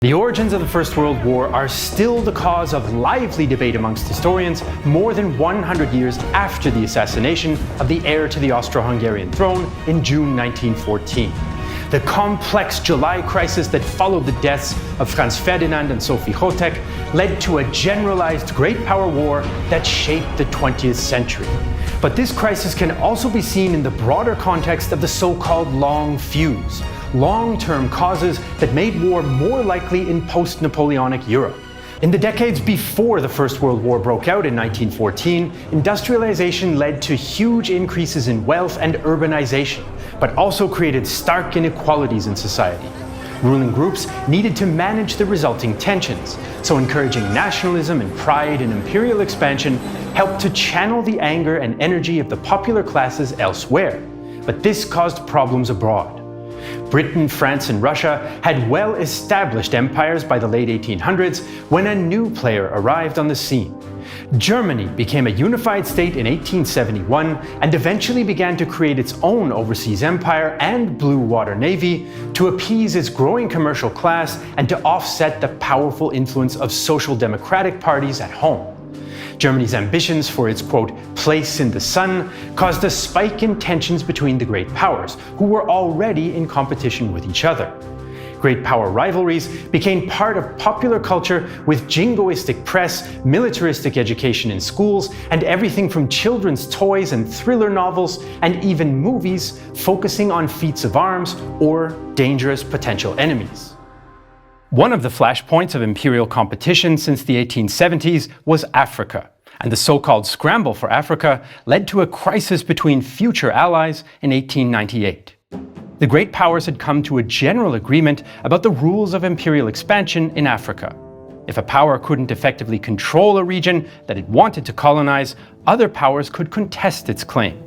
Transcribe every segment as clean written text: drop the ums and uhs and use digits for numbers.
The origins of the First World War are still the cause of lively debate amongst historians more than 100 years after the assassination of the heir to the Austro-Hungarian throne in June 1914. The complex July crisis that followed the deaths of Franz Ferdinand and Sophie Chotek led to a generalized great power war that shaped the 20th century. But this crisis can also be seen in the broader context of the so-called long fuse, long-term causes that made war more likely in post-Napoleonic Europe. In the decades before the First World War broke out in 1914, industrialization led to huge increases in wealth and urbanization, but also created stark inequalities in society. Ruling groups needed to manage the resulting tensions, so encouraging nationalism and pride in imperial expansion helped to channel the anger and energy of the popular classes elsewhere. But this caused problems abroad. Britain, France, and Russia had well-established empires by the late 1800s when a new player arrived on the scene. Germany became a unified state in 1871 and eventually began to create its own overseas empire and blue water navy to appease its growing commercial class and to offset the powerful influence of social democratic parties at home. Germany's ambitions for its, quote, place in the sun caused a spike in tensions between the great powers, who were already in competition with each other. Great power rivalries became part of popular culture with jingoistic press, militaristic education in schools, and everything from children's toys and thriller novels and even movies focusing on feats of arms or dangerous potential enemies. One of the flashpoints of imperial competition since the 1870s was Africa, and the so-called scramble for Africa led to a crisis between future allies in 1898. The great powers had come to a general agreement about the rules of imperial expansion in Africa. If a power couldn't effectively control a region that it wanted to colonize, other powers could contest its claim.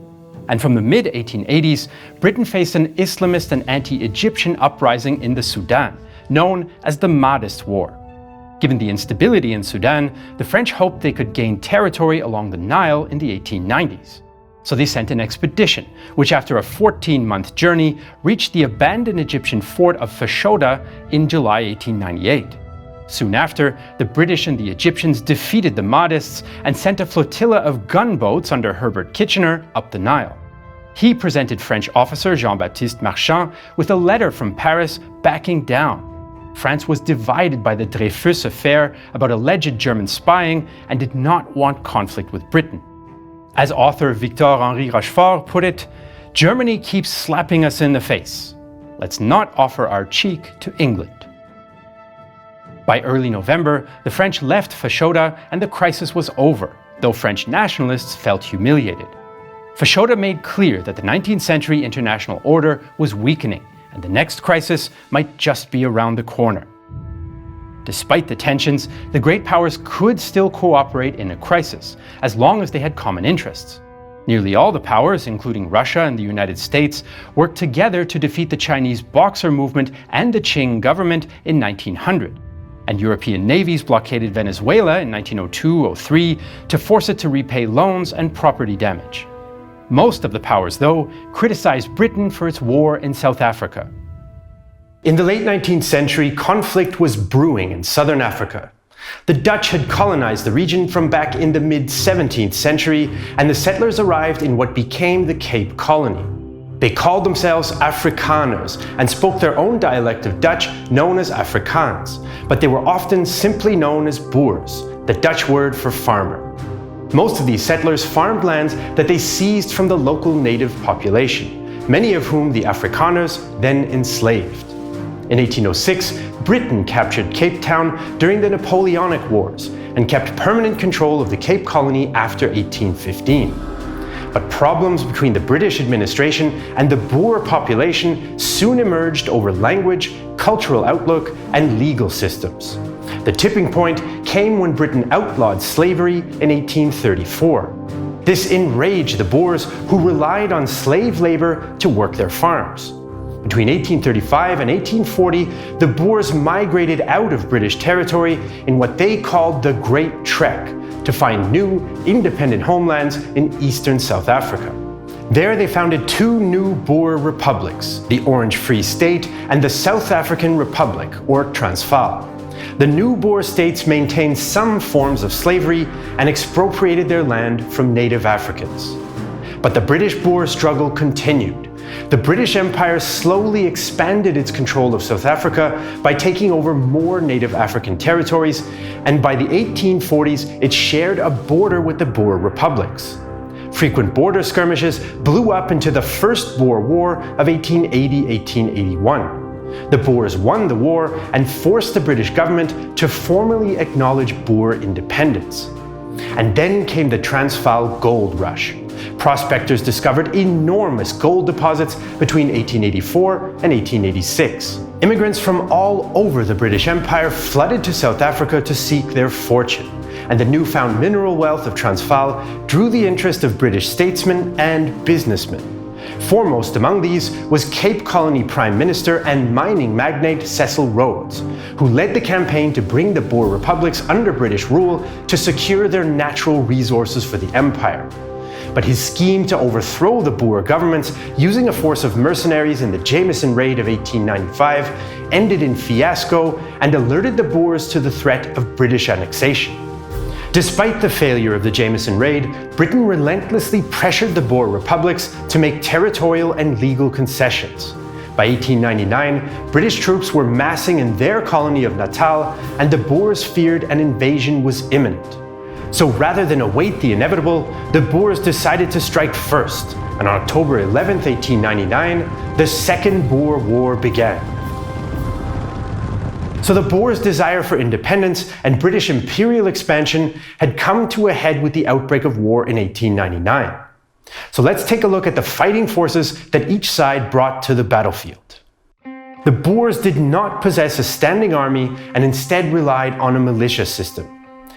And from the mid-1880s, Britain faced an Islamist and anti-Egyptian uprising in the Sudan, known as the Mahdist War. Given the instability in Sudan, the French hoped they could gain territory along the Nile in the 1890s. So they sent an expedition, which after a 14-month journey reached the abandoned Egyptian fort of Fashoda in July 1898. Soon after, the British and the Egyptians defeated the Mahdists and sent a flotilla of gunboats under Herbert Kitchener up the Nile. He presented French officer Jean-Baptiste Marchand with a letter from Paris backing down. France was divided by the Dreyfus affair about alleged German spying and did not want conflict with Britain. As author Victor-Henri Rochefort put it, Germany keeps slapping us in the face. Let's not offer our cheek to England. By early November, the French left Fashoda and the crisis was over, though French nationalists felt humiliated. Fashoda made clear that the 19th century international order was weakening, and the next crisis might just be around the corner. Despite the tensions, the great powers could still cooperate in a crisis, as long as they had common interests. Nearly all the powers, including Russia and the United States, worked together to defeat the Chinese Boxer movement and the Qing government in 1900. And European navies blockaded Venezuela in 1902-03 to force it to repay loans and property damage. Most of the powers, though, criticized Britain for its war in South Africa. In the late 19th century, conflict was brewing in southern Africa. The Dutch had colonized the region from back in the mid-17th century, and the settlers arrived in what became the Cape Colony. They called themselves Afrikaners and spoke their own dialect of Dutch known as Afrikaans, but they were often simply known as Boers, the Dutch word for farmer. Most of these settlers farmed lands that they seized from the local native population, many of whom the Afrikaners then enslaved. In 1806, Britain captured Cape Town during the Napoleonic Wars and kept permanent control of the Cape Colony after 1815. But problems between the British administration and the Boer population soon emerged over language, cultural outlook, and legal systems. The tipping point came when Britain outlawed slavery in 1834. This enraged the Boers, who relied on slave labor to work their farms. Between 1835 and 1840, the Boers migrated out of British territory in what they called the Great Trek to find new, independent homelands in eastern South Africa. There they founded two new Boer republics, the Orange Free State and the South African Republic, or Transvaal. The new Boer states maintained some forms of slavery and expropriated their land from native Africans. But the British Boer struggle continued. The British Empire slowly expanded its control of South Africa by taking over more native African territories, and by the 1840s it shared a border with the Boer republics. Frequent border skirmishes blew up into the First Boer War of 1880-1881. The Boers won the war and forced the British government to formally acknowledge Boer independence. And then came the Transvaal gold rush. Prospectors discovered enormous gold deposits between 1884 and 1886. Immigrants from all over the British Empire flooded to South Africa to seek their fortune, and the newfound mineral wealth of Transvaal drew the interest of British statesmen and businessmen. Foremost among these was Cape Colony Prime Minister and mining magnate Cecil Rhodes, who led the campaign to bring the Boer republics under British rule to secure their natural resources for the empire. But his scheme to overthrow the Boer governments using a force of mercenaries in the Jameson Raid of 1895 ended in fiasco and alerted the Boers to the threat of British annexation. Despite the failure of the Jameson Raid, Britain relentlessly pressured the Boer republics to make territorial and legal concessions. By 1899, British troops were massing in their colony of Natal, and the Boers feared an invasion was imminent. So rather than await the inevitable, the Boers decided to strike first, and on October 11, 1899, the Second Boer War began. So the Boers' desire for independence and British imperial expansion had come to a head with the outbreak of war in 1899. So let's take a look at the fighting forces that each side brought to the battlefield. The Boers did not possess a standing army and instead relied on a militia system.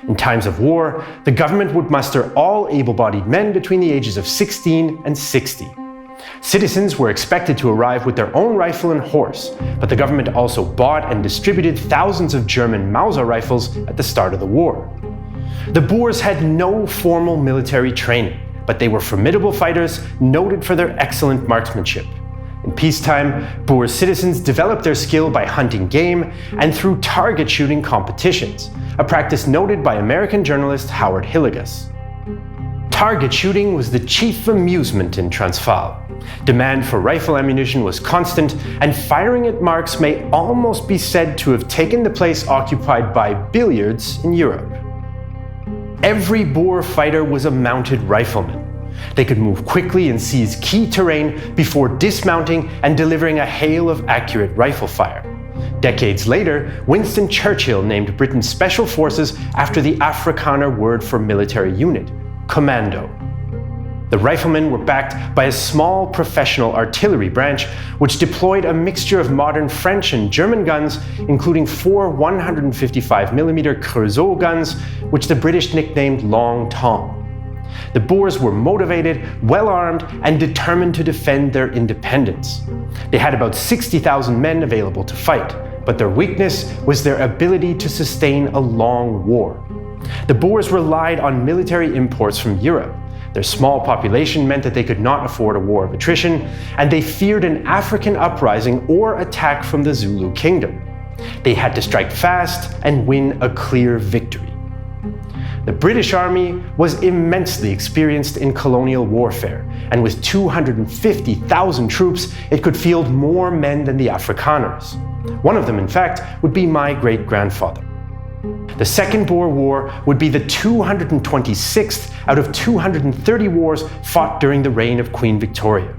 In times of war, the government would muster all able-bodied men between the ages of 16 and 60. Citizens were expected to arrive with their own rifle and horse, but the government also bought and distributed thousands of German Mauser rifles at the start of the war. The Boers had no formal military training, but they were formidable fighters noted for their excellent marksmanship. In peacetime, Boer citizens developed their skill by hunting game and through target shooting competitions, a practice noted by American journalist Howard Hillegas. Target shooting was the chief amusement in Transvaal. Demand for rifle ammunition was constant, and firing at marks may almost be said to have taken the place occupied by billiards in Europe. Every Boer fighter was a mounted rifleman. They could move quickly and seize key terrain before dismounting and delivering a hail of accurate rifle fire. Decades later, Winston Churchill named Britain's special forces after the Afrikaner word for military unit, commando. The riflemen were backed by a small professional artillery branch, which deployed a mixture of modern French and German guns, including 4 155mm Creusot guns, which the British nicknamed Long Tom. The Boers were motivated, well-armed, and determined to defend their independence. They had about 60,000 men available to fight, but their weakness was their ability to sustain a long war. The Boers relied on military imports from Europe. Their small population meant that they could not afford a war of attrition, and they feared an African uprising or attack from the Zulu kingdom. They had to strike fast and win a clear victory. The British Army was immensely experienced in colonial warfare, and with 250,000 troops, it could field more men than the Afrikaners. One of them, in fact, would be my great-grandfather. The Second Boer War would be the 226th out of 230 wars fought during the reign of Queen Victoria.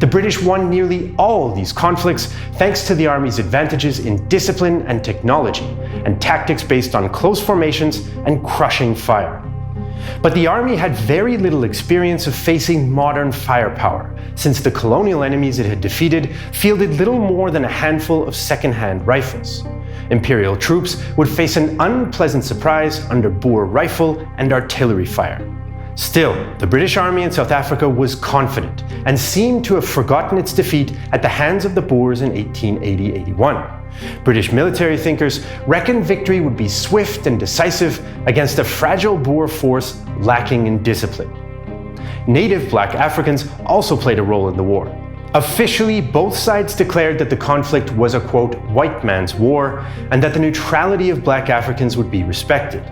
The British won nearly all these conflicts thanks to the Army's advantages in discipline and technology, and tactics based on close formations and crushing fire. But the Army had very little experience of facing modern firepower, since the colonial enemies it had defeated fielded little more than a handful of second-hand rifles. Imperial troops would face an unpleasant surprise under Boer rifle and artillery fire. Still, the British Army in South Africa was confident and seemed to have forgotten its defeat at the hands of the Boers in 1880-81. British military thinkers reckoned victory would be swift and decisive against a fragile Boer force lacking in discipline. Native black Africans also played a role in the war. Officially, both sides declared that the conflict was a, quote, white man's war, and that the neutrality of black Africans would be respected.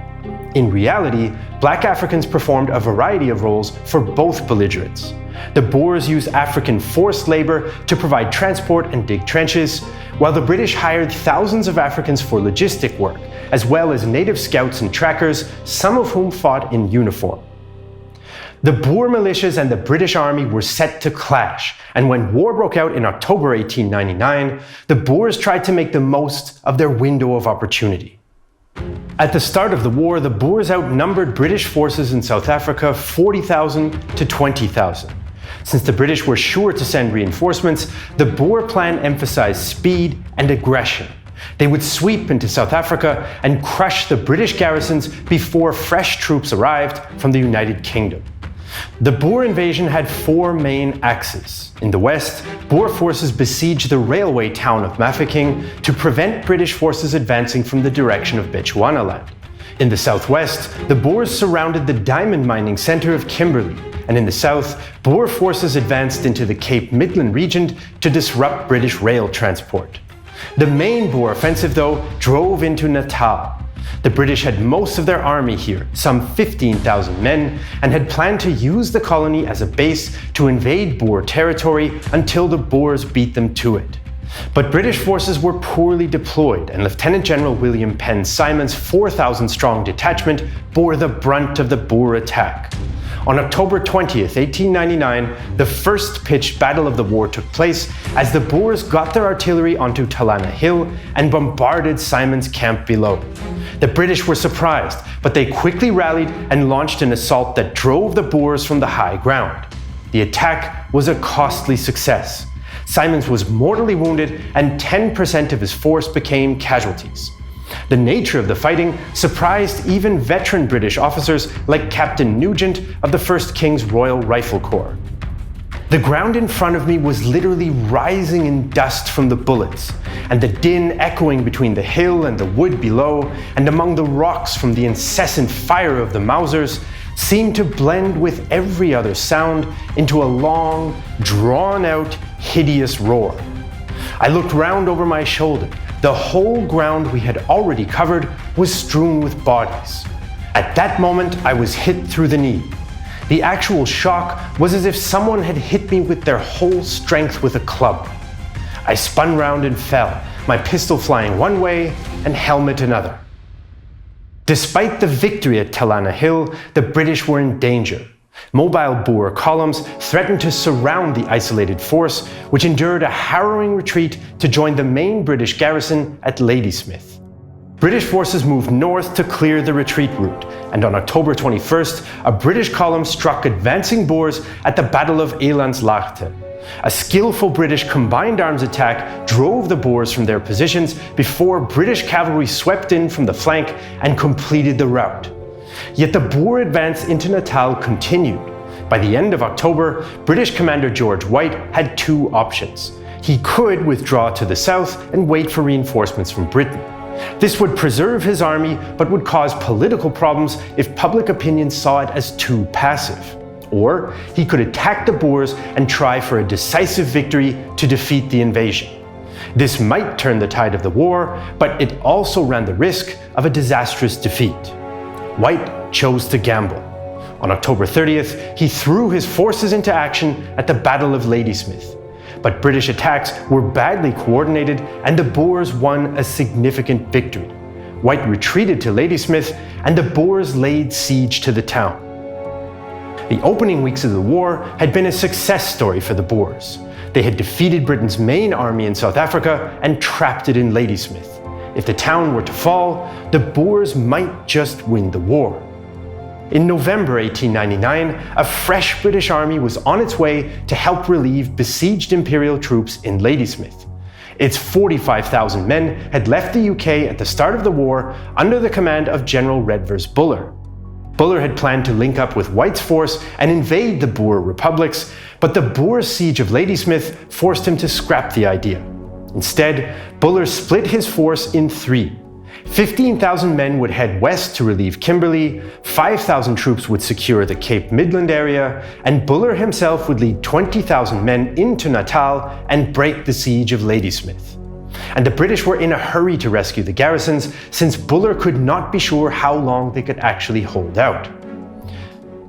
In reality, black Africans performed a variety of roles for both belligerents. The Boers used African forced labor to provide transport and dig trenches, while the British hired thousands of Africans for logistic work, as well as native scouts and trackers, some of whom fought in uniform. The Boer militias and the British Army were set to clash, and when war broke out in October 1899, the Boers tried to make the most of their window of opportunity. At the start of the war, the Boers outnumbered British forces in South Africa 40,000 to 20,000. Since the British were sure to send reinforcements, the Boer plan emphasized speed and aggression. They would sweep into South Africa and crush the British garrisons before fresh troops arrived from the United Kingdom. The Boer invasion had four main axes. In the west, Boer forces besieged the railway town of Mafeking to prevent British forces advancing from the direction of Bechuanaland. In the southwest, the Boers surrounded the diamond mining center of Kimberley, and in the south, Boer forces advanced into the Cape Midland region to disrupt British rail transport. The main Boer offensive, though, drove into Natal. The British had most of their army here, some 15,000 men, and had planned to use the colony as a base to invade Boer territory until the Boers beat them to it. But British forces were poorly deployed, and Lieutenant General William Penn Simon's 4,000-strong detachment bore the brunt of the Boer attack. On October 20th, 1899, the first pitched battle of the war took place as the Boers got their artillery onto Talana Hill and bombarded Simon's camp below. The British were surprised, but they quickly rallied and launched an assault that drove the Boers from the high ground. The attack was a costly success. Simons was mortally wounded and 10% of his force became casualties. The nature of the fighting surprised even veteran British officers like Captain Nugent of the 1st King's Royal Rifle Corps. The ground in front of me was literally rising in dust from the bullets, and the din echoing between the hill and the wood below, and among the rocks from the incessant fire of the Mausers, seemed to blend with every other sound into a long, drawn-out, hideous roar. I looked round over my shoulder. The whole ground we had already covered was strewn with bodies. At that moment, I was hit through the knee. The actual shock was as if someone had hit me with their whole strength with a club. I spun round and fell, my pistol flying one way and helmet another. Despite the victory at Talana Hill, the British were in danger. Mobile Boer columns threatened to surround the isolated force, which endured a harrowing retreat to join the main British garrison at Ladysmith. British forces moved north to clear the retreat route, and on October 21st, a British column struck advancing Boers at the Battle of Elandslaagte. A skillful British combined arms attack drove the Boers from their positions before British cavalry swept in from the flank and completed the rout. Yet the Boer advance into Natal continued. By the end of October, British Commander George White had two options. He could withdraw to the south and wait for reinforcements from Britain. This would preserve his army, but would cause political problems if public opinion saw it as too passive. Or he could attack the Boers and try for a decisive victory to defeat the invasion. This might turn the tide of the war, but it also ran the risk of a disastrous defeat. White chose to gamble. On October 30th, he threw his forces into action at the Battle of Ladysmith. But British attacks were badly coordinated and the Boers won a significant victory. White retreated to Ladysmith and the Boers laid siege to the town. The opening weeks of the war had been a success story for the Boers. They had defeated Britain's main army in South Africa and trapped it in Ladysmith. If the town were to fall, the Boers might just win the war. In November 1899, a fresh British army was on its way to help relieve besieged Imperial troops in Ladysmith. Its 45,000 men had left the UK at the start of the war under the command of General Redvers Buller. Buller had planned to link up with White's force and invade the Boer republics, but the Boer siege of Ladysmith forced him to scrap the idea. Instead, Buller split his force in three. 15,000 men would head west to relieve Kimberley, 5,000 troops would secure the Cape Midland area, and Buller himself would lead 20,000 men into Natal and break the siege of Ladysmith. And the British were in a hurry to rescue the garrisons, since Buller could not be sure how long they could actually hold out.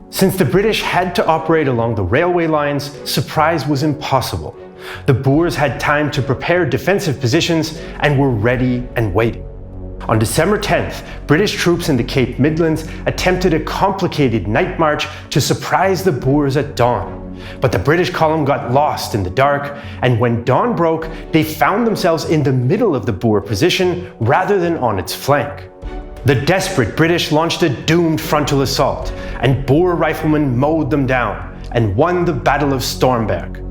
Since the British had to operate along the railway lines, surprise was impossible. The Boers had time to prepare defensive positions and were ready and waiting. On December 10th, British troops in the Cape Midlands attempted a complicated night march to surprise the Boers at dawn. But the British column got lost in the dark, and when dawn broke, they found themselves in the middle of the Boer position rather than on its flank. The desperate British launched a doomed frontal assault, and Boer riflemen mowed them down and won the Battle of Stormberg.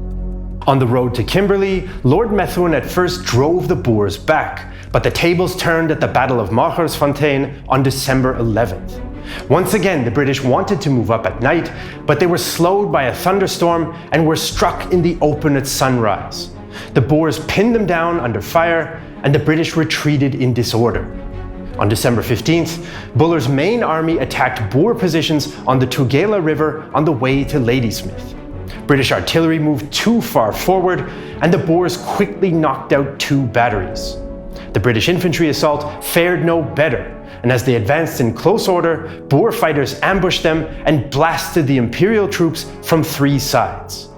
On the road to Kimberley, Lord Methuen at first drove the Boers back, but the tables turned at the Battle of Magersfontein on December 11th. Once again, the British wanted to move up at night, but they were slowed by a thunderstorm and were struck in the open at sunrise. The Boers pinned them down under fire, and the British retreated in disorder. On December 15th, Buller's main army attacked Boer positions on the Tugela River on the way to Ladysmith. British artillery moved too far forward, and the Boers quickly knocked out 2 batteries. The British infantry assault fared no better, and as they advanced in close order, Boer fighters ambushed them and blasted the Imperial troops from 3 sides.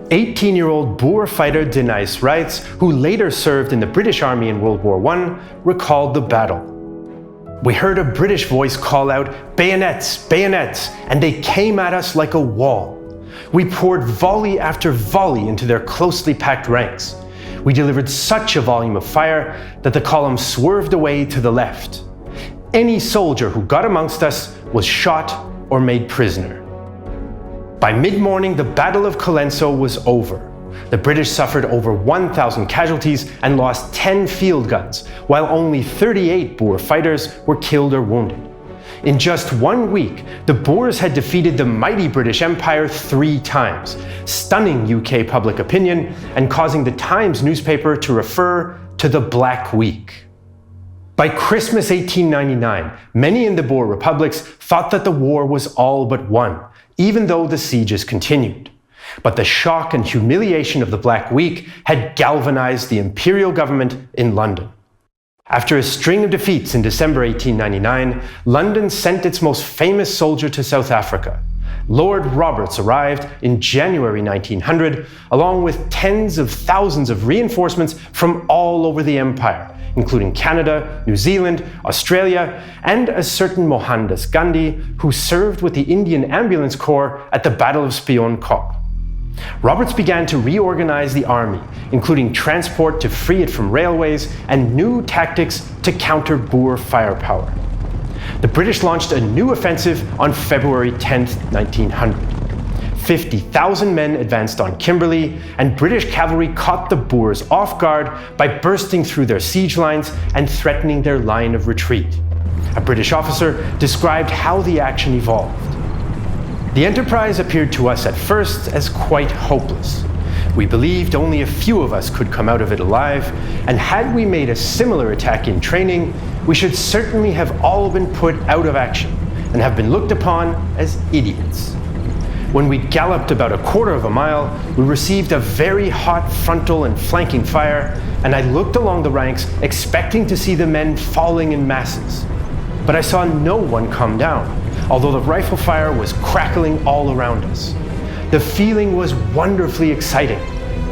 18-year-old Boer fighter Denys Reitz, who later served in the British Army in World War I, recalled the battle. "We heard a British voice call out, 'Bayonets, bayonets,' and they came at us like a wall. We poured volley after volley into their closely packed ranks. We delivered such a volume of fire that the column swerved away to the left. Any soldier who got amongst us was shot or made prisoner." By mid-morning, the Battle of Colenso was over. The British suffered over 1,000 casualties and lost 10 field guns, while only 38 Boer fighters were killed or wounded. In just 1 week, the Boers had defeated the mighty British Empire 3 times, stunning UK public opinion and causing the Times newspaper to refer to the Black Week. By Christmas 1899, many in the Boer republics thought that the war was all but won, even though the sieges continued. But the shock and humiliation of the Black Week had galvanized the imperial government in London. After a string of defeats in December 1899, London sent its most famous soldier to South Africa. Lord Roberts arrived in January 1900, along with tens of thousands of reinforcements from all over the empire, including Canada, New Zealand, Australia, and a certain Mohandas Gandhi, who served with the Indian Ambulance Corps at the Battle of Spion Kop. Roberts began to reorganize the army, including transport to free it from railways and new tactics to counter Boer firepower. The British launched a new offensive on February 10, 1900. 50,000 men advanced on Kimberley, and British cavalry caught the Boers off guard by bursting through their siege lines and threatening their line of retreat. A British officer described how the action evolved. "The enterprise appeared to us at first as quite hopeless. We believed only a few of us could come out of it alive, and had we made a similar attack in training, we should certainly have all been put out of action and have been looked upon as idiots. When we galloped about a quarter of a mile, we received a very hot frontal and flanking fire, and I looked along the ranks expecting to see the men falling in masses. But I saw no one come down, although the rifle fire was crackling all around us. The feeling was wonderfully exciting,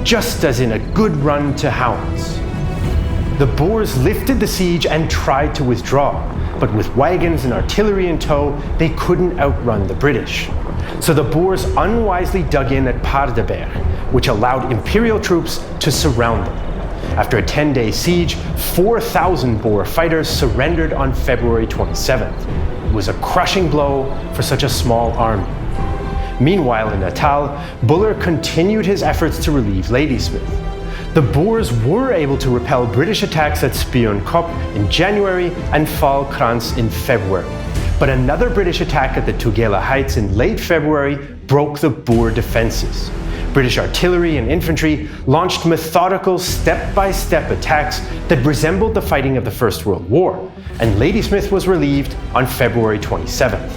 just as in a good run to hounds. The Boers lifted the siege and tried to withdraw, but with wagons and artillery in tow, they couldn't outrun the British. So the Boers unwisely dug in at Paardeberg, which allowed Imperial troops to surround them. After a 10-day siege, 4,000 Boer fighters surrendered on February 27th. It was a crushing blow for such a small army. Meanwhile, in Natal, Buller continued his efforts to relieve Ladysmith. The Boers were able to repel British attacks at Spion Kop in January and Valkrans in February. But another British attack at the Tugela Heights in late February broke the Boer defenses. British artillery and infantry launched methodical, step-by-step attacks that resembled the fighting of the First World War, and Ladysmith was relieved on February 27th.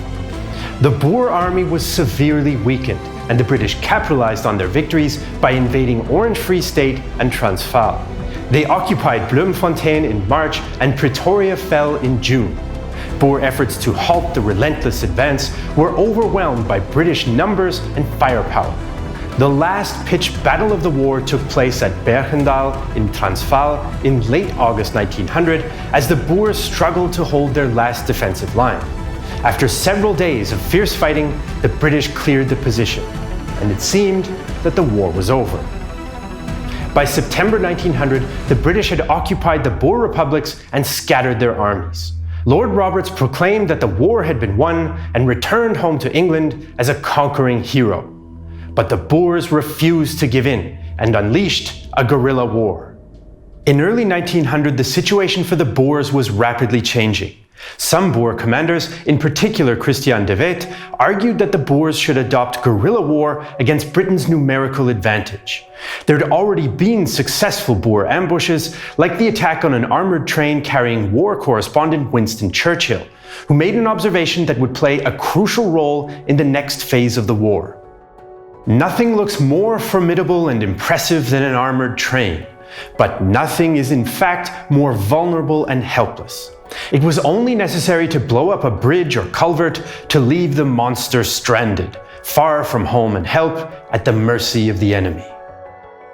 The Boer army was severely weakened, and the British capitalized on their victories by invading Orange Free State and Transvaal. They occupied Bloemfontein in March, and Pretoria fell in June. Boer efforts to halt the relentless advance were overwhelmed by British numbers and firepower. The last pitched battle of the war took place at Bergendal in Transvaal in late August 1900 as the Boers struggled to hold their last defensive line. After several days of fierce fighting, the British cleared the position, and it seemed that the war was over. By September 1900, the British had occupied the Boer republics and scattered their armies. Lord Roberts proclaimed that the war had been won and returned home to England as a conquering hero. But the Boers refused to give in and unleashed a guerrilla war. In early 1900, the situation for the Boers was rapidly changing. Some Boer commanders, in particular Christian de Wet, argued that the Boers should adopt guerrilla war against Britain's numerical advantage. There had already been successful Boer ambushes, like the attack on an armoured train carrying war correspondent Winston Churchill, who made an observation that would play a crucial role in the next phase of the war. Nothing looks more formidable and impressive than an armoured train, but nothing is in fact more vulnerable and helpless. It was only necessary to blow up a bridge or culvert to leave the monster stranded, far from home and help, at the mercy of the enemy.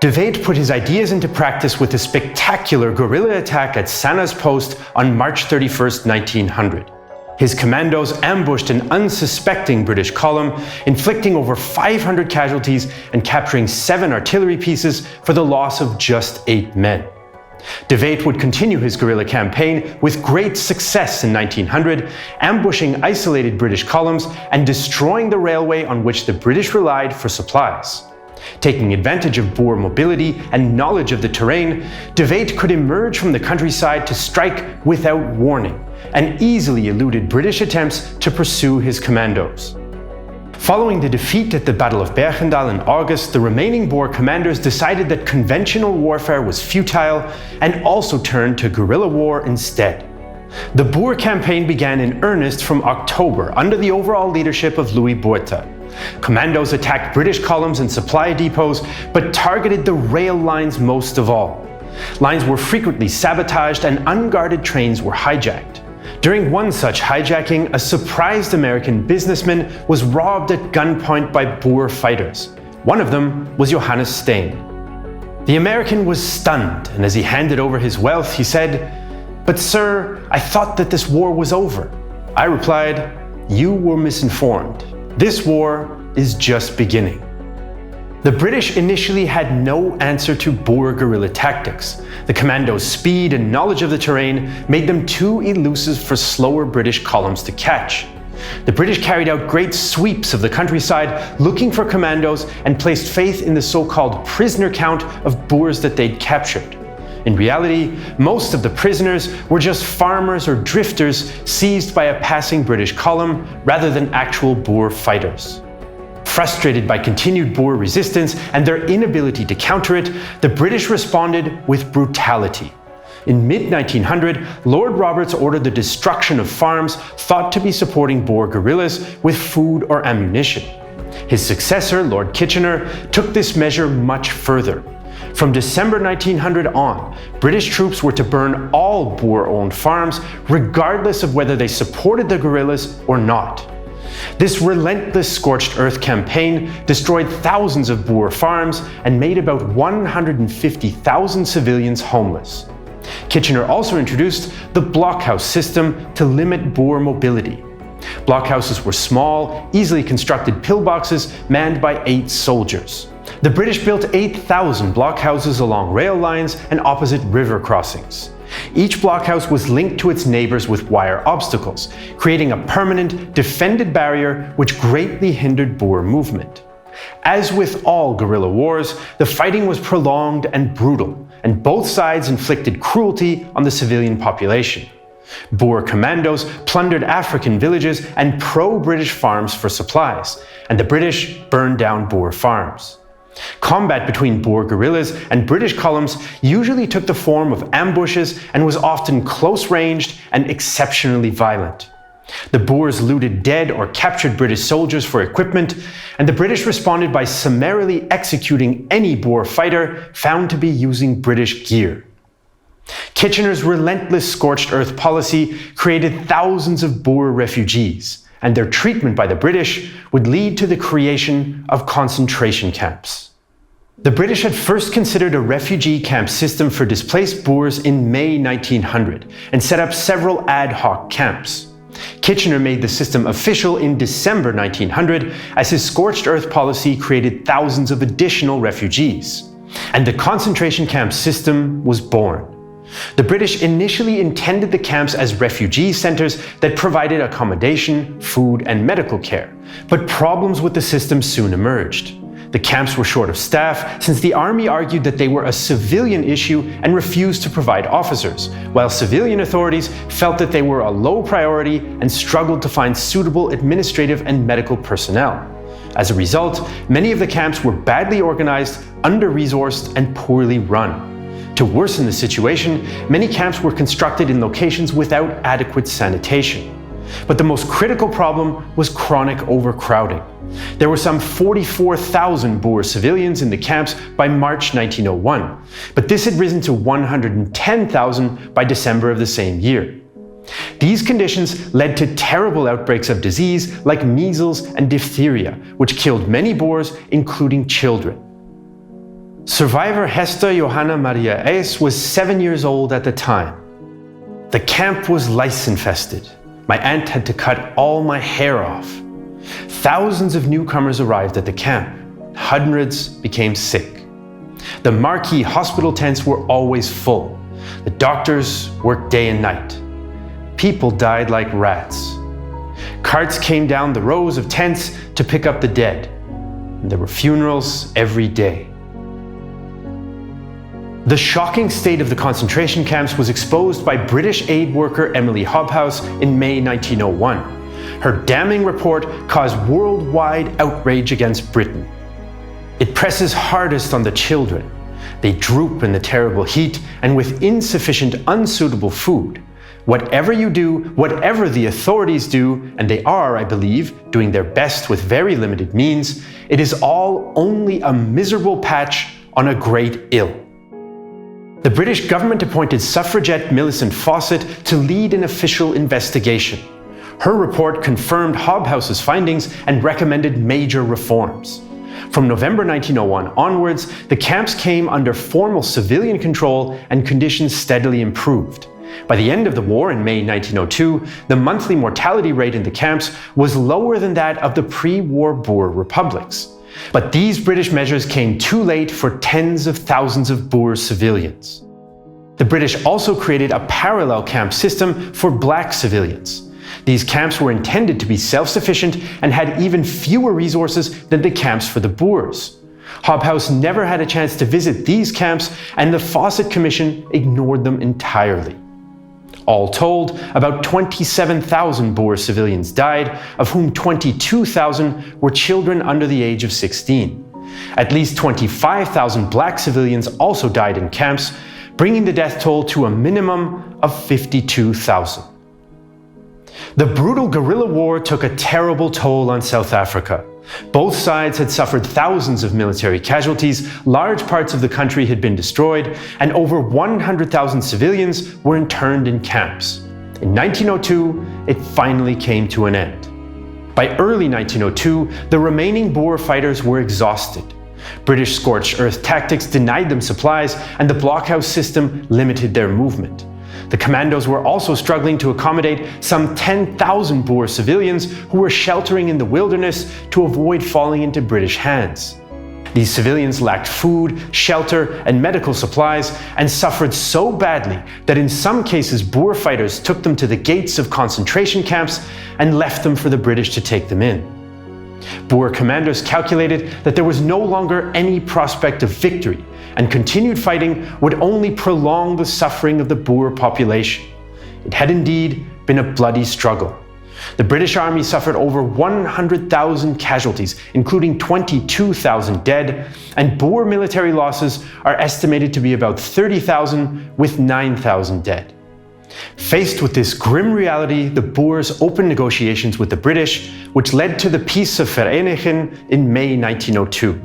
De Wet put his ideas into practice with a spectacular guerrilla attack at Sanna's Post on March 31st, 1900. His commandos ambushed an unsuspecting British column, inflicting over 500 casualties and capturing 7 artillery pieces for the loss of just 8 men. De Wet would continue his guerrilla campaign with great success in 1900, ambushing isolated British columns and destroying the railway on which the British relied for supplies. Taking advantage of Boer mobility and knowledge of the terrain, De Wet could emerge from the countryside to strike without warning, and easily eluded British attempts to pursue his commandos. Following the defeat at the Battle of Bergendal in August, the remaining Boer commanders decided that conventional warfare was futile and also turned to guerrilla war instead. The Boer campaign began in earnest from October under the overall leadership of Louis Botha. Commandos attacked British columns and supply depots, but targeted the rail lines most of all. Lines were frequently sabotaged and unguarded trains were hijacked. During one such hijacking, a surprised American businessman was robbed at gunpoint by Boer fighters. One of them was Johannes Steen. The American was stunned, and as he handed over his wealth, he said, "But sir, I thought that this war was over." I replied, "You were misinformed. This war is just beginning." The British initially had no answer to Boer guerrilla tactics. The commandos' speed and knowledge of the terrain made them too elusive for slower British columns to catch. The British carried out great sweeps of the countryside looking for commandos and placed faith in the so-called prisoner count of Boers that they'd captured. In reality, most of the prisoners were just farmers or drifters seized by a passing British column rather than actual Boer fighters. Frustrated by continued Boer resistance and their inability to counter it, the British responded with brutality. In mid-1900, Lord Roberts ordered the destruction of farms thought to be supporting Boer guerrillas with food or ammunition. His successor, Lord Kitchener, took this measure much further. From December 1900 on, British troops were to burn all Boer-owned farms, regardless of whether they supported the guerrillas or not. This relentless scorched earth campaign destroyed thousands of Boer farms and made about 150,000 civilians homeless. Kitchener also introduced the blockhouse system to limit Boer mobility. Blockhouses were small, easily constructed pillboxes manned by 8 soldiers. The British built 8,000 blockhouses along rail lines and opposite river crossings. Each blockhouse was linked to its neighbours with wire obstacles, creating a permanent, defended barrier which greatly hindered Boer movement. As with all guerrilla wars, the fighting was prolonged and brutal, and both sides inflicted cruelty on the civilian population. Boer commandos plundered African villages and pro-British farms for supplies, and the British burned down Boer farms. Combat between Boer guerrillas and British columns usually took the form of ambushes and was often close-ranged and exceptionally violent. The Boers looted dead or captured British soldiers for equipment, and the British responded by summarily executing any Boer fighter found to be using British gear. Kitchener's relentless scorched earth policy created thousands of Boer refugees, and their treatment by the British would lead to the creation of concentration camps. The British had first considered a refugee camp system for displaced Boers in May 1900 and set up several ad hoc camps. Kitchener made the system official in December 1900 as his scorched earth policy created thousands of additional refugees. And the concentration camp system was born. The British initially intended the camps as refugee centres that provided accommodation, food and medical care, but problems with the system soon emerged. The camps were short of staff since the army argued that they were a civilian issue and refused to provide officers, while civilian authorities felt that they were a low priority and struggled to find suitable administrative and medical personnel. As a result, many of the camps were badly organized, under-resourced and poorly run. To worsen the situation, many camps were constructed in locations without adequate sanitation. But the most critical problem was chronic overcrowding. There were some 44,000 Boer civilians in the camps by March 1901, but this had risen to 110,000 by December of the same year. These conditions led to terrible outbreaks of disease like measles and diphtheria, which killed many Boers, including children. Survivor Hester Johanna Maria Eis was 7 years old at the time. The camp was lice-infested. My aunt had to cut all my hair off. Thousands of newcomers arrived at the camp. Hundreds became sick. The marquee hospital tents were always full. The doctors worked day and night. People died like rats. Carts came down the rows of tents to pick up the dead. And there were funerals every day. The shocking state of the concentration camps was exposed by British aid worker Emily Hobhouse in May 1901. Her damning report caused worldwide outrage against Britain. It presses hardest on the children. They droop in the terrible heat and with insufficient, unsuitable food. Whatever you do, whatever the authorities do, and they are, I believe, doing their best with very limited means, it is all only a miserable patch on a great ill. The British government appointed suffragette Millicent Fawcett to lead an official investigation. Her report confirmed Hobhouse's findings and recommended major reforms. From November 1901 onwards, the camps came under formal civilian control and conditions steadily improved. By the end of the war in May 1902, the monthly mortality rate in the camps was lower than that of the pre-war Boer republics. But these British measures came too late for tens of thousands of Boer civilians. The British also created a parallel camp system for black civilians. These camps were intended to be self-sufficient and had even fewer resources than the camps for the Boers. Hobhouse never had a chance to visit these camps, and the Fawcett Commission ignored them entirely. All told, about 27,000 Boer civilians died, of whom 22,000 were children under the age of 16. At least 25,000 black civilians also died in camps, bringing the death toll to a minimum of 52,000. The brutal guerrilla war took a terrible toll on South Africa. Both sides had suffered thousands of military casualties, large parts of the country had been destroyed, and over 100,000 civilians were interned in camps. In 1902, it finally came to an end. By early 1902, the remaining Boer fighters were exhausted. British scorched earth tactics denied them supplies, and the blockhouse system limited their movement. The commandos were also struggling to accommodate some 10,000 Boer civilians who were sheltering in the wilderness to avoid falling into British hands. These civilians lacked food, shelter, and medical supplies, and suffered so badly that in some cases Boer fighters took them to the gates of concentration camps and left them for the British to take them in. Boer commanders calculated that there was no longer any prospect of victory, and continued fighting would only prolong the suffering of the Boer population. It had indeed been a bloody struggle. The British army suffered over 100,000 casualties, including 22,000 dead, and Boer military losses are estimated to be about 30,000, with 9,000 dead. Faced with this grim reality, the Boers opened negotiations with the British, which led to the Peace of Vereeniging in May 1902.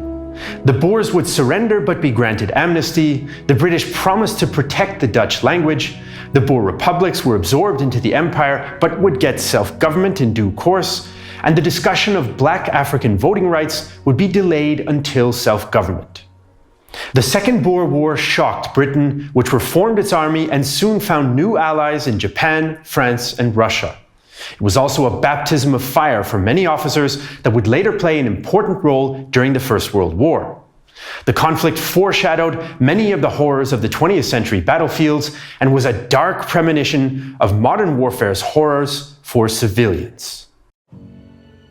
The Boers would surrender but be granted amnesty, the British promised to protect the Dutch language, the Boer republics were absorbed into the empire but would get self-government in due course, and the discussion of black African voting rights would be delayed until self-government. The Second Boer War shocked Britain, which reformed its army and soon found new allies in Japan, France, and Russia. It was also a baptism of fire for many officers that would later play an important role during the First World War. The conflict foreshadowed many of the horrors of the 20th century battlefields and was a dark premonition of modern warfare's horrors for civilians.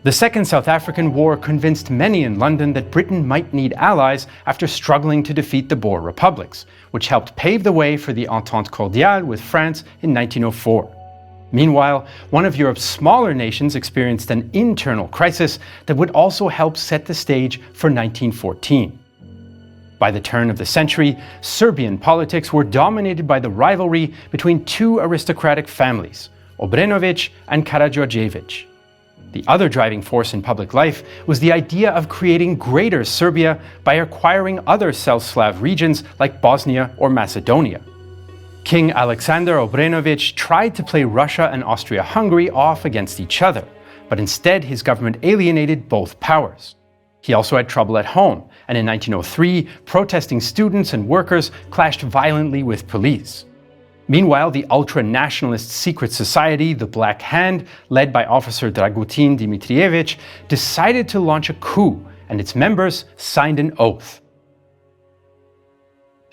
The Second South African War convinced many in London that Britain might need allies after struggling to defeat the Boer republics, which helped pave the way for the Entente Cordiale with France in 1904. Meanwhile, one of Europe's smaller nations experienced an internal crisis that would also help set the stage for 1914. By the turn of the century, Serbian politics were dominated by the rivalry between two aristocratic families, Obrenović and Karađorđević. The other driving force in public life was the idea of creating Greater Serbia by acquiring other South Slav regions like Bosnia or Macedonia. King Alexander Obrenović tried to play Russia and Austria-Hungary off against each other, but instead his government alienated both powers. He also had trouble at home, and in 1903, protesting students and workers clashed violently with police. Meanwhile, the ultra-nationalist secret society, the Black Hand, led by officer Dragutin Dimitrievich, decided to launch a coup, and its members signed an oath.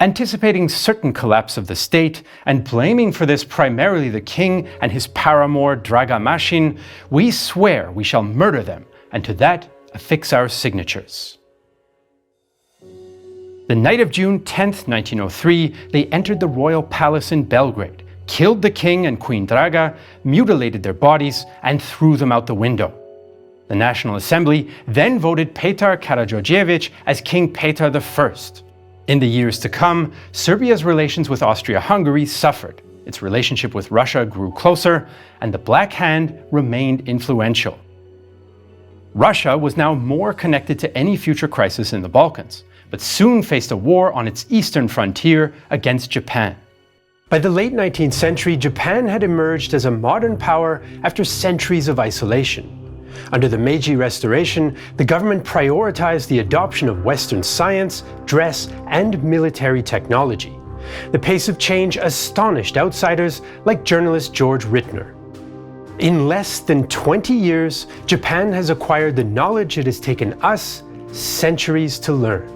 Anticipating certain collapse of the state, and blaming for this primarily the king and his paramour Draga Mašin, we swear we shall murder them, and to that affix our signatures. The night of June 10th, 1903, they entered the royal palace in Belgrade, killed the king and Queen Draga, mutilated their bodies, and threw them out the window. The National Assembly then voted Petar Karađorđević as King Petar I. In the years to come, Serbia's relations with Austria-Hungary suffered, its relationship with Russia grew closer, and the Black Hand remained influential. Russia was now more connected to any future crisis in the Balkans, but soon faced a war on its eastern frontier against Japan. By the late 19th century, Japan had emerged as a modern power after centuries of isolation. Under the Meiji Restoration, the government prioritized the adoption of Western science, dress, and military technology. The pace of change astonished outsiders like journalist George Ritter. In less than 20 years, Japan has acquired the knowledge it has taken us centuries to learn.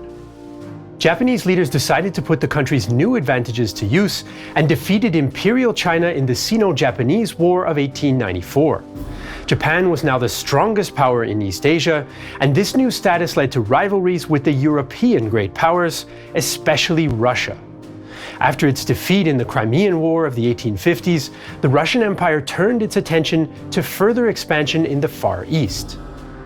Japanese leaders decided to put the country's new advantages to use and defeated Imperial China in the Sino-Japanese War of 1894. Japan was now the strongest power in East Asia, and this new status led to rivalries with the European great powers, especially Russia. After its defeat in the Crimean War of the 1850s, the Russian Empire turned its attention to further expansion in the Far East.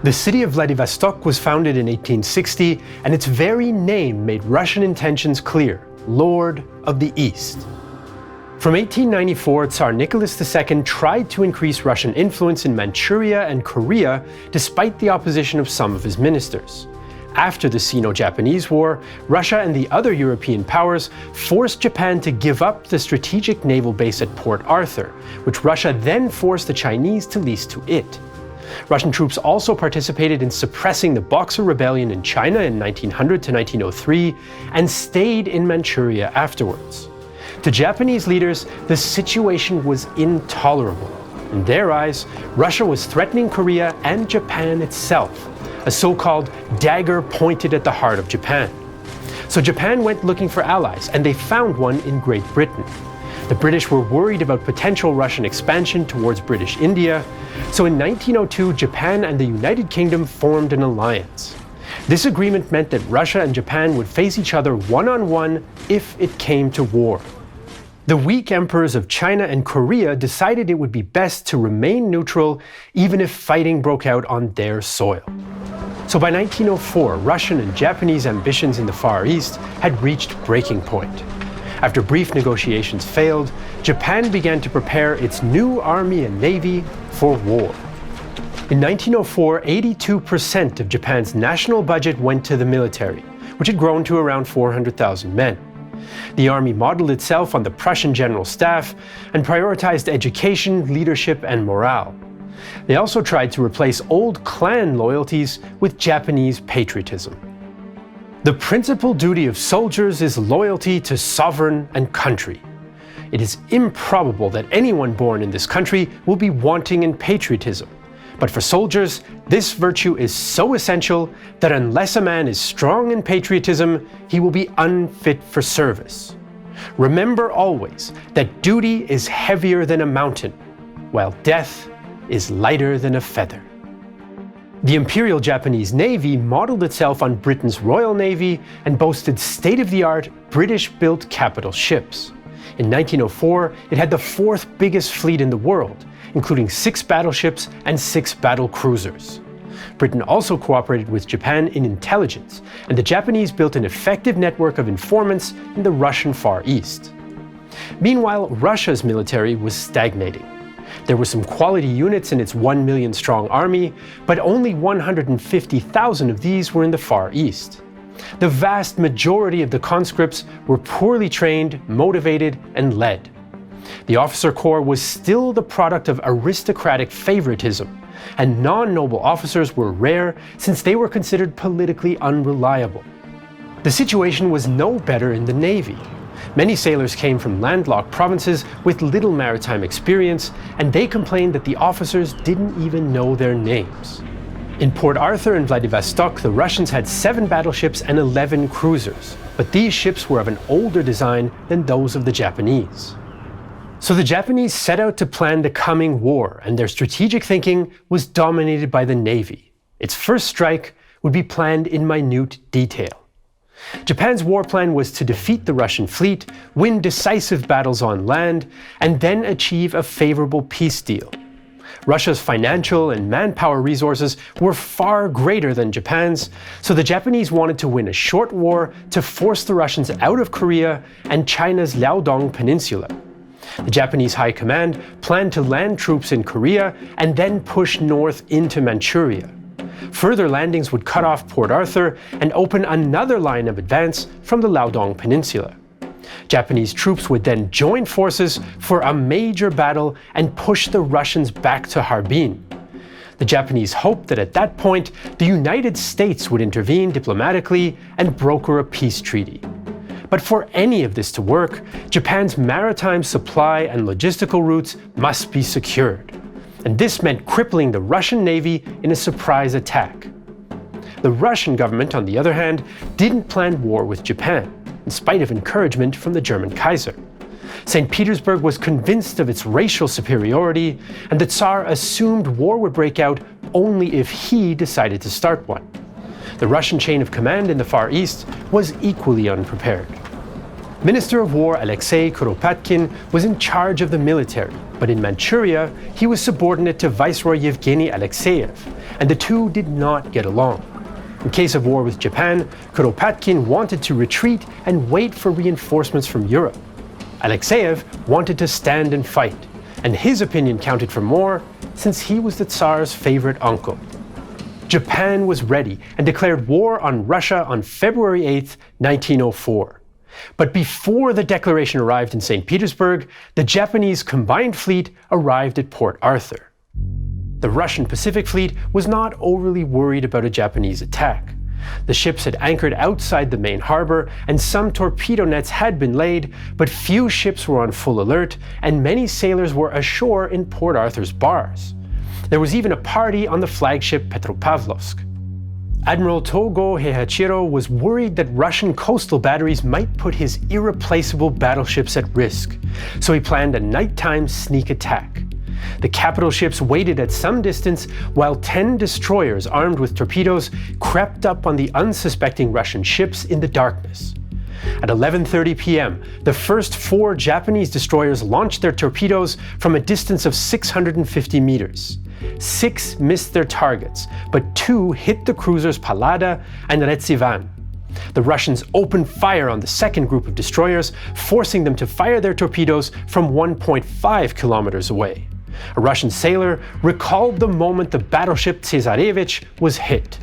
The city of Vladivostok was founded in 1860, and its very name made Russian intentions clear: Lord of the East. From 1894, Tsar Nicholas II tried to increase Russian influence in Manchuria and Korea despite the opposition of some of his ministers. After the Sino-Japanese War, Russia and the other European powers forced Japan to give up the strategic naval base at Port Arthur, which Russia then forced the Chinese to lease to it. Russian troops also participated in suppressing the Boxer Rebellion in China in 1900 to 1903 and stayed in Manchuria afterwards. To Japanese leaders, the situation was intolerable. In their eyes, Russia was threatening Korea and Japan itself, a so-called dagger pointed at the heart of Japan. So Japan went looking for allies, and they found one in Great Britain. The British were worried about potential Russian expansion towards British India, so in 1902 Japan and the United Kingdom formed an alliance. This agreement meant that Russia and Japan would face each other one-on-one if it came to war. The weak emperors of China and Korea decided it would be best to remain neutral even if fighting broke out on their soil. So by 1904, Russian and Japanese ambitions in the Far East had reached breaking point. After brief negotiations failed, Japan began to prepare its new army and navy for war. In 1904, 82% of Japan's national budget went to the military, which had grown to around 400,000 men. The army modeled itself on the Prussian general staff and prioritized education, leadership, and morale. They also tried to replace old clan loyalties with Japanese patriotism. The principal duty of soldiers is loyalty to sovereign and country. It is improbable that anyone born in this country will be wanting in patriotism. But for soldiers, this virtue is so essential that unless a man is strong in patriotism, he will be unfit for service. Remember always that duty is heavier than a mountain, while death is lighter than a feather. The Imperial Japanese Navy modeled itself on Britain's Royal Navy and boasted state-of-the-art British-built capital ships. In 1904, it had the fourth biggest fleet in the world, including 6 battleships and 6 battle cruisers. Britain also cooperated with Japan in intelligence, and the Japanese built an effective network of informants in the Russian Far East. Meanwhile, Russia's military was stagnating. There were some quality units in its 1 million strong army, but only 150,000 of these were in the Far East. The vast majority of the conscripts were poorly trained, motivated, and led. The officer corps was still the product of aristocratic favoritism, and non-noble officers were rare since they were considered politically unreliable. The situation was no better in the Navy. Many sailors came from landlocked provinces with little maritime experience, and they complained that the officers didn't even know their names. In Port Arthur and Vladivostok, the Russians had 7 battleships and 11 cruisers, but these ships were of an older design than those of the Japanese. So the Japanese set out to plan the coming war, and their strategic thinking was dominated by the Navy. Its first strike would be planned in minute detail. Japan's war plan was to defeat the Russian fleet, win decisive battles on land, and then achieve a favorable peace deal. Russia's financial and manpower resources were far greater than Japan's, so the Japanese wanted to win a short war to force the Russians out of Korea and China's Liaodong Peninsula. The Japanese High Command planned to land troops in Korea and then push north into Manchuria. Further landings would cut off Port Arthur and open another line of advance from the Liaodong Peninsula. Japanese troops would then join forces for a major battle and push the Russians back to Harbin. The Japanese hoped that at that point, the United States would intervene diplomatically and broker a peace treaty. But for any of this to work, Japan's maritime supply and logistical routes must be secured. And this meant crippling the Russian Navy in a surprise attack. The Russian government, on the other hand, didn't plan war with Japan, in spite of encouragement from the German Kaiser. St. Petersburg was convinced of its racial superiority, and the Tsar assumed war would break out only if he decided to start one. The Russian chain of command in the Far East was equally unprepared. Minister of War Alexei Kuropatkin was in charge of the military, but in Manchuria he was subordinate to Viceroy Yevgeny Alexeyev, and the two did not get along. In case of war with Japan, Kuropatkin wanted to retreat and wait for reinforcements from Europe. Alexeyev wanted to stand and fight, and his opinion counted for more since he was the Tsar's favorite uncle. Japan was ready and declared war on Russia on February 8, 1904. But before the declaration arrived in St. Petersburg, the Japanese combined fleet arrived at Port Arthur. The Russian Pacific Fleet was not overly worried about a Japanese attack. The ships had anchored outside the main harbor, and some torpedo nets had been laid, but few ships were on full alert, and many sailors were ashore in Port Arthur's bars. There was even a party on the flagship Petropavlovsk. Admiral Togo Heihachiro was worried that Russian coastal batteries might put his irreplaceable battleships at risk, so he planned a nighttime sneak attack. The capital ships waited at some distance while 10 destroyers armed with torpedoes crept up on the unsuspecting Russian ships in the darkness. At 11:30 p.m., the first 4 Japanese destroyers launched their torpedoes from a distance of 650 meters. 6 missed their targets, but 2 hit the cruisers Pallada and Retsivan. The Russians opened fire on the second group of destroyers, forcing them to fire their torpedoes from 1.5 kilometers away. A Russian sailor recalled the moment the battleship Tsarevich was hit.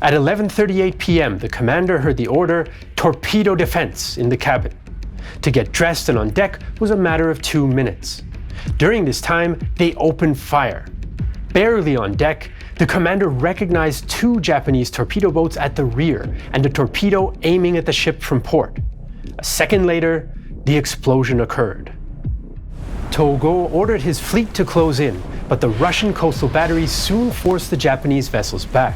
At 11:38 p.m., the commander heard the order, "Torpedo defense," in the cabin. To get dressed and on deck was a matter of 2 minutes. During this time, they opened fire. Barely on deck, the commander recognized 2 Japanese torpedo boats at the rear and a torpedo aiming at the ship from port. A second later, the explosion occurred. Togo ordered his fleet to close in, but the Russian coastal batteries soon forced the Japanese vessels back.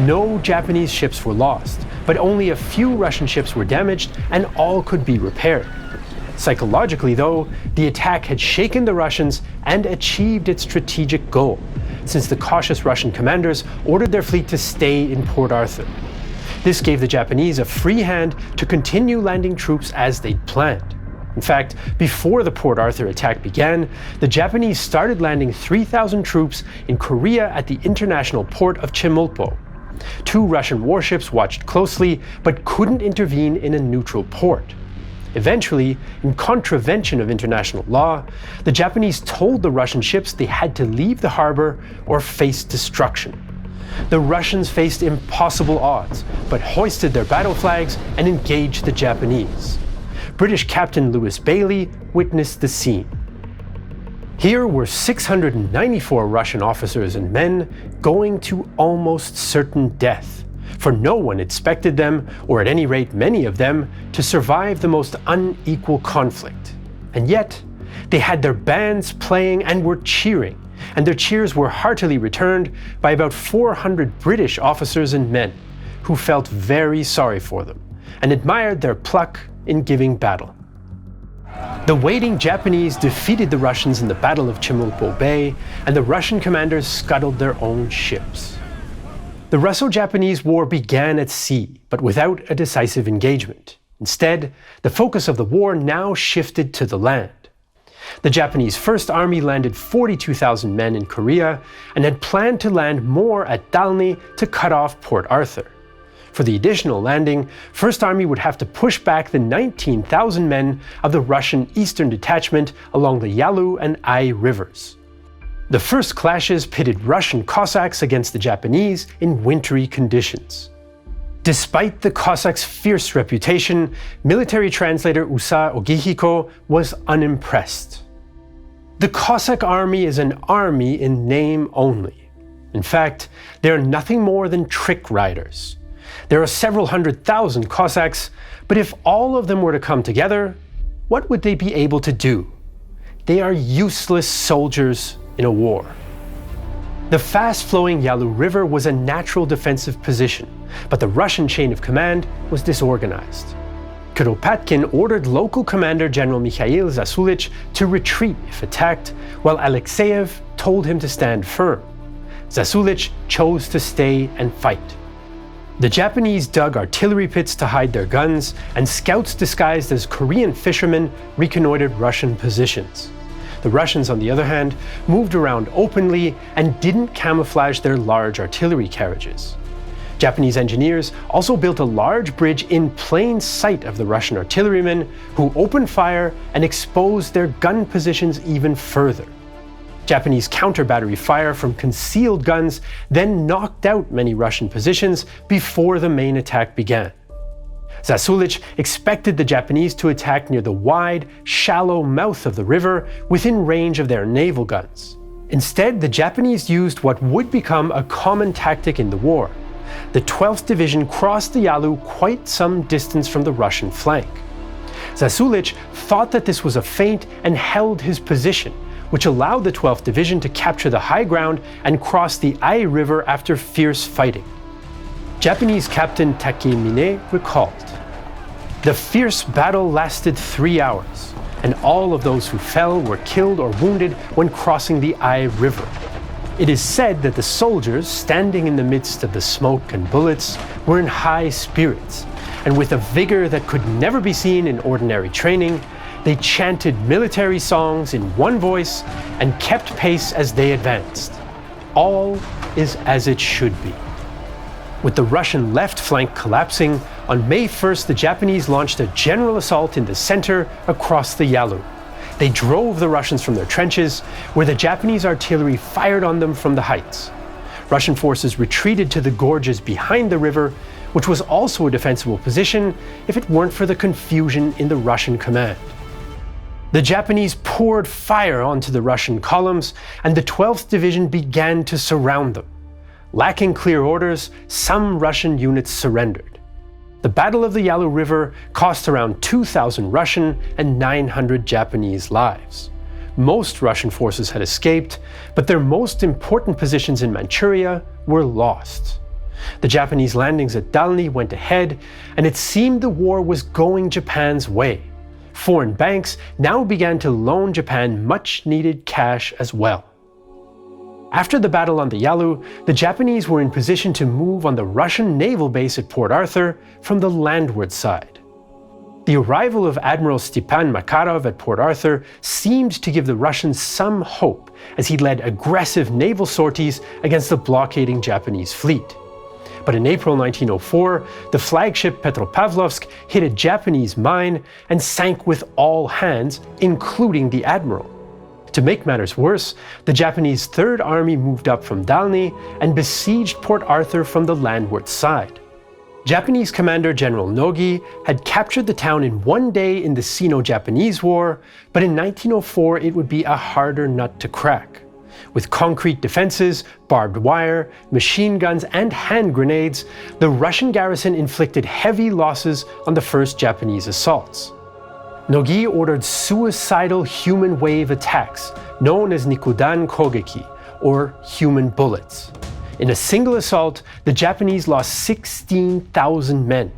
No Japanese ships were lost, but only a few Russian ships were damaged and all could be repaired. Psychologically, though, the attack had shaken the Russians and achieved its strategic goal, since the cautious Russian commanders ordered their fleet to stay in Port Arthur. This gave the Japanese a free hand to continue landing troops as they'd planned. In fact, before the Port Arthur attack began, the Japanese started landing 3,000 troops in Korea at the international port of Chemulpo. 2 Russian warships watched closely but couldn't intervene in a neutral port. Eventually, in contravention of international law, the Japanese told the Russian ships they had to leave the harbor or face destruction. The Russians faced impossible odds, but hoisted their battle flags and engaged the Japanese. British Captain Lewis Bailey witnessed the scene. Here were 694 Russian officers and men going to almost certain death, for no one expected them, or at any rate many of them, to survive the most unequal conflict. And yet, they had their bands playing and were cheering, and their cheers were heartily returned by about 400 British officers and men, who felt very sorry for them, and admired their pluck in giving battle. The waiting Japanese defeated the Russians in the Battle of Chemulpo Bay, and the Russian commanders scuttled their own ships. The Russo-Japanese War began at sea, but without a decisive engagement. Instead, the focus of the war now shifted to the land. The Japanese First Army landed 42,000 men in Korea and had planned to land more at Dalny to cut off Port Arthur. For the additional landing, First Army would have to push back the 19,000 men of the Russian Eastern Detachment along the Yalu and Ai rivers. The first clashes pitted Russian Cossacks against the Japanese in wintry conditions. Despite the Cossacks' fierce reputation, military translator Usa Ogihiko was unimpressed. The Cossack army is an army in name only. In fact, they are nothing more than trick riders. There are several 100,000 Cossacks, but if all of them were to come together, what would they be able to do? They are useless soldiers in a war. The fast-flowing Yalu River was a natural defensive position, but the Russian chain of command was disorganized. Kuropatkin ordered local commander General Mikhail Zasulich to retreat if attacked, while Alexeyev told him to stand firm. Zasulich chose to stay and fight. The Japanese dug artillery pits to hide their guns, and scouts disguised as Korean fishermen reconnoitered Russian positions. The Russians, on the other hand, moved around openly and didn't camouflage their large artillery carriages. Japanese engineers also built a large bridge in plain sight of the Russian artillerymen, who opened fire and exposed their gun positions even further. Japanese counter-battery fire from concealed guns then knocked out many Russian positions before the main attack began. Zasulich expected the Japanese to attack near the wide, shallow mouth of the river within range of their naval guns. Instead, the Japanese used what would become a common tactic in the war. The 12th Division crossed the Yalu quite some distance from the Russian flank. Zasulich thought that this was a feint and held his position, which allowed the 12th Division to capture the high ground and cross the Ai River after fierce fighting. Japanese Captain Takemine recalled, "The fierce battle lasted 3 hours, and all of those who fell were killed or wounded when crossing the Ai River. It is said that the soldiers, standing in the midst of the smoke and bullets, were in high spirits, and with a vigor that could never be seen in ordinary training, they chanted military songs in one voice and kept pace as they advanced. All is as it should be. With the Russian left flank collapsing, on May 1st the Japanese launched a general assault in the center across the Yalu. They drove the Russians from their trenches, where the Japanese artillery fired on them from the heights. Russian forces retreated to the gorges behind the river, which was also a defensible position if it weren't for the confusion in the Russian command. The Japanese poured fire onto the Russian columns, and the 12th Division began to surround them. Lacking clear orders, some Russian units surrendered. The Battle of the Yalu River cost around 2,000 Russian and 900 Japanese lives. Most Russian forces had escaped, but their most important positions in Manchuria were lost. The Japanese landings at Dalny went ahead, and it seemed the war was going Japan's way. Foreign banks now began to loan Japan much-needed cash as well. After the battle on the Yalu, the Japanese were in position to move on the Russian naval base at Port Arthur from the landward side. The arrival of Admiral Stepan Makarov at Port Arthur seemed to give the Russians some hope, as he led aggressive naval sorties against the blockading Japanese fleet. But in April 1904, the flagship Petropavlovsk hit a Japanese mine and sank with all hands, including the admiral. To make matters worse, the Japanese Third Army moved up from Dalny and besieged Port Arthur from the landward side. Japanese Commander General Nogi had captured the town in one day in the Sino-Japanese War, but in 1904 it would be a harder nut to crack. With concrete defenses, barbed wire, machine guns, and hand grenades, the Russian garrison inflicted heavy losses on the first Japanese assaults. Nogi ordered suicidal human wave attacks, known as Nikudan Kogeki, or human bullets. In a single assault, the Japanese lost 16,000 men.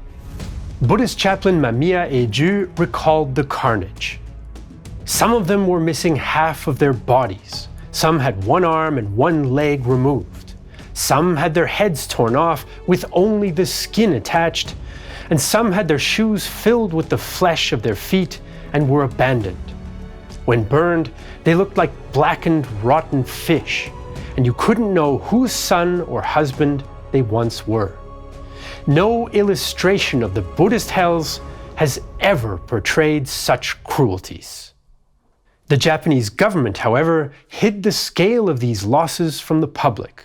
Buddhist chaplain Mamiya Eiju recalled the carnage. Some of them were missing half of their bodies. Some had one arm and one leg removed. Some had their heads torn off with only the skin attached, and some had their shoes filled with the flesh of their feet and were abandoned. When burned, they looked like blackened, rotten fish, and you couldn't know whose son or husband they once were. No illustration of the Buddhist hells has ever portrayed such cruelties. The Japanese government, however, hid the scale of these losses from the public.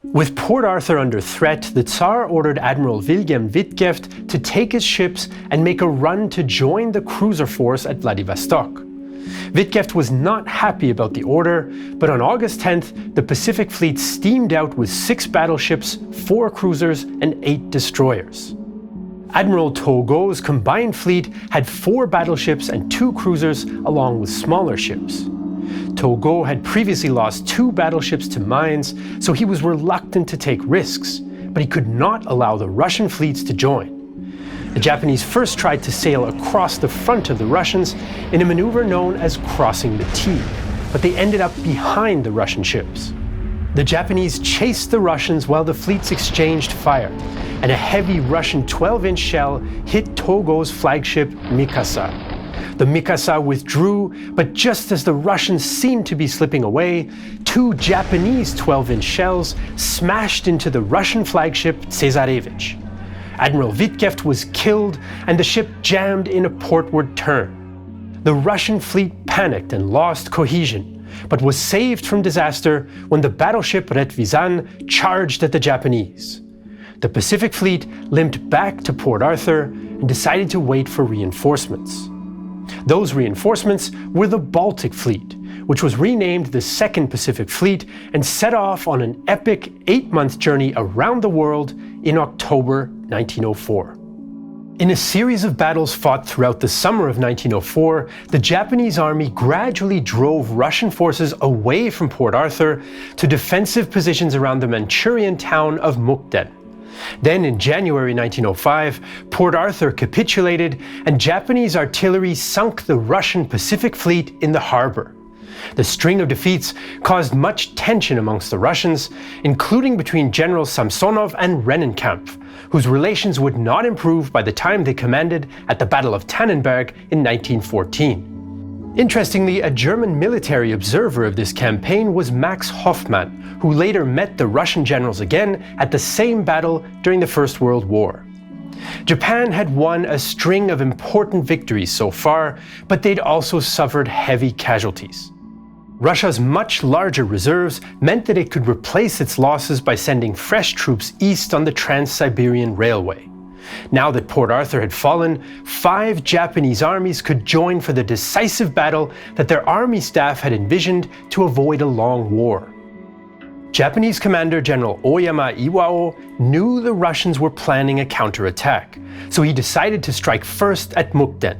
With Port Arthur under threat, the Tsar ordered Admiral William Whitgift to take his ships and make a run to join the cruiser force at Vladivostok. Whitgift was not happy about the order, but on August 10th, the Pacific Fleet steamed out with 6 battleships, 4 cruisers, and 8 destroyers. Admiral Togo's combined fleet had 4 battleships and 2 cruisers, along with smaller ships. Togo had previously lost 2 battleships to mines, so he was reluctant to take risks, but he could not allow the Russian fleets to join. The Japanese first tried to sail across the front of the Russians in a maneuver known as crossing the T, but they ended up behind the Russian ships. The Japanese chased the Russians while the fleets exchanged fire, and a heavy Russian 12-inch shell hit Togo's flagship Mikasa. The Mikasa withdrew, but just as the Russians seemed to be slipping away, 2 Japanese 12-inch shells smashed into the Russian flagship Tsesarevich. Admiral Whitgift was killed, and the ship jammed in a portward turn. The Russian fleet panicked and lost cohesion, but was saved from disaster when the battleship Retvizan charged at the Japanese. The Pacific Fleet limped back to Port Arthur and decided to wait for reinforcements. Those reinforcements were the Baltic Fleet, which was renamed the Second Pacific Fleet and set off on an epic 8-month journey around the world in October 1904. In a series of battles fought throughout the summer of 1904, the Japanese army gradually drove Russian forces away from Port Arthur to defensive positions around the Manchurian town of Mukden. Then in January 1905, Port Arthur capitulated and Japanese artillery sunk the Russian Pacific Fleet in the harbor. The string of defeats caused much tension amongst the Russians, including between Generals Samsonov and Rennenkampf, whose relations would not improve by the time they commanded at the Battle of Tannenberg in 1914. Interestingly, a German military observer of this campaign was Max Hoffmann, who later met the Russian generals again at the same battle during the First World War. Japan had won a string of important victories so far, but they'd also suffered heavy casualties. Russia's much larger reserves meant that it could replace its losses by sending fresh troops east on the Trans-Siberian Railway. Now that Port Arthur had fallen, 5 Japanese armies could join for the decisive battle that their army staff had envisioned to avoid a long war. Japanese Commander General Oyama Iwao knew the Russians were planning a counterattack, so he decided to strike first at Mukden.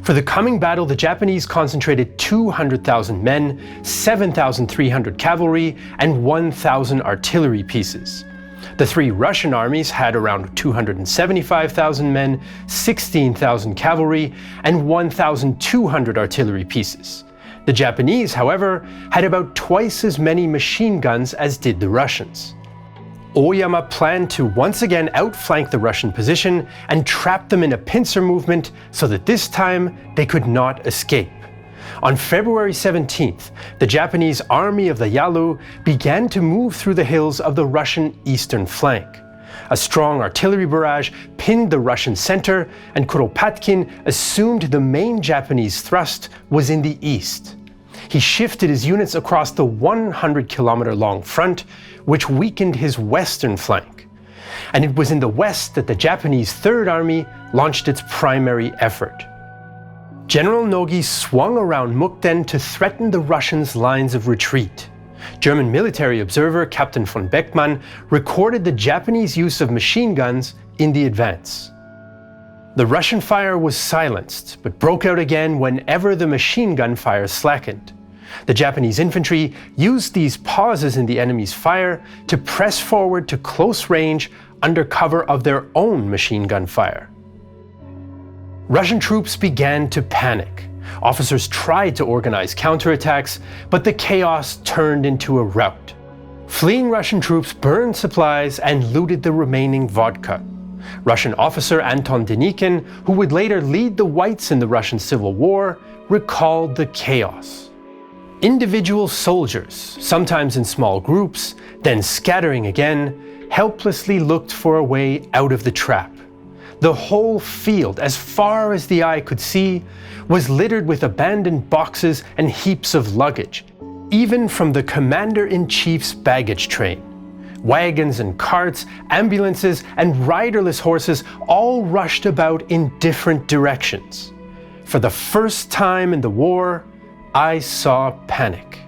For the coming battle, the Japanese concentrated 200,000 men, 7,300 cavalry, and 1,000 artillery pieces. The 3 Russian armies had around 275,000 men, 16,000 cavalry, and 1,200 artillery pieces. The Japanese, however, had about twice as many machine guns as did the Russians. Oyama planned to once again outflank the Russian position and trap them in a pincer movement so that this time they could not escape. On February 17th, the Japanese army of the Yalu began to move through the hills of the Russian eastern flank. A strong artillery barrage pinned the Russian center, and Kuropatkin assumed the main Japanese thrust was in the east. He shifted his units across the 100-kilometer-long front, which weakened his western flank. And it was in the west that the Japanese Third Army launched its primary effort. General Nogi swung around Mukden to threaten the Russians' lines of retreat. German military observer Captain von Beckmann recorded the Japanese use of machine guns in the advance. The Russian fire was silenced, but broke out again whenever the machine gun fire slackened. The Japanese infantry used these pauses in the enemy's fire to press forward to close range under cover of their own machine gun fire. Russian troops began to panic. Officers tried to organize counterattacks, but the chaos turned into a rout. Fleeing Russian troops burned supplies and looted the remaining vodka. Russian officer Anton Denikin, who would later lead the Whites in the Russian Civil War, recalled the chaos. Individual soldiers, sometimes in small groups, then scattering again, helplessly looked for a way out of the trap. The whole field, as far as the eye could see, was littered with abandoned boxes and heaps of luggage, even from the commander-in-chief's baggage train. Wagons and carts, ambulances, and riderless horses all rushed about in different directions. For the first time in the war, I saw panic.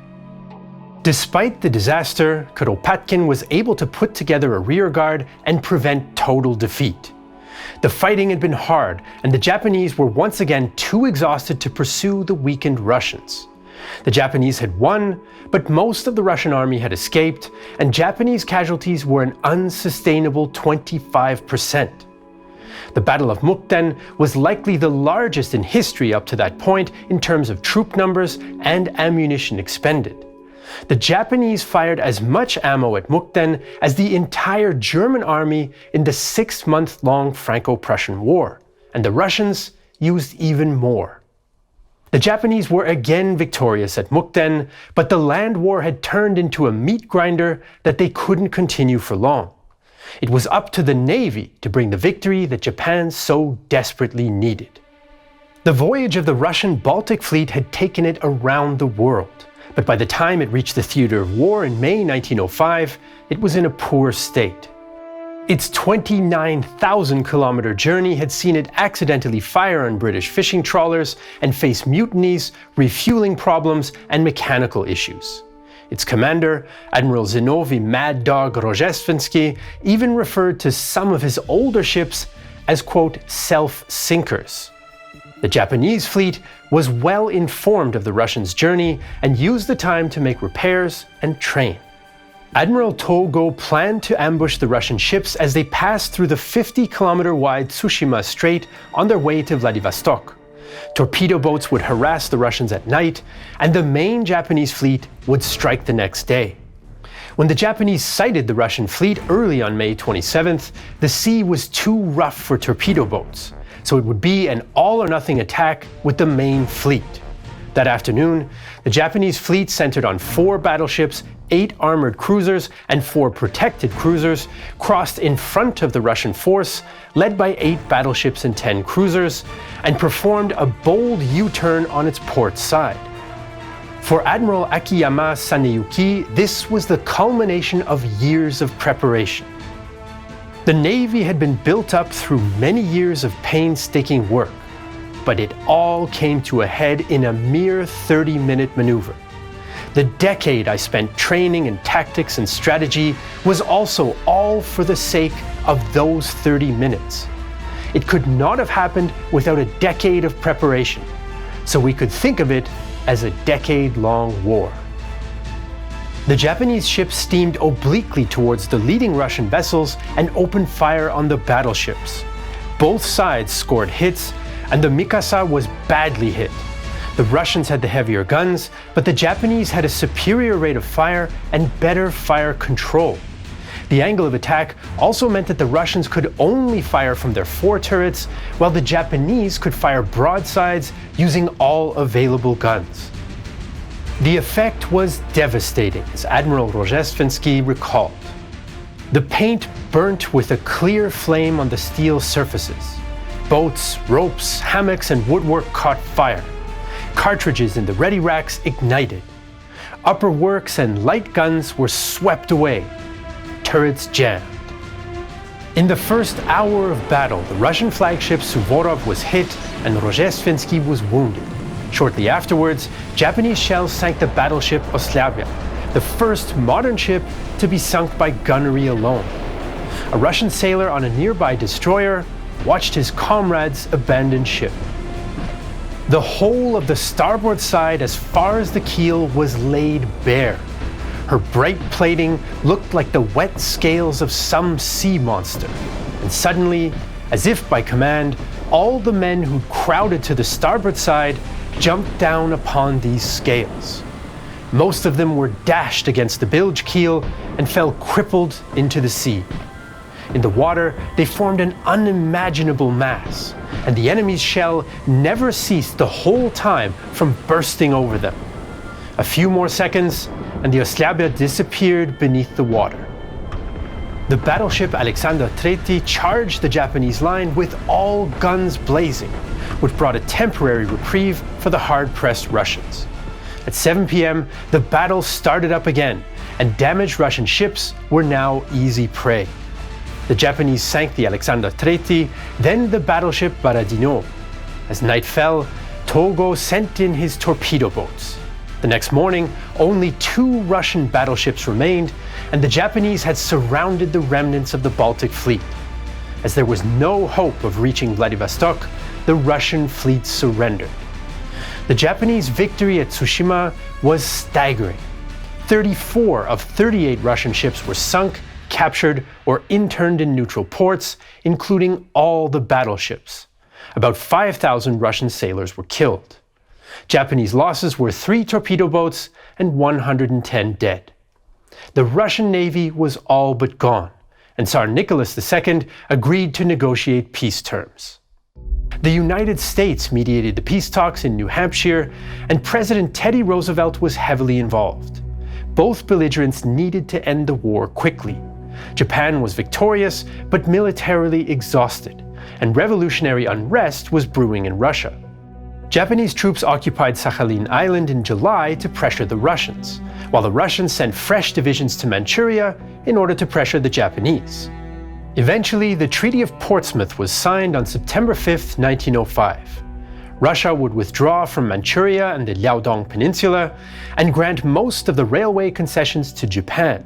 Despite the disaster, Kuropatkin was able to put together a rearguard and prevent total defeat. The fighting had been hard, and the Japanese were once again too exhausted to pursue the weakened Russians. The Japanese had won, but most of the Russian army had escaped, and Japanese casualties were an unsustainable 25%. The Battle of Mukden was likely the largest in history up to that point in terms of troop numbers and ammunition expended. The Japanese fired as much ammo at Mukden as the entire German army in the 6-month-long Franco-Prussian War, and the Russians used even more. The Japanese were again victorious at Mukden, but the land war had turned into a meat grinder that they couldn't continue for long. It was up to the Navy to bring the victory that Japan so desperately needed. The voyage of the Russian Baltic Fleet had taken it around the world, but by the time it reached the theater of war in May 1905, it was in a poor state. Its 29,000-kilometer journey had seen it accidentally fire on British fishing trawlers and face mutinies, refueling problems, and mechanical issues. Its commander, Admiral Zinovy Mad Dog Rozhestvensky, even referred to some of his older ships as, quote, self-sinkers. The Japanese fleet was well informed of the Russians' journey and used the time to make repairs and train. Admiral Togo planned to ambush the Russian ships as they passed through the 50-kilometer-wide Tsushima Strait on their way to Vladivostok. Torpedo boats would harass the Russians at night, and the main Japanese fleet would strike the next day. When the Japanese sighted the Russian fleet early on May 27th, the sea was too rough for torpedo boats, so it would be an all-or-nothing attack with the main fleet. That afternoon, the Japanese fleet centered on 4 battleships, 8 armored cruisers, and 4 protected cruisers, crossed in front of the Russian force, led by 8 battleships and 10 cruisers, and performed a bold U-turn on its port side. For Admiral Akiyama Saneyuki, this was the culmination of years of preparation. The Navy had been built up through many years of painstaking work, but it all came to a head in a mere 30-minute maneuver. The decade I spent training in tactics and strategy was also all for the sake of those 30 minutes. It could not have happened without a decade of preparation, so we could think of it as a decade-long war. The Japanese ships steamed obliquely towards the leading Russian vessels and opened fire on the battleships. Both sides scored hits, and the Mikasa was badly hit. The Russians had the heavier guns, but the Japanese had a superior rate of fire and better fire control. The angle of attack also meant that the Russians could only fire from their fore turrets, while the Japanese could fire broadsides using all available guns. The effect was devastating, as Admiral Rozhestvensky recalled. The paint burnt with a clear flame on the steel surfaces. Boats, ropes, hammocks, and woodwork caught fire. Cartridges in the ready racks ignited. Upper works and light guns were swept away. Turrets jammed. In the first hour of battle, the Russian flagship Suvorov was hit and Rozhestvensky was wounded. Shortly afterwards, Japanese shells sank the battleship Oslabya, the first modern ship to be sunk by gunnery alone. A Russian sailor on a nearby destroyer watched his comrades abandon ship. The whole of the starboard side as far as the keel was laid bare. Her bright plating looked like the wet scales of some sea monster. And suddenly, as if by command, all the men who crowded to the starboard side jumped down upon these scales. Most of them were dashed against the bilge keel and fell crippled into the sea. In the water, they formed an unimaginable mass, and the enemy's shell never ceased the whole time from bursting over them. A few more seconds, and the Oslabya disappeared beneath the water. The battleship Alexander III charged the Japanese line with all guns blazing, which brought a temporary reprieve for the hard-pressed Russians. At 7 p.m., the battle started up again, and damaged Russian ships were now easy prey. The Japanese sank the Alexander III, then the battleship Borodino. As night fell, Togo sent in his torpedo boats. The next morning, only 2 Russian battleships remained, and the Japanese had surrounded the remnants of the Baltic fleet. As there was no hope of reaching Vladivostok, the Russian fleet surrendered. The Japanese victory at Tsushima was staggering. 34 of 38 Russian ships were sunk, captured, or interned in neutral ports, including all the battleships. About 5,000 Russian sailors were killed. Japanese losses were 3 torpedo boats and 110 dead. The Russian Navy was all but gone, and Tsar Nicholas II agreed to negotiate peace terms. The United States mediated the peace talks in New Hampshire, and President Teddy Roosevelt was heavily involved. Both belligerents needed to end the war quickly. Japan was victorious, but militarily exhausted, and revolutionary unrest was brewing in Russia. Japanese troops occupied Sakhalin Island in July to pressure the Russians, while the Russians sent fresh divisions to Manchuria in order to pressure the Japanese. Eventually, the Treaty of Portsmouth was signed on September 5, 1905. Russia would withdraw from Manchuria and the Liaodong Peninsula and grant most of the railway concessions to Japan.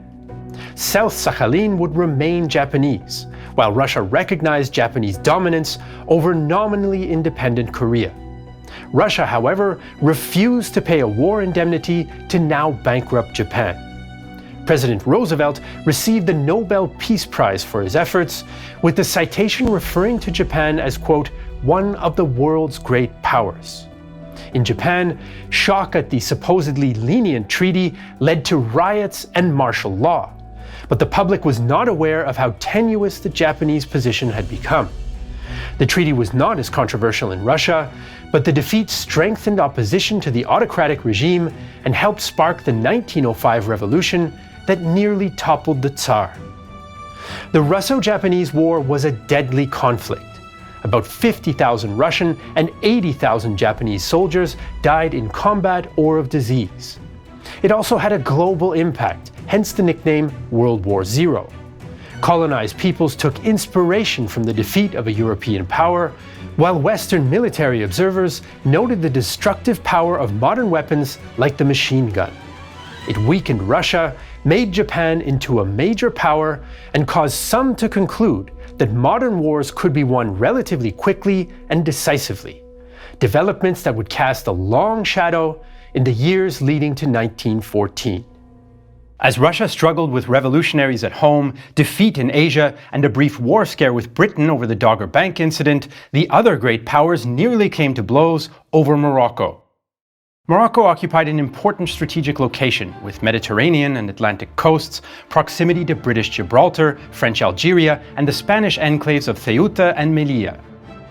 South Sakhalin would remain Japanese, while Russia recognized Japanese dominance over nominally independent Korea. Russia, however, refused to pay a war indemnity to now bankrupt Japan. President Roosevelt received the Nobel Peace Prize for his efforts, with the citation referring to Japan as, quote, one of the world's great powers. In Japan, shock at the supposedly lenient treaty led to riots and martial law, but the public was not aware of how tenuous the Japanese position had become. The treaty was not as controversial in Russia, but the defeat strengthened opposition to the autocratic regime and helped spark the 1905 revolution that nearly toppled the Tsar. The Russo-Japanese War was a deadly conflict. About 50,000 Russian and 80,000 Japanese soldiers died in combat or of disease. It also had a global impact, hence the nickname World War I. Colonized peoples took inspiration from the defeat of a European power, while Western military observers noted the destructive power of modern weapons like the machine gun. It weakened Russia, made Japan into a major power, and caused some to conclude that modern wars could be won relatively quickly and decisively, developments that would cast a long shadow in the years leading to 1914. As Russia struggled with revolutionaries at home, defeat in Asia, and a brief war scare with Britain over the Dogger Bank incident, the other great powers nearly came to blows over Morocco. Morocco occupied an important strategic location with Mediterranean and Atlantic coasts, proximity to British Gibraltar, French Algeria, and the Spanish enclaves of Ceuta and Melilla.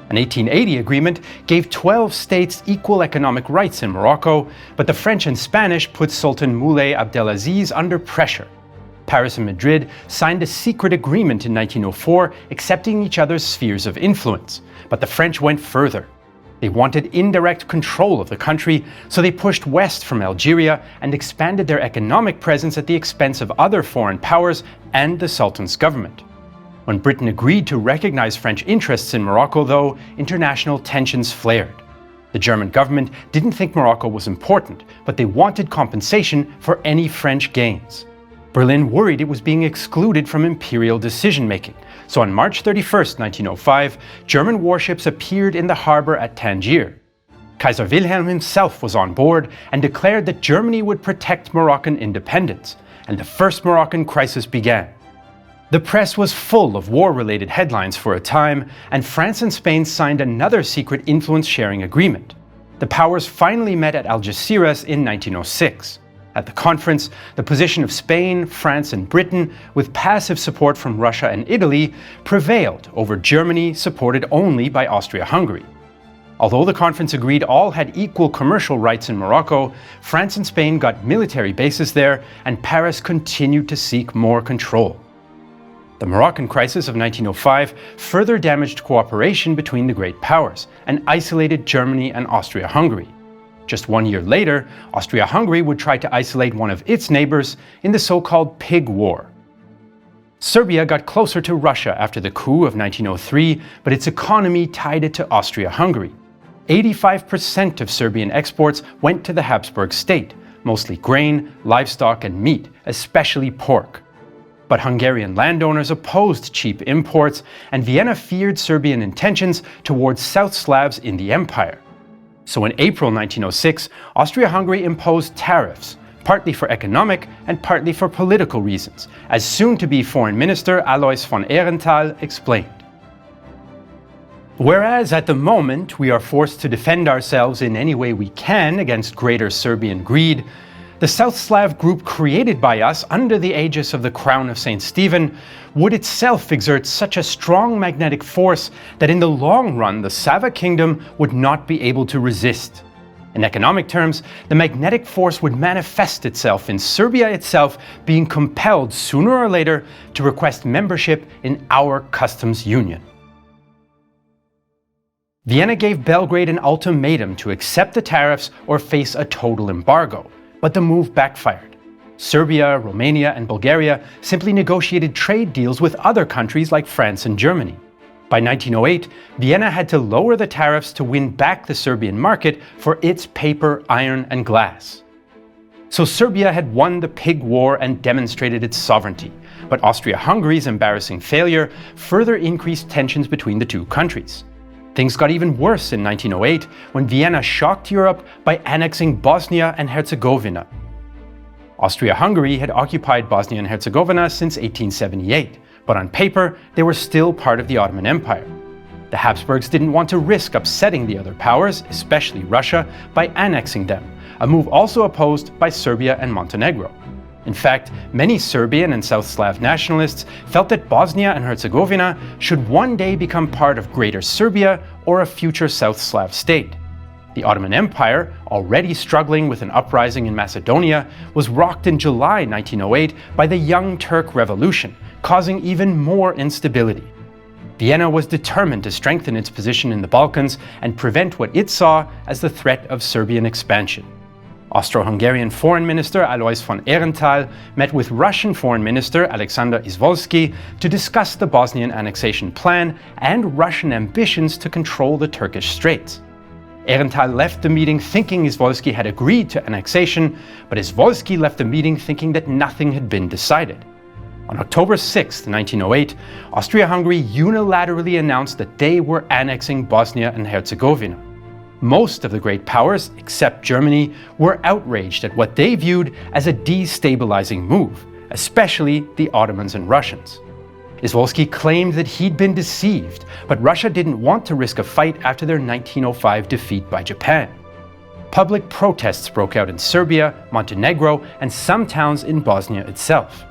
An 1880 agreement gave 12 states equal economic rights in Morocco, but the French and Spanish put Sultan Moulay Abdelaziz under pressure. Paris and Madrid signed a secret agreement in 1904 accepting each other's spheres of influence, but the French went further. They wanted indirect control of the country, so they pushed west from Algeria and expanded their economic presence at the expense of other foreign powers and the Sultan's government. When Britain agreed to recognize French interests in Morocco, though, international tensions flared. The German government didn't think Morocco was important, but they wanted compensation for any French gains. Berlin worried it was being excluded from imperial decision-making, so on March 31, 1905, German warships appeared in the harbor at Tangier. Kaiser Wilhelm himself was on board and declared that Germany would protect Moroccan independence, and the First Moroccan Crisis began. The press was full of war-related headlines for a time, and France and Spain signed another secret influence-sharing agreement. The powers finally met at Algeciras in 1906. At the conference, the position of Spain, France, and Britain, with passive support from Russia and Italy, prevailed over Germany, supported only by Austria-Hungary. Although the conference agreed all had equal commercial rights in Morocco, France and Spain got military bases there, and Paris continued to seek more control. The Moroccan Crisis of 1905 further damaged cooperation between the great powers and isolated Germany and Austria-Hungary. Just 1 year later, Austria-Hungary would try to isolate one of its neighbors in the so-called Pig War. Serbia got closer to Russia after the coup of 1903, but its economy tied it to Austria-Hungary. 85% of Serbian exports went to the Habsburg state, mostly grain, livestock, and meat, especially pork. But Hungarian landowners opposed cheap imports, and Vienna feared Serbian intentions towards South Slavs in the empire. So in April 1906, Austria-Hungary imposed tariffs, partly for economic and partly for political reasons, as soon-to-be Foreign Minister Alois von Ehrenthal explained. Whereas at the moment we are forced to defend ourselves in any way we can against greater Serbian greed, the South Slav group created by us under the aegis of the Crown of St. Stephen would itself exert such a strong magnetic force that in the long run the Sava kingdom would not be able to resist. In economic terms, the magnetic force would manifest itself in Serbia itself being compelled sooner or later to request membership in our customs union. Vienna gave Belgrade an ultimatum to accept the tariffs or face a total embargo. But the move backfired. Serbia, Romania, and Bulgaria simply negotiated trade deals with other countries like France and Germany. By 1908, Vienna had to lower the tariffs to win back the Serbian market for its paper, iron, and glass. So Serbia had won the Pig War and demonstrated its sovereignty, but Austria-Hungary's embarrassing failure further increased tensions between the two countries. Things got even worse in 1908 when Vienna shocked Europe by annexing Bosnia and Herzegovina. Austria-Hungary had occupied Bosnia and Herzegovina since 1878, but on paper they were still part of the Ottoman Empire. The Habsburgs didn't want to risk upsetting the other powers, especially Russia, by annexing them, a move also opposed by Serbia and Montenegro. In fact, many Serbian and South Slav nationalists felt that Bosnia and Herzegovina should one day become part of Greater Serbia or a future South Slav state. The Ottoman Empire, already struggling with an uprising in Macedonia, was rocked in July 1908 by the Young Turk Revolution, causing even more instability. Vienna was determined to strengthen its position in the Balkans and prevent what it saw as the threat of Serbian expansion. Austro-Hungarian Foreign Minister Alois von Ehrenthal met with Russian Foreign Minister Alexander Izvolsky to discuss the Bosnian annexation plan and Russian ambitions to control the Turkish Straits. Ehrenthal left the meeting thinking Izvolsky had agreed to annexation, but Izvolsky left the meeting thinking that nothing had been decided. On October 6, 1908, Austria-Hungary unilaterally announced that they were annexing Bosnia and Herzegovina. Most of the great powers, except Germany, were outraged at what they viewed as a destabilizing move, especially the Ottomans and Russians. Izvolsky claimed that he'd been deceived, but Russia didn't want to risk a fight after their 1905 defeat by Japan. Public protests broke out in Serbia, Montenegro, and some towns in Bosnia itself.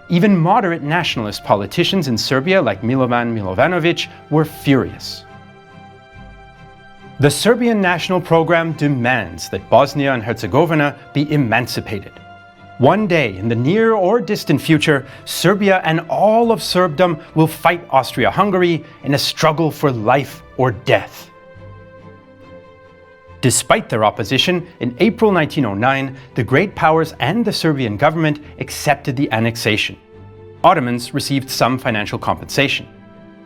Even moderate nationalist politicians in Serbia like Milovan Milovanovic were furious. The Serbian national program demands that Bosnia and Herzegovina be emancipated. One day, in the near or distant future, Serbia and all of Serbdom will fight Austria-Hungary in a struggle for life or death. Despite their opposition, in April 1909, the great powers and the Serbian government accepted the annexation. Ottomans received some financial compensation.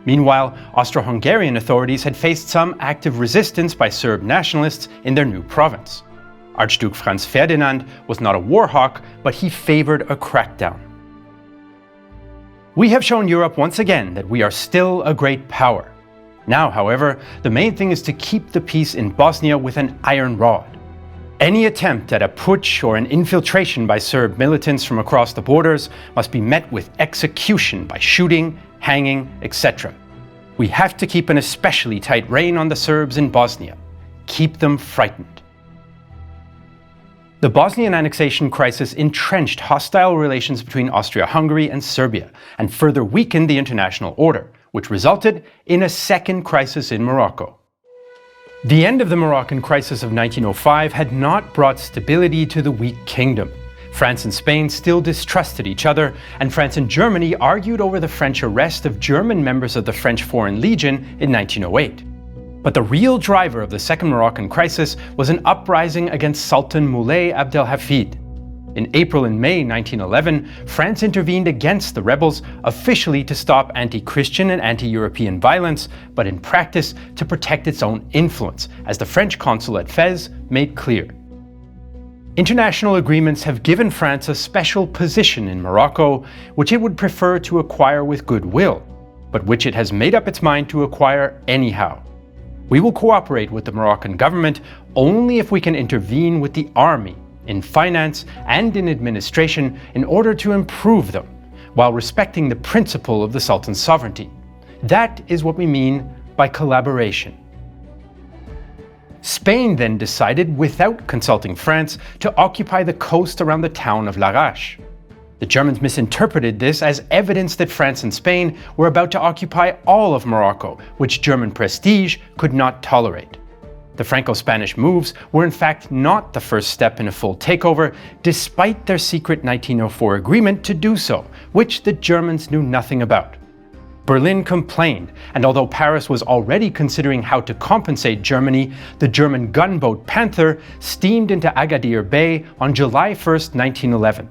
Meanwhile, Austro-Hungarian authorities had faced some active resistance by Serb nationalists in their new province. Archduke Franz Ferdinand was not a war hawk, but he favored a crackdown. We have shown Europe once again that we are still a great power. Now, however, the main thing is to keep the peace in Bosnia with an iron rod. Any attempt at a putsch or an infiltration by Serb militants from across the borders must be met with execution by shooting, hanging, etc. We have to keep an especially tight rein on the Serbs in Bosnia. Keep them frightened. The Bosnian annexation crisis entrenched hostile relations between Austria-Hungary and Serbia and further weakened the international order, which resulted in a second crisis in Morocco. The end of the Moroccan Crisis of 1905 had not brought stability to the weak kingdom. France and Spain still distrusted each other, and France and Germany argued over the French arrest of German members of the French Foreign Legion in 1908. But the real driver of the Second Moroccan Crisis was an uprising against Sultan Moulay Abdelhafid. In April and May 1911, France intervened against the rebels, officially to stop anti-Christian and anti-European violence, but in practice to protect its own influence, as the French consul at Fez made clear. International agreements have given France a special position in Morocco, which it would prefer to acquire with goodwill, but which it has made up its mind to acquire anyhow. We will cooperate with the Moroccan government only if we can intervene with the army, in finance and in administration in order to improve them, while respecting the principle of the Sultan's sovereignty. That is what we mean by collaboration. Spain then decided, without consulting France, to occupy the coast around the town of Larache. The Germans misinterpreted this as evidence that France and Spain were about to occupy all of Morocco, which German prestige could not tolerate. The Franco-Spanish moves were in fact not the first step in a full takeover, despite their secret 1904 agreement to do so, which the Germans knew nothing about. Berlin complained, and although Paris was already considering how to compensate Germany, the German gunboat Panther steamed into Agadir Bay on July 1, 1911.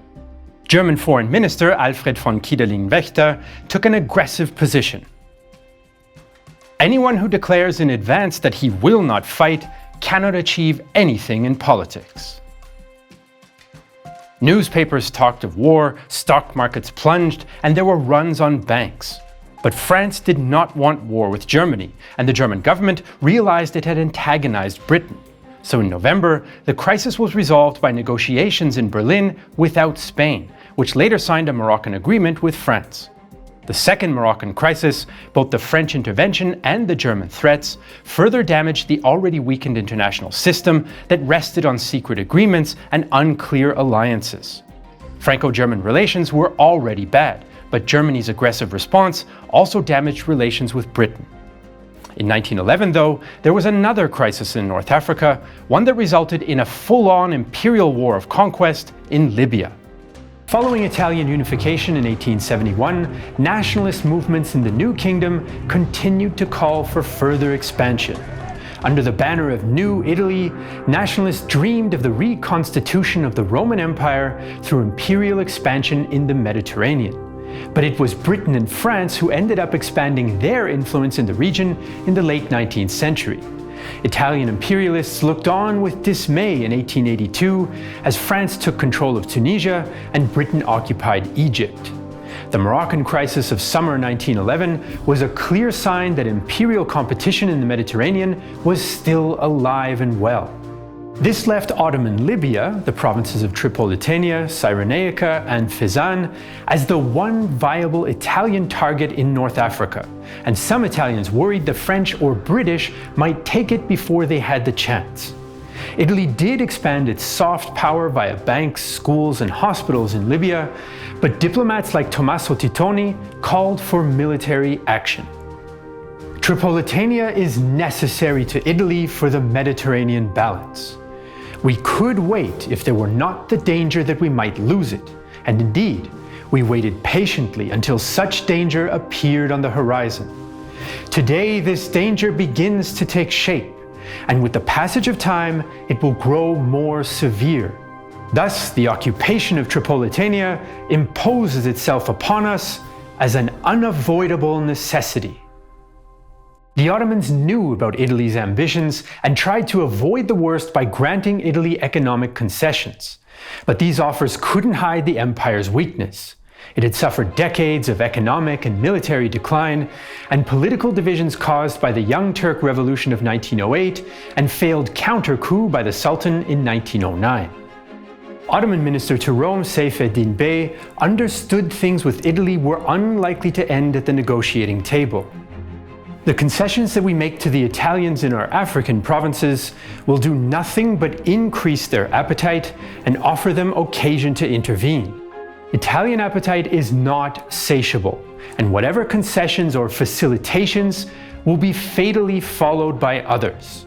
German Foreign Minister Alfred von Kiedling-Wächter took an aggressive position. Anyone who declares in advance that he will not fight cannot achieve anything in politics. Newspapers talked of war, stock markets plunged, and there were runs on banks. But France did not want war with Germany, and the German government realized it had antagonized Britain. So in November, the crisis was resolved by negotiations in Berlin without Spain, which later signed a Moroccan agreement with France. The Second Moroccan Crisis, both the French intervention and the German threats, further damaged the already weakened international system that rested on secret agreements and unclear alliances. Franco-German relations were already bad, but Germany's aggressive response also damaged relations with Britain. In 1911, though, there was another crisis in North Africa, one that resulted in a full-on imperial war of conquest in Libya. Following Italian unification in 1871, nationalist movements in the new kingdom continued to call for further expansion. Under the banner of New Italy, nationalists dreamed of the reconstitution of the Roman Empire through imperial expansion in the Mediterranean. But it was Britain and France who ended up expanding their influence in the region in the late 19th century. Italian imperialists looked on with dismay in 1882 as France took control of Tunisia and Britain occupied Egypt. The Moroccan Crisis of summer 1911 was a clear sign that imperial competition in the Mediterranean was still alive and well. This left Ottoman Libya, the provinces of Tripolitania, Cyrenaica and Fezzan, as the one viable Italian target in North Africa, and some Italians worried the French or British might take it before they had the chance. Italy did expand its soft power via banks, schools and hospitals in Libya, but diplomats like Tommaso Titoni called for military action. Tripolitania is necessary to Italy for the Mediterranean balance. We could wait if there were not the danger that we might lose it, and indeed, we waited patiently until such danger appeared on the horizon. Today, this danger begins to take shape, and with the passage of time, it will grow more severe. Thus, the occupation of Tripolitania imposes itself upon us as an unavoidable necessity. The Ottomans knew about Italy's ambitions and tried to avoid the worst by granting Italy economic concessions. But these offers couldn't hide the empire's weakness. It had suffered decades of economic and military decline, and political divisions caused by the Young Turk Revolution of 1908 and failed counter-coup by the Sultan in 1909. Ottoman Minister to Rome Seyfeddin Bey understood things with Italy were unlikely to end at the negotiating table. The concessions that we make to the Italians in our African provinces will do nothing but increase their appetite and offer them occasion to intervene. Italian appetite is not satiable, and whatever concessions or facilitations will be fatally followed by others.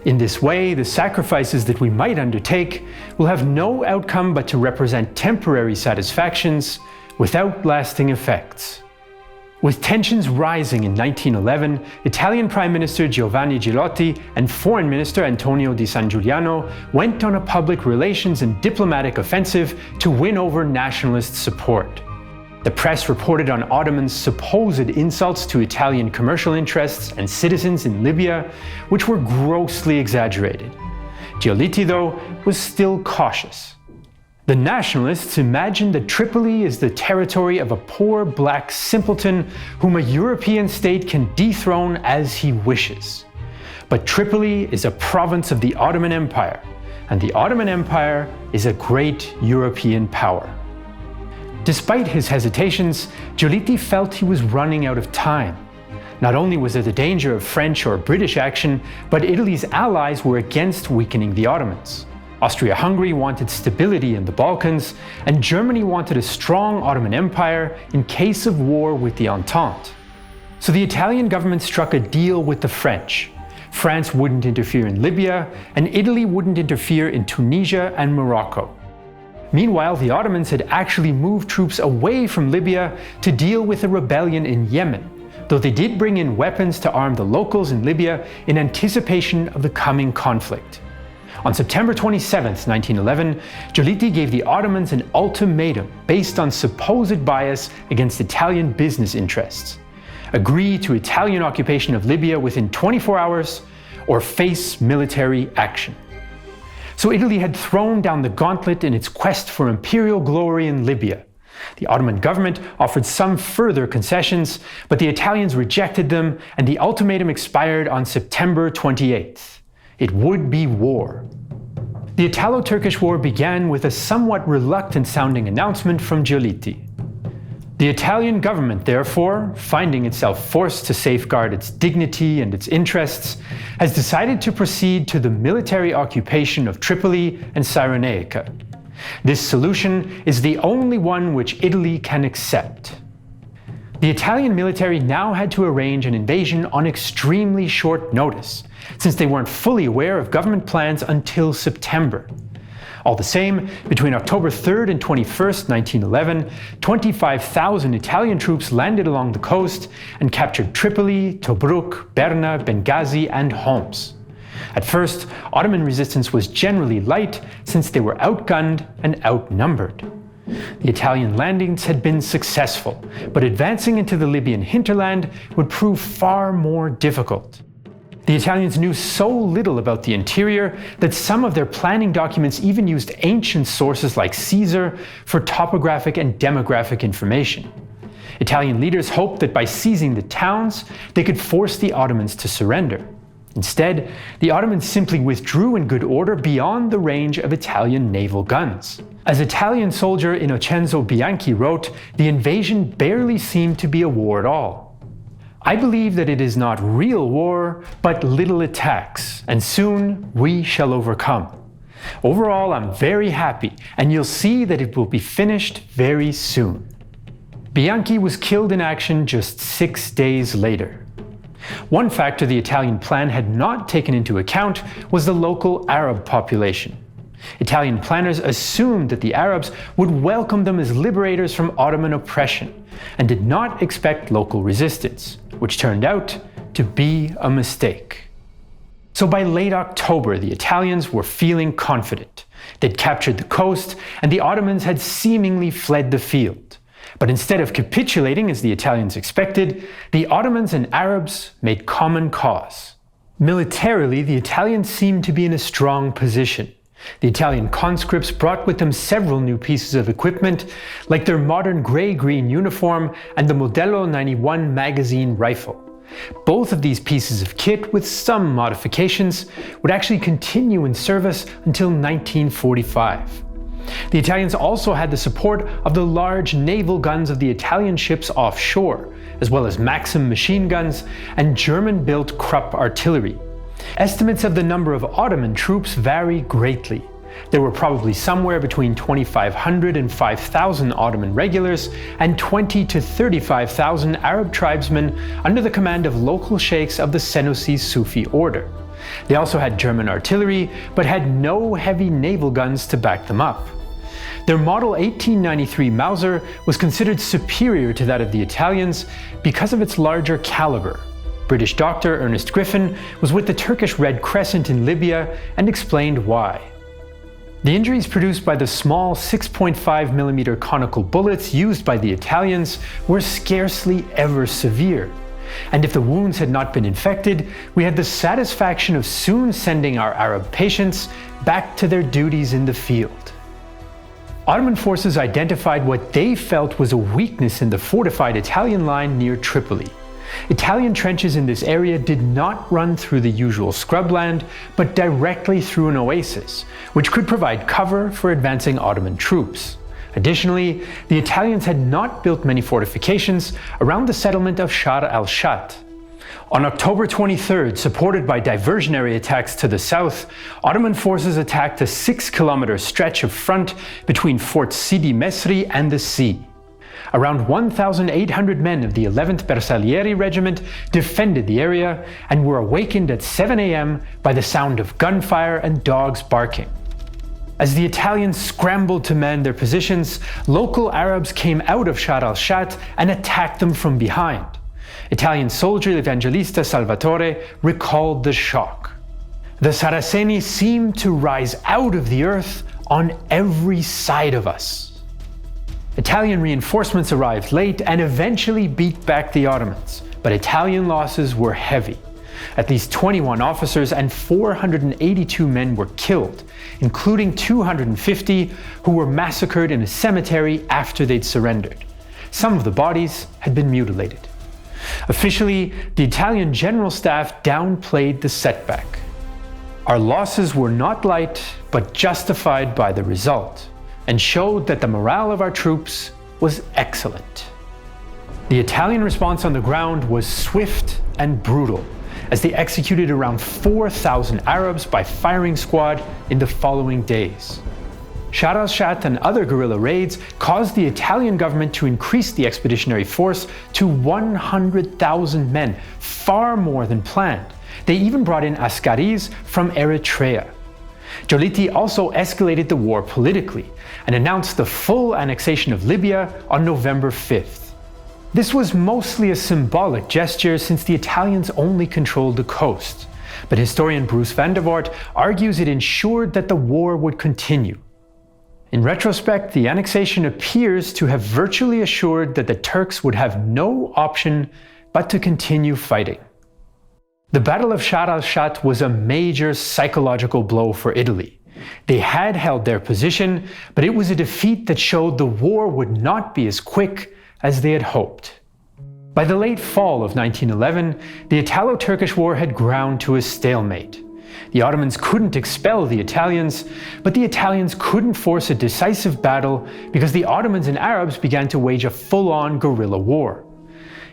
In this way, the sacrifices that we might undertake will have no outcome but to represent temporary satisfactions without lasting effects. With tensions rising in 1911, Italian Prime Minister Giovanni Gilotti and Foreign Minister Antonio di San Giuliano went on a public relations and diplomatic offensive to win over nationalist support. The press reported on Ottomans' supposed insults to Italian commercial interests and citizens in Libya, which were grossly exaggerated. Giolitti, though, was still cautious. The nationalists imagined that Tripoli is the territory of a poor black simpleton whom a European state can dethrone as he wishes. But Tripoli is a province of the Ottoman Empire, and the Ottoman Empire is a great European power. Despite his hesitations, Giolitti felt he was running out of time. Not only was there the danger of French or British action, but Italy's allies were against weakening the Ottomans. Austria-Hungary wanted stability in the Balkans, and Germany wanted a strong Ottoman Empire in case of war with the Entente. So the Italian government struck a deal with the French. France wouldn't interfere in Libya, and Italy wouldn't interfere in Tunisia and Morocco. Meanwhile, the Ottomans had actually moved troops away from Libya to deal with a rebellion in Yemen, though they did bring in weapons to arm the locals in Libya in anticipation of the coming conflict. On September 27, 1911, Giolitti gave the Ottomans an ultimatum based on supposed bias against Italian business interests. Agree to Italian occupation of Libya within 24 hours or face military action. So Italy had thrown down the gauntlet in its quest for imperial glory in Libya. The Ottoman government offered some further concessions, but the Italians rejected them, and the ultimatum expired on September 28th. It would be war. The Italo-Turkish War began with a somewhat reluctant-sounding announcement from Giolitti. The Italian government, therefore, finding itself forced to safeguard its dignity and its interests, has decided to proceed to the military occupation of Tripoli and Cyrenaica. This solution is the only one which Italy can accept. The Italian military now had to arrange an invasion on extremely short notice, since they weren't fully aware of government plans until September. All the same, between October 3rd and 21st, 1911, 25,000 Italian troops landed along the coast and captured Tripoli, Tobruk, Berna, Benghazi, and Homs. At first, Ottoman resistance was generally light since they were outgunned and outnumbered. The Italian landings had been successful, but advancing into the Libyan hinterland would prove far more difficult. The Italians knew so little about the interior that some of their planning documents even used ancient sources like Caesar for topographic and demographic information. Italian leaders hoped that by seizing the towns, they could force the Ottomans to surrender. Instead, the Ottomans simply withdrew in good order beyond the range of Italian naval guns. As Italian soldier Innocenzo Bianchi wrote, the invasion barely seemed to be a war at all. I believe that it is not real war, but little attacks, and soon we shall overcome. Overall, I'm very happy, and you'll see that it will be finished very soon. Bianchi was killed in action just 6 days later. One factor the Italian plan had not taken into account was the local Arab population. Italian planners assumed that the Arabs would welcome them as liberators from Ottoman oppression, and did not expect local resistance, which turned out to be a mistake. So by late October, the Italians were feeling confident. They'd captured the coast, and the Ottomans had seemingly fled the field. But instead of capitulating as the Italians expected, the Ottomans and Arabs made common cause. Militarily, the Italians seemed to be in a strong position. The Italian conscripts brought with them several new pieces of equipment, like their modern grey-green uniform and the Modello 91 magazine rifle. Both of these pieces of kit, with some modifications, would actually continue in service until 1945. The Italians also had the support of the large naval guns of the Italian ships offshore, as well as Maxim machine guns and German-built Krupp artillery. Estimates of the number of Ottoman troops vary greatly. There were probably somewhere between 2,500 and 5,000 Ottoman regulars and 20 to 35,000 Arab tribesmen under the command of local sheikhs of the Senussi Sufi order. They also had German artillery, but had no heavy naval guns to back them up. Their Model 1893 Mauser was considered superior to that of the Italians because of its larger caliber. British doctor Ernest Griffin was with the Turkish Red Crescent in Libya and explained why. The injuries produced by the small 6.5mm conical bullets used by the Italians were scarcely ever severe. And if the wounds had not been infected, we had the satisfaction of soon sending our Arab patients back to their duties in the field. Ottoman forces identified what they felt was a weakness in the fortified Italian line near Tripoli. Italian trenches in this area did not run through the usual scrubland, but directly through an oasis, which could provide cover for advancing Ottoman troops. Additionally, the Italians had not built many fortifications around the settlement of Shar al-Shat. On October 23rd, supported by diversionary attacks to the south, Ottoman forces attacked a 6-kilometer stretch of front between Fort Sidi Mesri and the sea. Around 1,800 men of the 11th Bersaglieri Regiment defended the area and were awakened at 7 a.m. by the sound of gunfire and dogs barking. As the Italians scrambled to man their positions, local Arabs came out of Shar al-Shat and attacked them from behind. Italian soldier Evangelista Salvatore recalled the shock. The Saraceni seemed to rise out of the earth on every side of us. Italian reinforcements arrived late and eventually beat back the Ottomans, but Italian losses were heavy. At least 21 officers and 482 men were killed, including 250 who were massacred in a cemetery after they'd surrendered. Some of the bodies had been mutilated. Officially, the Italian General Staff downplayed the setback. Our losses were not light, but justified by the result, and showed that the morale of our troops was excellent. The Italian response on the ground was swift and brutal, as they executed around 4,000 Arabs by firing squad in the following days. Shahr al-Shat and other guerrilla raids caused the Italian government to increase the expeditionary force to 100,000 men, far more than planned. They even brought in Askaris from Eritrea. Giolitti also escalated the war politically and announced the full annexation of Libya on November 5th. This was mostly a symbolic gesture since the Italians only controlled the coast, but historian Bruce van der Voort argues it ensured that the war would continue. In retrospect, the annexation appears to have virtually assured that the Turks would have no option but to continue fighting. The Battle of Shahr al-Shat was a major psychological blow for Italy. They had held their position, but it was a defeat that showed the war would not be as quick as they had hoped. By the late fall of 1911, the Italo-Turkish War had ground to a stalemate. The Ottomans couldn't expel the Italians, but the Italians couldn't force a decisive battle because the Ottomans and Arabs began to wage a full-on guerrilla war.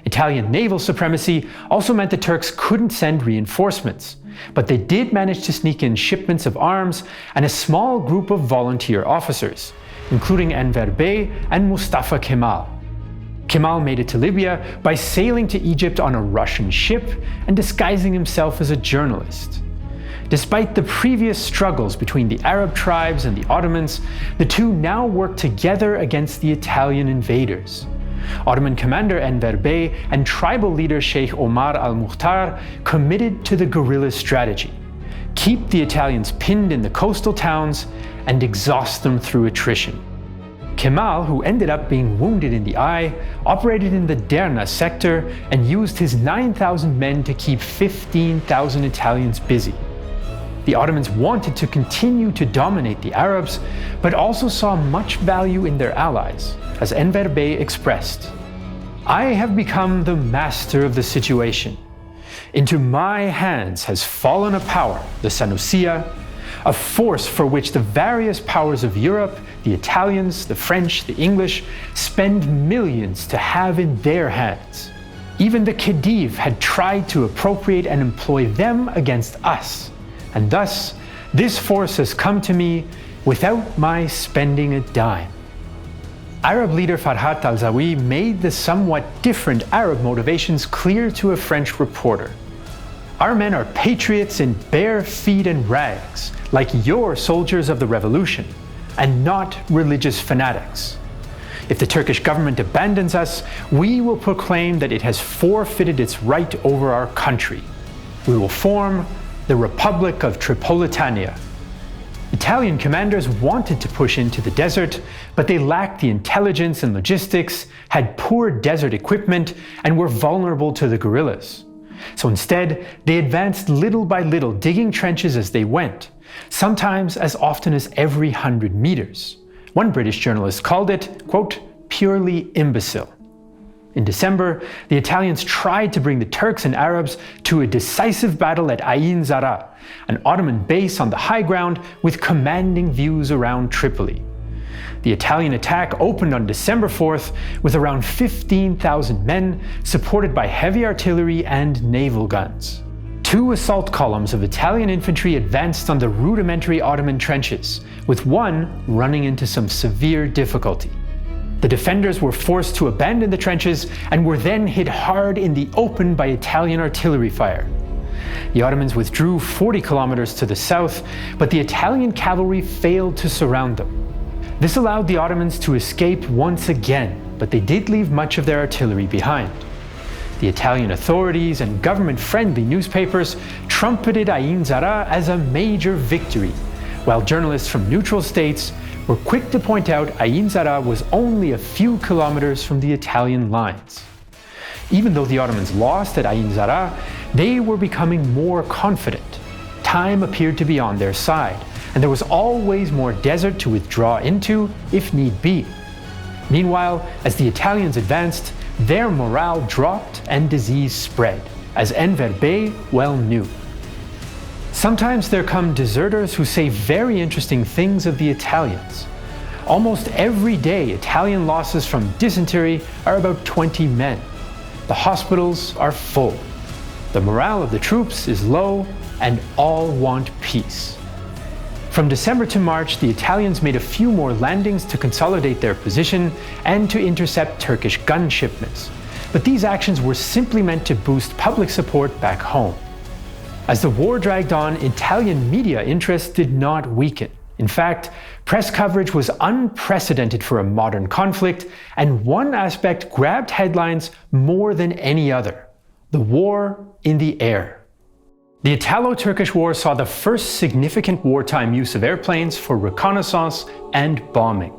Italian naval supremacy also meant the Turks couldn't send reinforcements, but they did manage to sneak in shipments of arms and a small group of volunteer officers, including Enver Bey and Mustafa Kemal. Kemal made it to Libya by sailing to Egypt on a Russian ship and disguising himself as a journalist. Despite the previous struggles between the Arab tribes and the Ottomans, the two now worked together against the Italian invaders. Ottoman commander Enver Bey and tribal leader Sheikh Omar al-Mukhtar committed to the guerrilla strategy: keep the Italians pinned in the coastal towns and exhaust them through attrition. Kemal, who ended up being wounded in the eye, operated in the Derna sector and used his 9,000 men to keep 15,000 Italians busy. The Ottomans wanted to continue to dominate the Arabs, but also saw much value in their allies, as Enver Bey expressed. "I have become the master of the situation. Into my hands has fallen a power, the Sanusia, a force for which the various powers of Europe, the Italians, the French, the English, spend millions to have in their hands. Even the Khedive had tried to appropriate and employ them against us. And thus, this force has come to me without my spending a dime." Arab leader Farhat al-Zawi made the somewhat different Arab motivations clear to a French reporter. "Our men are patriots in bare feet and rags, like your soldiers of the revolution, and not religious fanatics. If the Turkish government abandons us, we will proclaim that it has forfeited its right over our country. We will form the Republic of Tripolitania." Italian commanders wanted to push into the desert, but they lacked the intelligence and logistics, had poor desert equipment, and were vulnerable to the guerrillas. So instead, they advanced little by little, digging trenches as they went, sometimes as often as every 100 meters. One British journalist called it, quote, "purely imbecile." In December, the Italians tried to bring the Turks and Arabs to a decisive battle at Ain Zara, an Ottoman base on the high ground with commanding views around Tripoli. The Italian attack opened on December 4th with around 15,000 men, supported by heavy artillery and naval guns. Two assault columns of Italian infantry advanced on the rudimentary Ottoman trenches, with one running into some severe difficulty. The defenders were forced to abandon the trenches and were then hit hard in the open by Italian artillery fire. The Ottomans withdrew 40 kilometers to the south, but the Italian cavalry failed to surround them. This allowed the Ottomans to escape once again, but they did leave much of their artillery behind. The Italian authorities and government-friendly newspapers trumpeted Ain Zara as a major victory, while journalists from neutral states were quick to point out Ain Zara was only a few kilometers from the Italian lines. Even though the Ottomans lost at Ain Zara, they were becoming more confident. Time appeared to be on their side, and there was always more desert to withdraw into if need be. Meanwhile, as the Italians advanced, their morale dropped and disease spread, as Enver Bey well knew. Sometimes there come deserters who say very interesting things of the Italians. Almost every day, Italian losses from dysentery are about 20 men. The hospitals are full. The morale of the troops is low, and all want peace. From December to March, the Italians made a few more landings to consolidate their position and to intercept Turkish gun shipments. But these actions were simply meant to boost public support back home. As the war dragged on, Italian media interest did not weaken. In fact, press coverage was unprecedented for a modern conflict, and one aspect grabbed headlines more than any other: the war in the air. The Italo-Turkish War saw the first significant wartime use of airplanes for reconnaissance and bombing.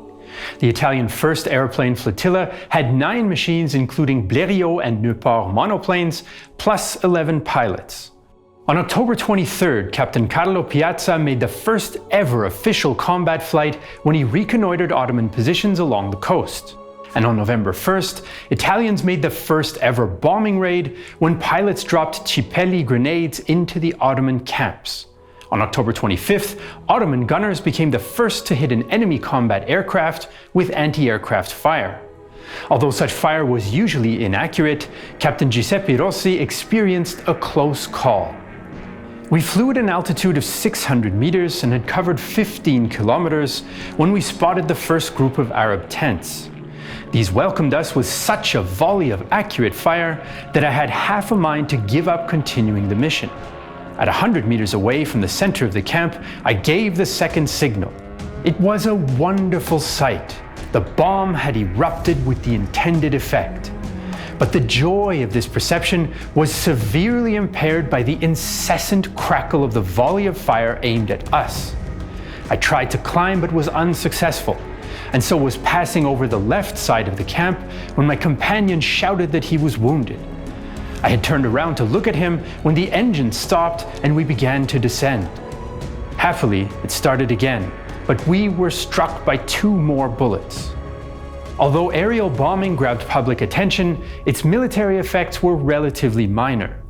The Italian 1st Airplane Flotilla had 9 machines, including Blériot and Nieuport monoplanes, plus 11 pilots. On October 23rd, Captain Carlo Piazza made the first ever official combat flight when he reconnoitred Ottoman positions along the coast. And on November 1st, Italians made the first ever bombing raid when pilots dropped Cipelli grenades into the Ottoman camps. On October 25th, Ottoman gunners became the first to hit an enemy combat aircraft with anti-aircraft fire. Although such fire was usually inaccurate, Captain Giuseppe Rossi experienced a close call. We flew at an altitude of 600 meters and had covered 15 kilometers when we spotted the first group of Arab tents. These welcomed us with such a volley of accurate fire that I had half a mind to give up continuing the mission. At 100 meters away from the center of the camp, I gave the second signal. It was a wonderful sight. The bomb had erupted with the intended effect. But the joy of this perception was severely impaired by the incessant crackle of the volley of fire aimed at us. I tried to climb but was unsuccessful, and so was passing over the left side of the camp when my companion shouted that he was wounded. I had turned around to look at him when the engine stopped and we began to descend. Happily, it started again, but we were struck by 2 more bullets. Although aerial bombing grabbed public attention, its military effects were relatively minor.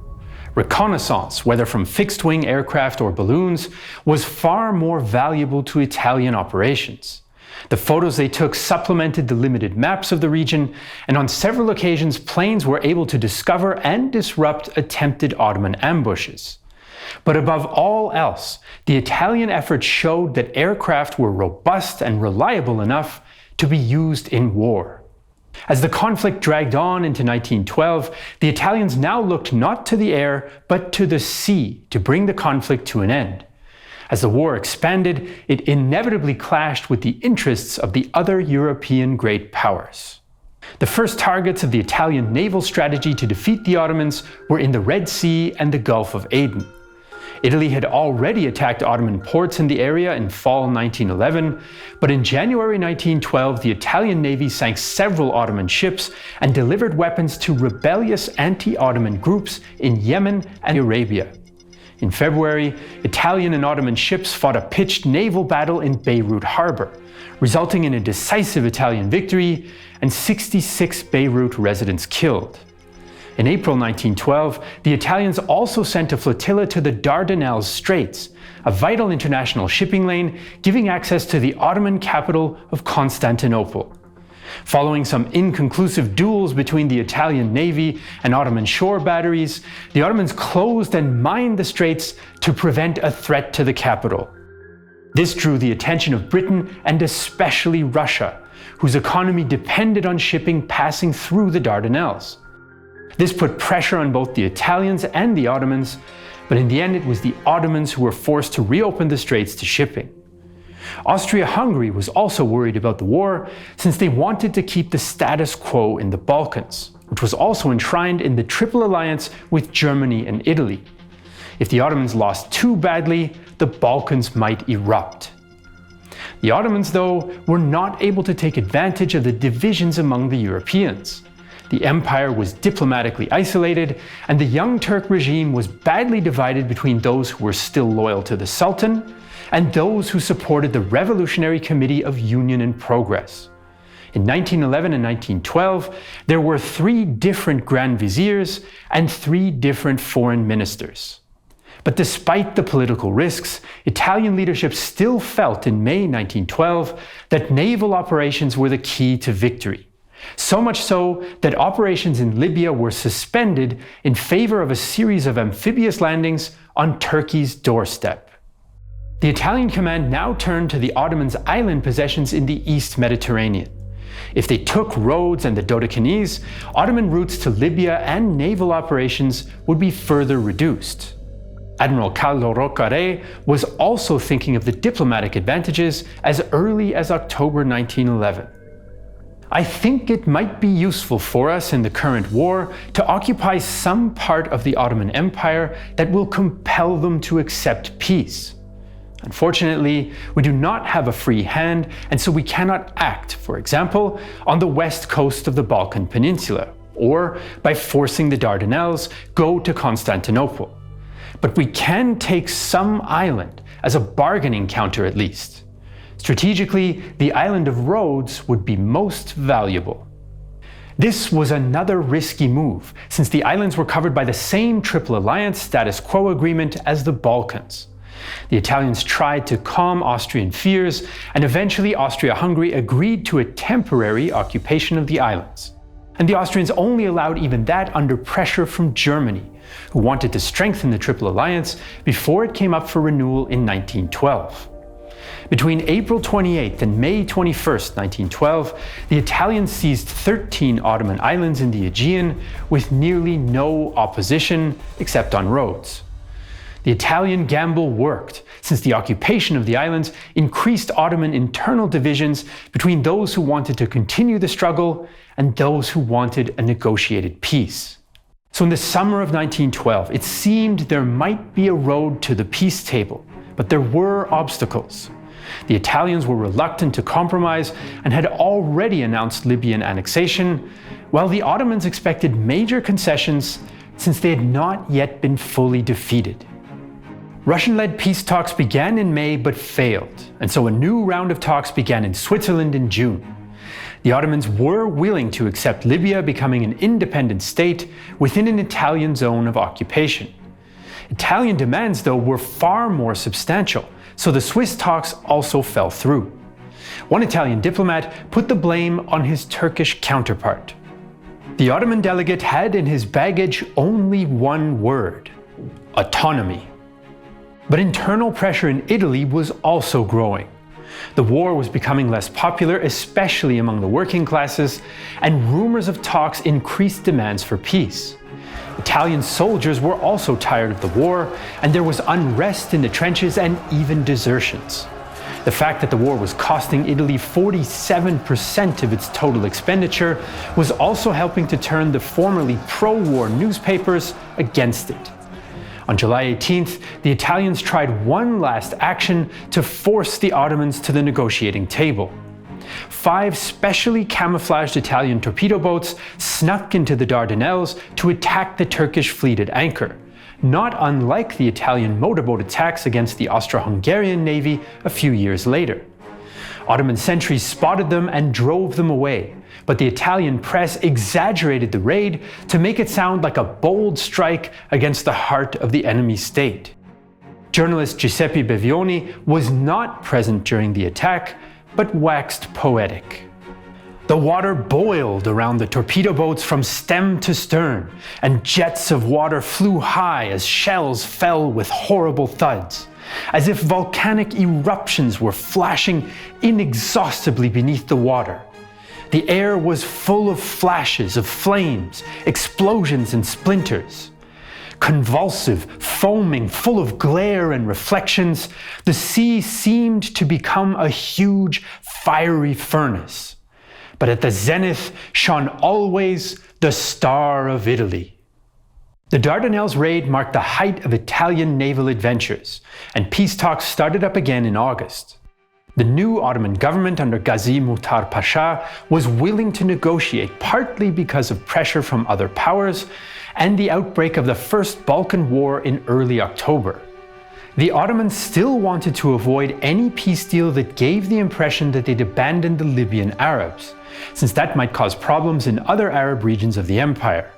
Reconnaissance, whether from fixed-wing aircraft or balloons, was far more valuable to Italian operations. The photos they took supplemented the limited maps of the region, and on several occasions planes were able to discover and disrupt attempted Ottoman ambushes. But above all else, the Italian effort showed that aircraft were robust and reliable enough to be used in war. As the conflict dragged on into 1912, the Italians now looked not to the air, but to the sea to bring the conflict to an end. As the war expanded, it inevitably clashed with the interests of the other European great powers. The first targets of the Italian naval strategy to defeat the Ottomans were in the Red Sea and the Gulf of Aden. Italy had already attacked Ottoman ports in the area in fall 1911, but in January 1912 the Italian navy sank several Ottoman ships and delivered weapons to rebellious anti-Ottoman groups in Yemen and Arabia. In February, Italian and Ottoman ships fought a pitched naval battle in Beirut harbor, resulting in a decisive Italian victory and 66 Beirut residents killed. In April 1912, the Italians also sent a flotilla to the Dardanelles Straits, a vital international shipping lane giving access to the Ottoman capital of Constantinople. Following some inconclusive duels between the Italian navy and Ottoman shore batteries, the Ottomans closed and mined the straits to prevent a threat to the capital. This drew the attention of Britain and especially Russia, whose economy depended on shipping passing through the Dardanelles. This put pressure on both the Italians and the Ottomans, but in the end it was the Ottomans who were forced to reopen the straits to shipping. Austria-Hungary was also worried about the war, since they wanted to keep the status quo in the Balkans, which was also enshrined in the Triple Alliance with Germany and Italy. If the Ottomans lost too badly, the Balkans might erupt. The Ottomans, though, were not able to take advantage of the divisions among the Europeans. The empire was diplomatically isolated, and the Young Turk regime was badly divided between those who were still loyal to the Sultan and those who supported the Revolutionary Committee of Union and Progress. In 1911 and 1912, there were 3 different Grand Viziers and 3 different foreign ministers. But despite the political risks, Italian leadership still felt in May 1912 that naval operations were the key to victory. So much so that operations in Libya were suspended in favor of a series of amphibious landings on Turkey's doorstep. The Italian command now turned to the Ottomans' island possessions in the East Mediterranean. If they took Rhodes and the Dodecanese, Ottoman routes to Libya and naval operations would be further reduced. Admiral Caldo-Roccare was also thinking of the diplomatic advantages as early as October 1911. I think it might be useful for us in the current war to occupy some part of the Ottoman Empire that will compel them to accept peace. Unfortunately, we do not have a free hand, and so we cannot act, for example, on the west coast of the Balkan Peninsula, or by forcing the Dardanelles go to Constantinople. But we can take some island as a bargaining counter at least. Strategically, the island of Rhodes would be most valuable. This was another risky move, since the islands were covered by the same Triple Alliance status quo agreement as the Balkans. The Italians tried to calm Austrian fears, and eventually Austria-Hungary agreed to a temporary occupation of the islands. And the Austrians only allowed even that under pressure from Germany, who wanted to strengthen the Triple Alliance before it came up for renewal in 1912. Between April 28 and May 21, 1912, the Italians seized 13 Ottoman islands in the Aegean with nearly no opposition except on Rhodes. The Italian gamble worked, since the occupation of the islands increased Ottoman internal divisions between those who wanted to continue the struggle and those who wanted a negotiated peace. So in the summer of 1912, it seemed there might be a road to the peace table, but there were obstacles. The Italians were reluctant to compromise and had already announced Libyan annexation, while the Ottomans expected major concessions since they had not yet been fully defeated. Russian-led peace talks began in May but failed, and so a new round of talks began in Switzerland in June. The Ottomans were willing to accept Libya becoming an independent state within an Italian zone of occupation. Italian demands, though, were far more substantial, so the Swiss talks also fell through. One Italian diplomat put the blame on his Turkish counterpart. The Ottoman delegate had in his baggage only one word: autonomy. But internal pressure in Italy was also growing. The war was becoming less popular, especially among the working classes, and rumors of talks increased demands for peace. Italian soldiers were also tired of the war, and there was unrest in the trenches and even desertions. The fact that the war was costing Italy 47% of its total expenditure was also helping to turn the formerly pro-war newspapers against it. On July 18th, the Italians tried one last action to force the Ottomans to the negotiating table. 5 specially camouflaged Italian torpedo boats snuck into the Dardanelles to attack the Turkish fleet at anchor, not unlike the Italian motorboat attacks against the Austro-Hungarian navy a few years later. Ottoman sentries spotted them and drove them away, but the Italian press exaggerated the raid to make it sound like a bold strike against the heart of the enemy state. Journalist Giuseppe Bevioni was not present during the attack, but waxed poetic. The water boiled around the torpedo boats from stem to stern, and jets of water flew high as shells fell with horrible thuds, as if volcanic eruptions were flashing inexhaustibly beneath the water. The air was full of flashes of flames, explosions and splinters. Convulsive, foaming, full of glare and reflections, the sea seemed to become a huge, fiery furnace. But at the zenith shone always the star of Italy. The Dardanelles raid marked the height of Italian naval adventures, and peace talks started up again in August. The new Ottoman government under Gazi Muhtar Pasha was willing to negotiate, partly because of pressure from other powers and the outbreak of the First Balkan War in early October. The Ottomans still wanted to avoid any peace deal that gave the impression that they'd abandoned the Libyan Arabs, since that might cause problems in other Arab regions of the empire.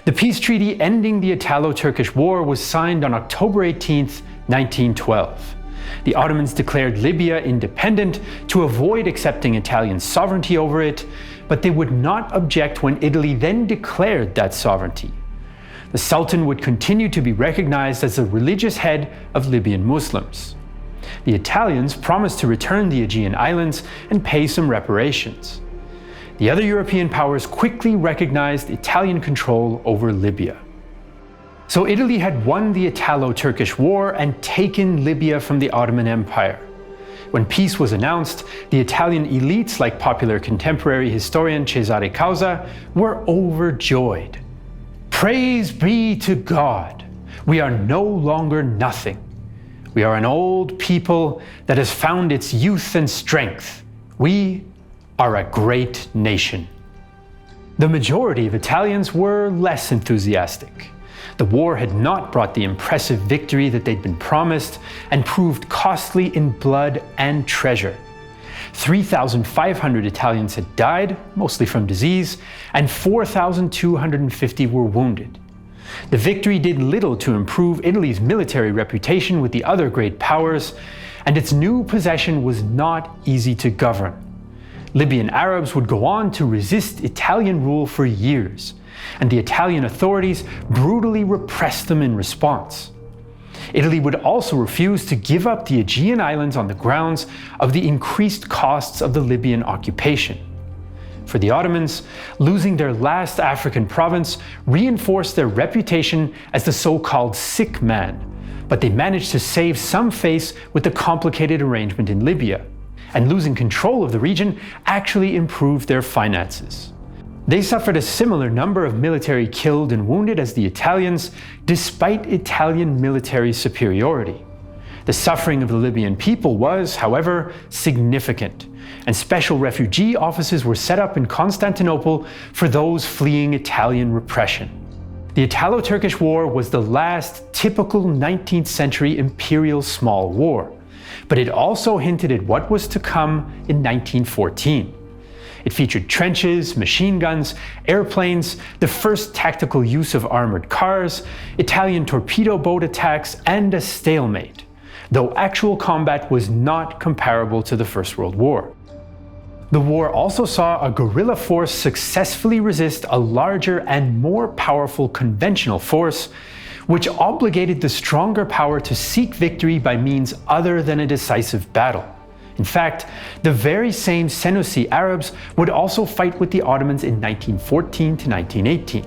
The peace treaty ending the Italo-Turkish War was signed on October 18, 1912. The Ottomans declared Libya independent to avoid accepting Italian sovereignty over it, but they would not object when Italy then declared that sovereignty. The Sultan would continue to be recognized as the religious head of Libyan Muslims. The Italians promised to return the Aegean Islands and pay some reparations. The other European powers quickly recognized Italian control over Libya. So Italy had won the Italo-Turkish War and taken Libya from the Ottoman Empire. When peace was announced, the Italian elites, like popular contemporary historian Cesare Causa, were overjoyed. Praise be to God! We are no longer nothing. We are an old people that has found its youth and strength. We are a great nation. The majority of Italians were less enthusiastic. The war had not brought the impressive victory that they'd been promised and proved costly in blood and treasure. 3,500 Italians had died, mostly from disease, and 4,250 were wounded. The victory did little to improve Italy's military reputation with the other great powers, and its new possession was not easy to govern. Libyan Arabs would go on to resist Italian rule for years, and the Italian authorities brutally repressed them in response. Italy would also refuse to give up the Aegean Islands on the grounds of the increased costs of the Libyan occupation. For the Ottomans, losing their last African province reinforced their reputation as the so-called sick man, but they managed to save some face with the complicated arrangement in Libya, and losing control of the region actually improved their finances. They suffered a similar number of military killed and wounded as the Italians, despite Italian military superiority. The suffering of the Libyan people was, however, significant, and special refugee offices were set up in Constantinople for those fleeing Italian repression. The Italo-Turkish War was the last typical 19th century imperial small war, but it also hinted at what was to come in 1914. It featured trenches, machine guns, airplanes, the first tactical use of armored cars, Italian torpedo boat attacks, and a stalemate, though actual combat was not comparable to the First World War. The war also saw a guerrilla force successfully resist a larger and more powerful conventional force, which obligated the stronger power to seek victory by means other than a decisive battle. In fact, the very same Senussi Arabs would also fight with the Ottomans in 1914 to 1918.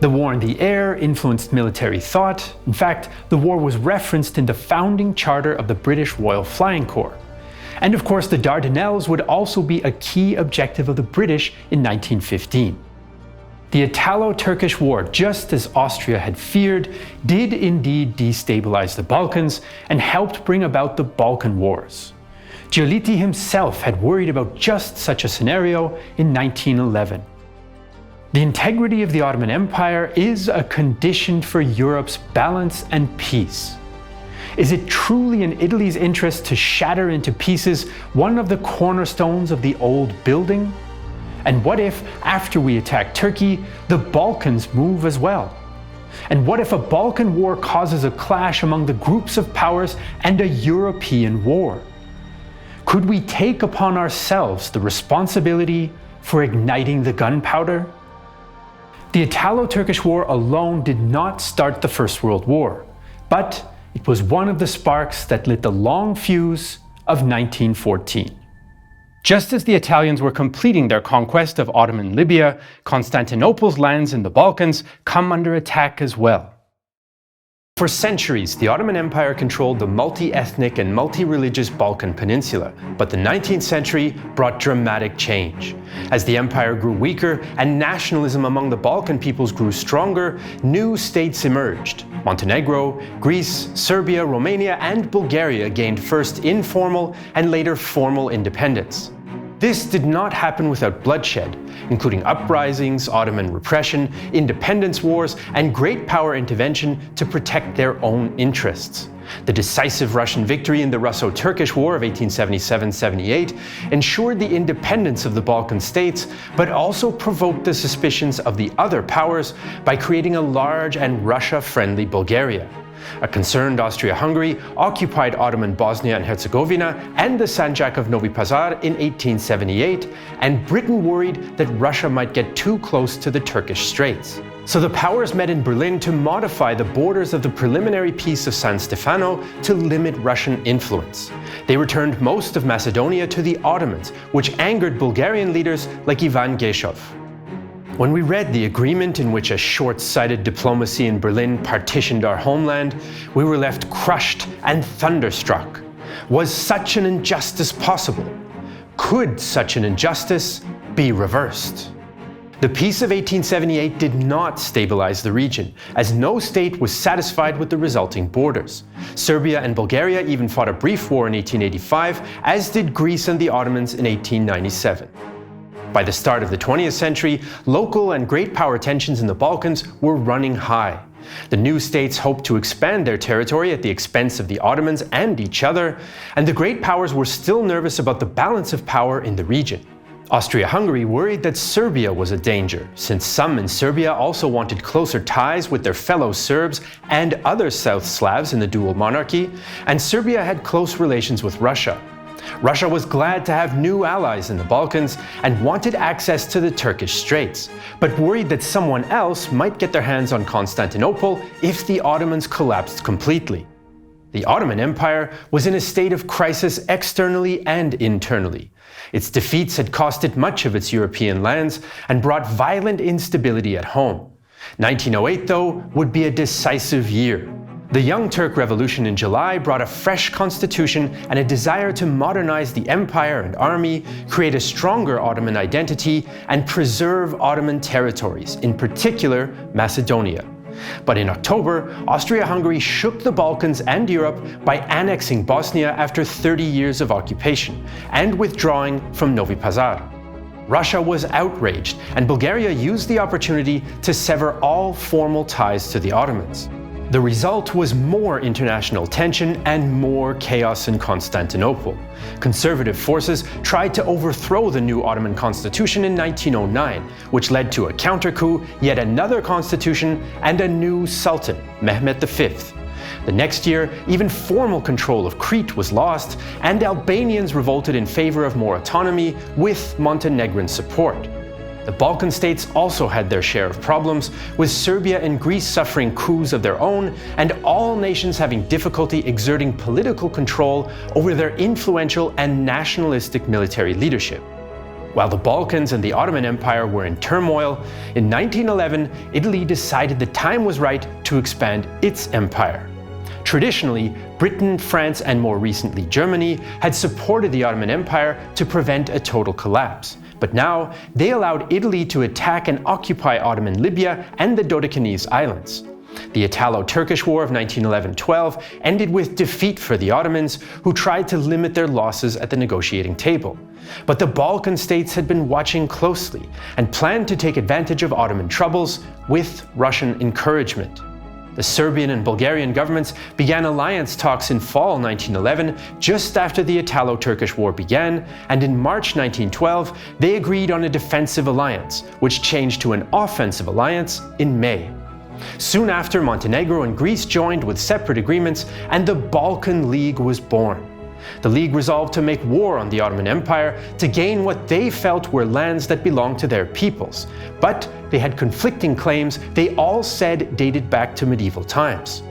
The war in the air influenced military thought. In fact, the war was referenced in the founding charter of the British Royal Flying Corps. And of course, the Dardanelles would also be a key objective of the British in 1915. The Italo-Turkish War, just as Austria had feared, did indeed destabilize the Balkans and helped bring about the Balkan Wars. Giolitti himself had worried about just such a scenario in 1911. The integrity of the Ottoman Empire is a condition for Europe's balance and peace. Is it truly in Italy's interest to shatter into pieces one of the cornerstones of the old building? And what if, after we attack Turkey, the Balkans move as well? And what if a Balkan War causes a clash among the groups of powers and a European war? Could we take upon ourselves the responsibility for igniting the gunpowder? The Italo-Turkish War alone did not start the First World War, but it was one of the sparks that lit the long fuse of 1914. Just as the Italians were completing their conquest of Ottoman Libya, Constantinople's lands in the Balkans come under attack as well. For centuries, the Ottoman Empire controlled the multi-ethnic and multi-religious Balkan Peninsula, but the 19th century brought dramatic change. As the empire grew weaker and nationalism among the Balkan peoples grew stronger, new states emerged. Montenegro, Greece, Serbia, Romania, and Bulgaria gained first informal and later formal independence. This did not happen without bloodshed, including uprisings, Ottoman repression, independence wars, and great power intervention to protect their own interests. The decisive Russian victory in the Russo-Turkish War of 1877-78 ensured the independence of the Balkan states, but also provoked the suspicions of the other powers by creating a large and Russia-friendly Bulgaria. A concerned Austria-Hungary occupied Ottoman Bosnia and Herzegovina and the Sanjak of Novi Pazar in 1878, and Britain worried that Russia might get too close to the Turkish Straits. So the powers met in Berlin to modify the borders of the preliminary Peace of San Stefano to limit Russian influence. They returned most of Macedonia to the Ottomans, which angered Bulgarian leaders like Ivan Geshov. When we read the agreement in which a short-sighted diplomacy in Berlin partitioned our homeland, we were left crushed and thunderstruck. Was such an injustice possible? Could such an injustice be reversed? The Peace of 1878 did not stabilize the region, as no state was satisfied with the resulting borders. Serbia and Bulgaria even fought a brief war in 1885, as did Greece and the Ottomans in 1897. By the start of the 20th century, local and great power tensions in the Balkans were running high. The new states hoped to expand their territory at the expense of the Ottomans and each other, and the great powers were still nervous about the balance of power in the region. Austria-Hungary worried that Serbia was a danger, since some in Serbia also wanted closer ties with their fellow Serbs and other South Slavs in the dual monarchy, and Serbia had close relations with Russia. Russia was glad to have new allies in the Balkans and wanted access to the Turkish Straits, but worried that someone else might get their hands on Constantinople if the Ottomans collapsed completely. The Ottoman Empire was in a state of crisis externally and internally. Its defeats had cost it much of its European lands and brought violent instability at home. 1908, though, would be a decisive year. The Young Turk Revolution in July brought a fresh constitution and a desire to modernize the empire and army, create a stronger Ottoman identity, and preserve Ottoman territories, in particular Macedonia. But in October, Austria-Hungary shook the Balkans and Europe by annexing Bosnia after 30 years of occupation and withdrawing from Novi Pazar. Russia was outraged, and Bulgaria used the opportunity to sever all formal ties to the Ottomans. The result was more international tension and more chaos in Constantinople. Conservative forces tried to overthrow the new Ottoman constitution in 1909, which led to a counter-coup, yet another constitution, and a new sultan, Mehmet V. The next year, even formal control of Crete was lost, and Albanians revolted in favor of more autonomy with Montenegrin support. The Balkan states also had their share of problems, with Serbia and Greece suffering coups of their own, and all nations having difficulty exerting political control over their influential and nationalistic military leadership. While the Balkans and the Ottoman Empire were in turmoil, in 1911 Italy decided the time was right to expand its empire. Traditionally, Britain, France, and more recently Germany had supported the Ottoman Empire to prevent a total collapse. But now, they allowed Italy to attack and occupy Ottoman Libya and the Dodecanese Islands. The Italo-Turkish War of 1911-12 ended with defeat for the Ottomans, who tried to limit their losses at the negotiating table. But the Balkan states had been watching closely and planned to take advantage of Ottoman troubles with Russian encouragement. The Serbian and Bulgarian governments began alliance talks in fall 1911, just after the Italo-Turkish War began, and in March 1912 they agreed on a defensive alliance, which changed to an offensive alliance in May. Soon after, Montenegro and Greece joined with separate agreements, and the Balkan League was born. The League resolved to make war on the Ottoman Empire to gain what they felt were lands that belonged to their peoples, but they had conflicting claims they all said dated back to medieval times.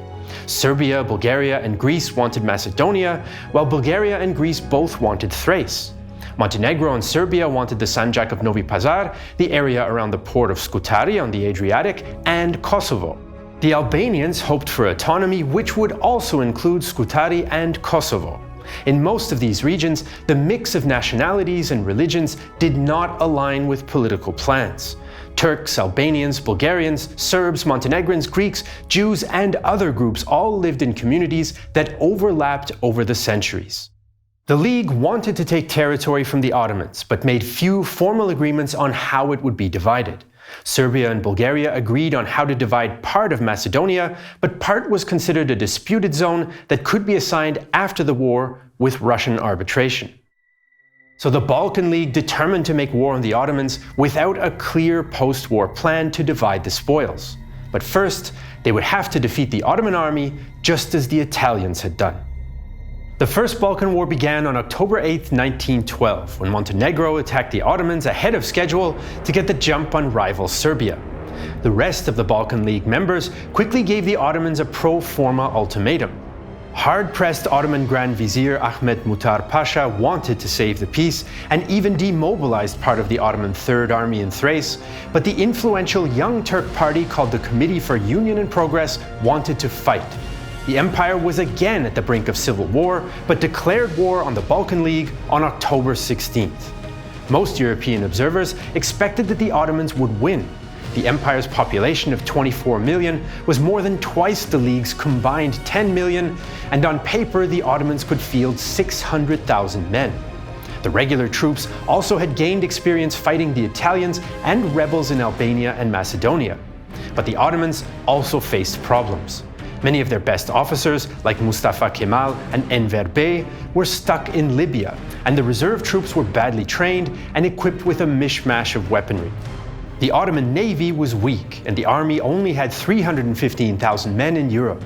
Serbia, Bulgaria, and Greece wanted Macedonia, while Bulgaria and Greece both wanted Thrace. Montenegro and Serbia wanted the Sanjak of Novi Pazar, the area around the port of Scutari on the Adriatic, and Kosovo. The Albanians hoped for autonomy, which would also include Scutari and Kosovo. In most of these regions, the mix of nationalities and religions did not align with political plans. Turks, Albanians, Bulgarians, Serbs, Montenegrins, Greeks, Jews, and other groups all lived in communities that overlapped over the centuries. The League wanted to take territory from the Ottomans, but made few formal agreements on how it would be divided. Serbia and Bulgaria agreed on how to divide part of Macedonia, but part was considered a disputed zone that could be assigned after the war with Russian arbitration. So the Balkan League determined to make war on the Ottomans without a clear post-war plan to divide the spoils. But first, they would have to defeat the Ottoman army just as the Italians had done. The First Balkan War began on October 8, 1912, when Montenegro attacked the Ottomans ahead of schedule to get the jump on rival Serbia. The rest of the Balkan League members quickly gave the Ottomans a pro forma ultimatum. Hard-pressed Ottoman Grand Vizier Ahmet Muhtar Pasha wanted to save the peace and even demobilized part of the Ottoman Third Army in Thrace, but the influential Young Turk party called the Committee for Union and Progress wanted to fight. The empire was again at the brink of civil war, but declared war on the Balkan League on October 16th. Most European observers expected that the Ottomans would win. The empire's population of 24 million was more than twice the League's combined 10 million, and on paper the Ottomans could field 600,000 men. The regular troops also had gained experience fighting the Italians and rebels in Albania and Macedonia. But the Ottomans also faced problems. Many of their best officers, like Mustafa Kemal and Enver Bey, were stuck in Libya, and the reserve troops were badly trained and equipped with a mishmash of weaponry. The Ottoman navy was weak, and the army only had 315,000 men in Europe.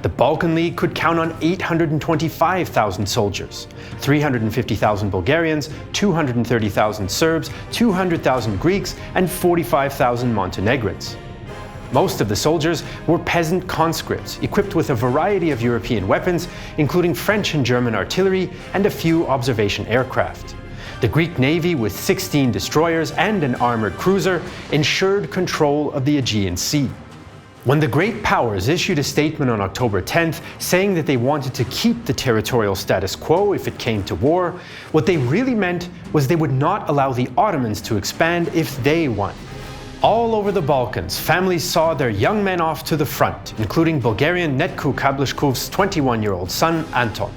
The Balkan League could count on 825,000 soldiers, 350,000 Bulgarians, 230,000 Serbs, 200,000 Greeks, and 45,000 Montenegrins. Most of the soldiers were peasant conscripts, equipped with a variety of European weapons, including French and German artillery and a few observation aircraft. The Greek navy, with 16 destroyers and an armoured cruiser, ensured control of the Aegean Sea. When the Great Powers issued a statement on October 10th saying that they wanted to keep the territorial status quo if it came to war, what they really meant was they would not allow the Ottomans to expand if they won. All over the Balkans, families saw their young men off to the front, including Bulgarian Netku Kablashkov's 21-year-old son, Anton.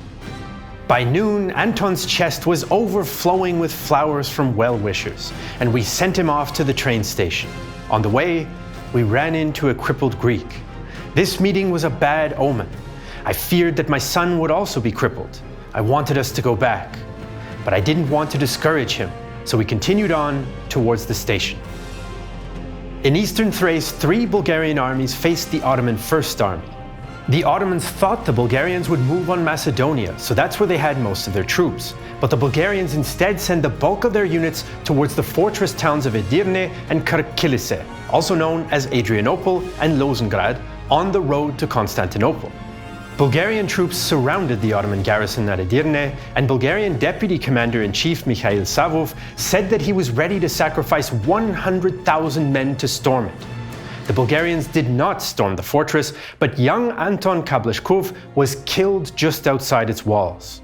By noon, Anton's chest was overflowing with flowers from well-wishers, and we sent him off to the train station. On the way, we ran into a crippled Greek. This meeting was a bad omen. I feared that my son would also be crippled. I wanted us to go back, but I didn't want to discourage him, so we continued on towards the station. In eastern Thrace, 3 Bulgarian armies faced the Ottoman First Army. The Ottomans thought the Bulgarians would move on Macedonia, so that's where they had most of their troops. But the Bulgarians instead sent the bulk of their units towards the fortress towns of Edirne and Kırıkkilise, also known as Adrianople and Lozengrad, on the road to Constantinople. Bulgarian troops surrounded the Ottoman garrison at Edirne, and Bulgarian Deputy Commander-in-Chief Mikhail Savov said that he was ready to sacrifice 100,000 men to storm it. The Bulgarians did not storm the fortress, but young Anton Kablashkov was killed just outside its walls.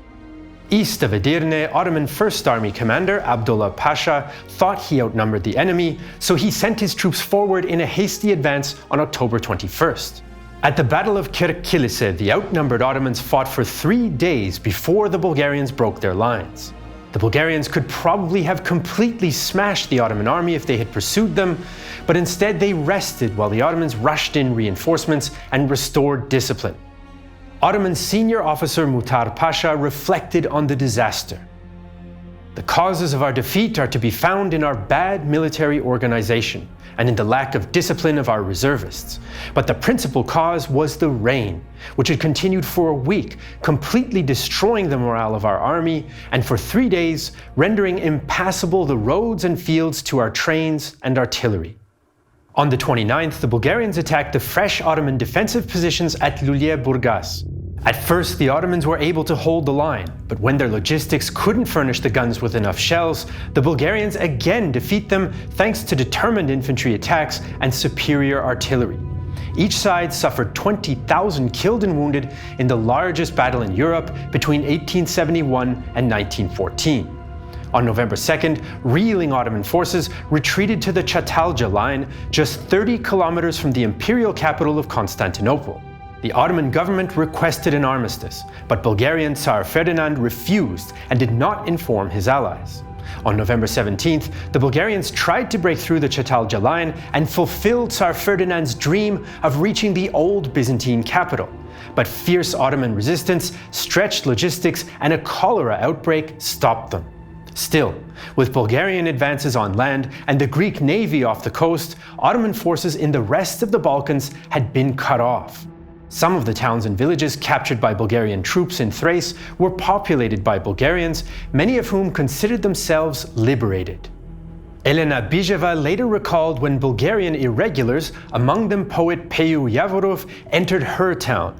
East of Edirne, Ottoman First Army commander Abdullah Pasha thought he outnumbered the enemy, so he sent his troops forward in a hasty advance on October 21st. At the Battle of Kırıkkilise, the outnumbered Ottomans fought for 3 days before the Bulgarians broke their lines. The Bulgarians could probably have completely smashed the Ottoman army if they had pursued them, but instead they rested while the Ottomans rushed in reinforcements and restored discipline. Ottoman senior officer Muhtar Pasha reflected on the disaster. The causes of our defeat are to be found in our bad military organization and in the lack of discipline of our reservists. But the principal cause was the rain, which had continued for a week, completely destroying the morale of our army, and for 3 days rendering impassable the roads and fields to our trains and artillery. On the 29th, the Bulgarians attacked the fresh Ottoman defensive positions at Lulje-Burgas. At first, the Ottomans were able to hold the line, but when their logistics couldn't furnish the guns with enough shells, the Bulgarians again defeat them thanks to determined infantry attacks and superior artillery. Each side suffered 20,000 killed and wounded in the largest battle in Europe between 1871 and 1914. On November 2nd, reeling Ottoman forces retreated to the Çatalca line, just 30 kilometers from the imperial capital of Constantinople. The Ottoman government requested an armistice, but Bulgarian Tsar Ferdinand refused and did not inform his allies. On November 17th, the Bulgarians tried to break through the Çatalca line and fulfill Tsar Ferdinand's dream of reaching the old Byzantine capital. But fierce Ottoman resistance, stretched logistics, and a cholera outbreak stopped them. Still, with Bulgarian advances on land and the Greek navy off the coast, Ottoman forces in the rest of the Balkans had been cut off. Some of the towns and villages captured by Bulgarian troops in Thrace were populated by Bulgarians, many of whom considered themselves liberated. Elena Bijeva later recalled when Bulgarian irregulars, among them poet Peyu Yavorov, entered her town.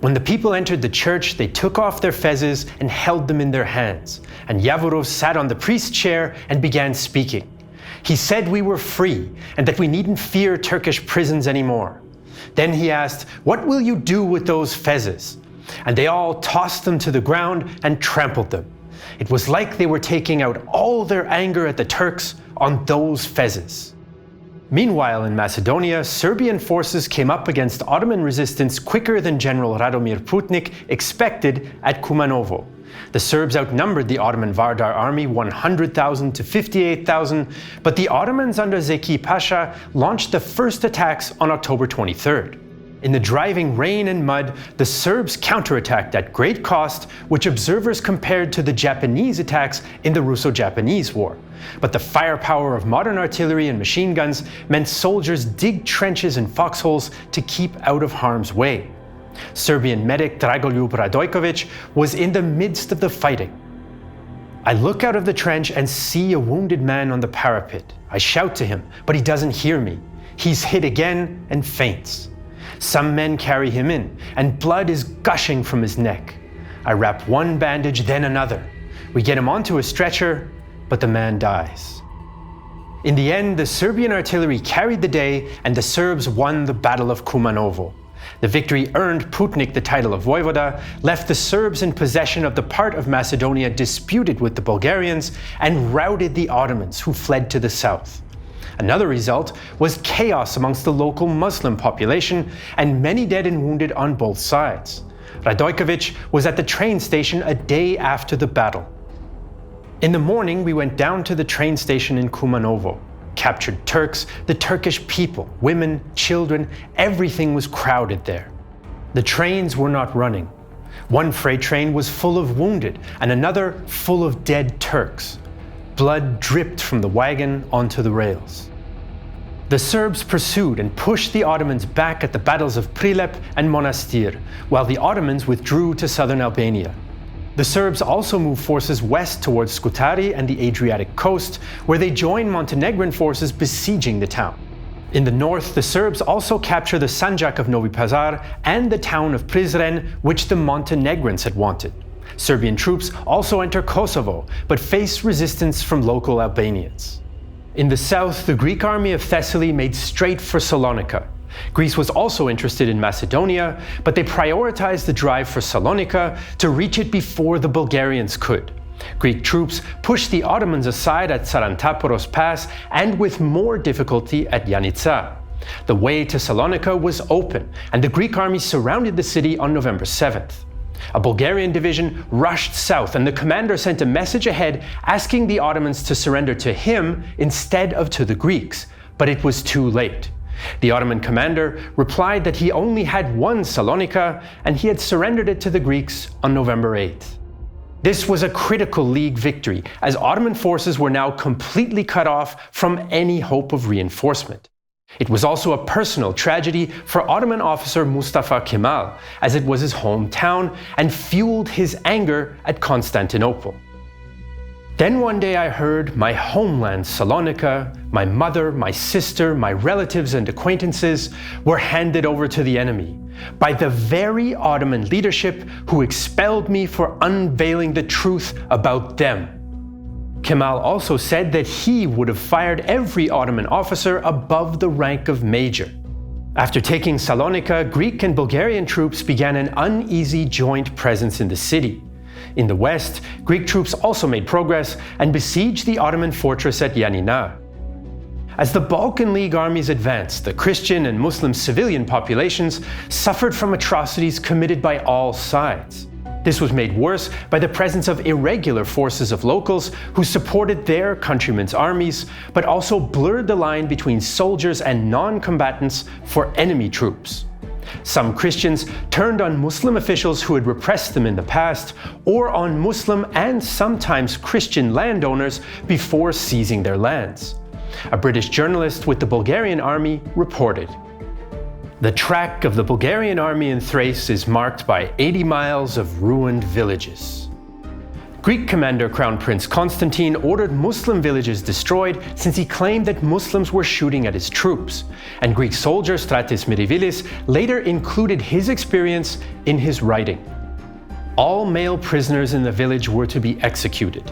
When the people entered the church, they took off their fezes and held them in their hands, and Yavorov sat on the priest's chair and began speaking. He said we were free and that we needn't fear Turkish prisons anymore. Then he asked, "What will you do with those fezes?" And they all tossed them to the ground and trampled them. It was like they were taking out all their anger at the Turks on those fezes. Meanwhile, in Macedonia, Serbian forces came up against Ottoman resistance quicker than General Radomir Putnik expected at Kumanovo. The Serbs outnumbered the Ottoman Vardar army 100,000 to 58,000, but the Ottomans under Zeki Pasha launched the first attacks on October 23rd. In the driving rain and mud, the Serbs counterattacked at great cost, which observers compared to the Japanese attacks in the Russo-Japanese War. But the firepower of modern artillery and machine guns meant soldiers dig trenches and foxholes to keep out of harm's way. Serbian medic Dragoljub Radojkovic was in the midst of the fighting. I look out of the trench and see a wounded man on the parapet. I shout to him, but he doesn't hear me. He's hit again and faints. Some men carry him in, and blood is gushing from his neck. I wrap one bandage, then another. We get him onto a stretcher, but the man dies. In the end, the Serbian artillery carried the day, and the Serbs won the Battle of Kumanovo. The victory earned Putnik the title of Voivoda, left the Serbs in possession of the part of Macedonia disputed with the Bulgarians, and routed the Ottomans, who fled to the south. Another result was chaos amongst the local Muslim population, and many dead and wounded on both sides. Radojkovic was at the train station a day after the battle. In the morning, we went down to the train station in Kumanovo. Captured Turks, the Turkish people, women, children, everything was crowded there. The trains were not running. One freight train was full of wounded, and another full of dead Turks. Blood dripped from the wagon onto the rails. The Serbs pursued and pushed the Ottomans back at the battles of Prilep and Monastir, while the Ottomans withdrew to southern Albania. The Serbs also moved forces west towards Scutari and the Adriatic coast, where they joined Montenegrin forces besieging the town. In the north, the Serbs also captured the Sanjak of Novi Pazar and the town of Prizren, which the Montenegrins had wanted. Serbian troops also enter Kosovo, but face resistance from local Albanians. In the south, the Greek army of Thessaly made straight for Salonika. Greece was also interested in Macedonia, but they prioritized the drive for Salonika to reach it before the Bulgarians could. Greek troops pushed the Ottomans aside at Sarantaporos Pass and with more difficulty at Yanitsa. The way to Salonika was open, and the Greek army surrounded the city on November 7th. A Bulgarian division rushed south, and the commander sent a message ahead asking the Ottomans to surrender to him instead of to the Greeks, but it was too late. The Ottoman commander replied that he only had one Salonika, and he had surrendered it to the Greeks on November 8th. This was a critical League victory, as Ottoman forces were now completely cut off from any hope of reinforcement. It was also a personal tragedy for Ottoman officer Mustafa Kemal, as it was his hometown and fueled his anger at Constantinople. Then one day I heard my homeland Salonika, my mother, my sister, my relatives and acquaintances were handed over to the enemy by the very Ottoman leadership who expelled me for unveiling the truth about them. Kemal also said that he would have fired every Ottoman officer above the rank of major. After taking Salonika, Greek and Bulgarian troops began an uneasy joint presence in the city. In the west, Greek troops also made progress and besieged the Ottoman fortress at Yanina. As the Balkan League armies advanced, the Christian and Muslim civilian populations suffered from atrocities committed by all sides. This was made worse by the presence of irregular forces of locals who supported their countrymen's armies, but also blurred the line between soldiers and non-combatants for enemy troops. Some Christians turned on Muslim officials who had repressed them in the past, or on Muslim and sometimes Christian landowners before seizing their lands. A British journalist with the Bulgarian army reported, "The track of the Bulgarian army in Thrace is marked by 80 miles of ruined villages." Greek commander Crown Prince Konstantin ordered Muslim villages destroyed since he claimed that Muslims were shooting at his troops, and Greek soldier Stratis Mirivilis later included his experience in his writing. All male prisoners in the village were to be executed.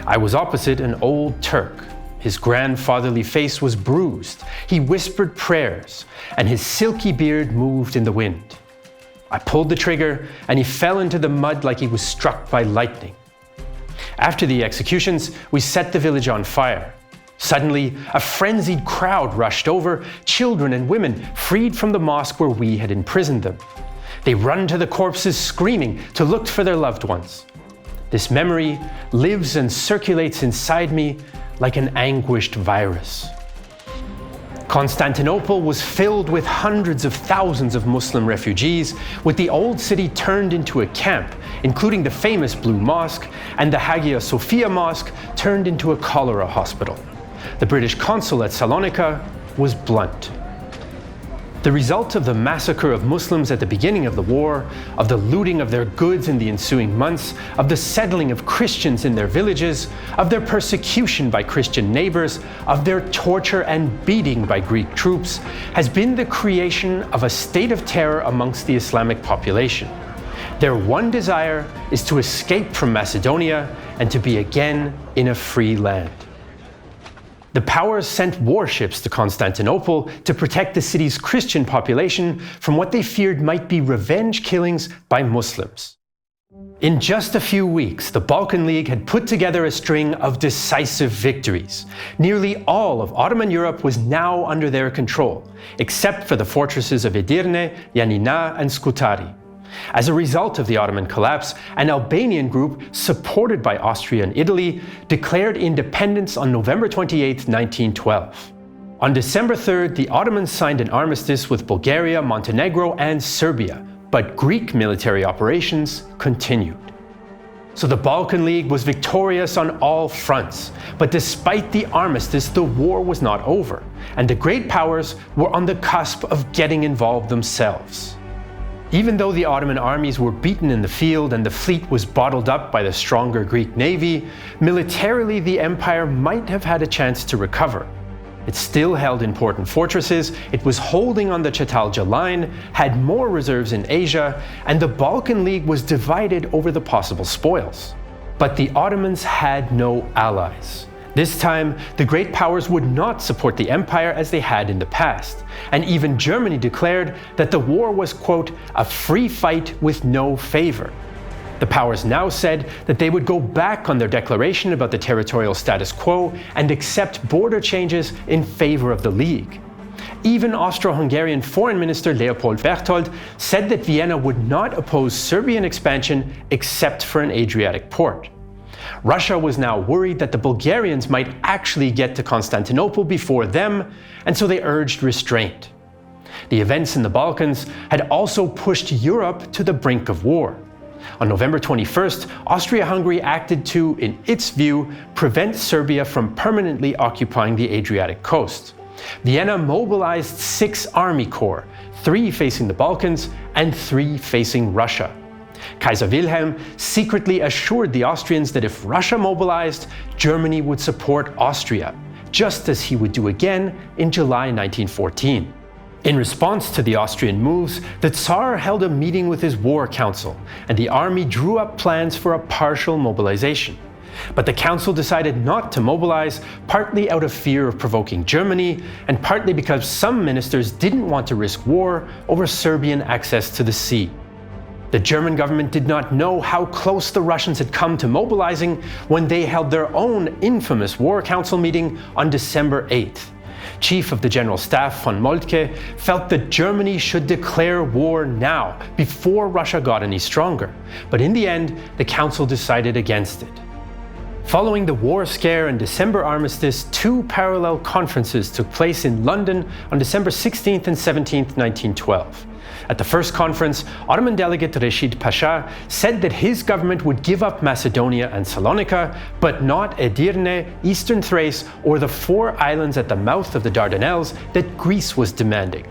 I was opposite an old Turk. His grandfatherly face was bruised, he whispered prayers, and his silky beard moved in the wind. I pulled the trigger, and he fell into the mud like he was struck by lightning. After the executions, we set the village on fire. Suddenly, a frenzied crowd rushed over, children and women freed from the mosque where we had imprisoned them. They run to the corpses screaming to look for their loved ones. This memory lives and circulates inside me like an anguished virus. Constantinople was filled with hundreds of thousands of Muslim refugees, with the old city turned into a camp, including the famous Blue Mosque, and the Hagia Sophia Mosque turned into a cholera hospital. The British consul at Salonika was blunt. The result of the massacre of Muslims at the beginning of the war, of the looting of their goods in the ensuing months, of the settling of Christians in their villages, of their persecution by Christian neighbors, of their torture and beating by Greek troops, has been the creation of a state of terror amongst the Islamic population. Their one desire is to escape from Macedonia and to be again in a free land. The powers sent warships to Constantinople to protect the city's Christian population from what they feared might be revenge killings by Muslims. In just a few weeks, the Balkan League had put together a string of decisive victories. Nearly all of Ottoman Europe was now under their control, except for the fortresses of Edirne, Yanina, and Scutari. As a result of the Ottoman collapse, an Albanian group, supported by Austria and Italy, declared independence on November 28, 1912. On December 3rd, the Ottomans signed an armistice with Bulgaria, Montenegro, and Serbia, but Greek military operations continued. So the Balkan League was victorious on all fronts, but despite the armistice, the war was not over, and the great powers were on the cusp of getting involved themselves. Even though the Ottoman armies were beaten in the field and the fleet was bottled up by the stronger Greek navy, militarily the empire might have had a chance to recover. It still held important fortresses, it was holding on the Çatalca line, had more reserves in Asia, and the Balkan League was divided over the possible spoils. But the Ottomans had no allies. This time, the great powers would not support the empire as they had in the past, and even Germany declared that the war was, quote, a free fight with no favor. The powers now said that they would go back on their declaration about the territorial status quo and accept border changes in favor of the League. Even Austro-Hungarian Foreign Minister Leopold Berchtold said that Vienna would not oppose Serbian expansion except for an Adriatic port. Russia was now worried that the Bulgarians might actually get to Constantinople before them, and so they urged restraint. The events in the Balkans had also pushed Europe to the brink of war. On November 21st, Austria-Hungary acted to, in its view, prevent Serbia from permanently occupying the Adriatic coast. Vienna mobilized 6 army corps, 3 facing the Balkans and 3 facing Russia. Kaiser Wilhelm secretly assured the Austrians that if Russia mobilized, Germany would support Austria, just as he would do again in July 1914. In response to the Austrian moves, the Tsar held a meeting with his war council, and the army drew up plans for a partial mobilization. But the council decided not to mobilize, partly out of fear of provoking Germany, and partly because some ministers didn't want to risk war over Serbian access to the sea. The German government did not know how close the Russians had come to mobilizing when they held their own infamous War Council meeting on December 8th. Chief of the General Staff von Moltke felt that Germany should declare war now, before Russia got any stronger, but in the end, the Council decided against it. Following the war scare and December armistice, two parallel conferences took place in London on December 16th and 17th, 1912. At the first conference, Ottoman delegate Reşid Pasha said that his government would give up Macedonia and Salonika, but not Edirne, Eastern Thrace, or the 4 islands at the mouth of the Dardanelles that Greece was demanding.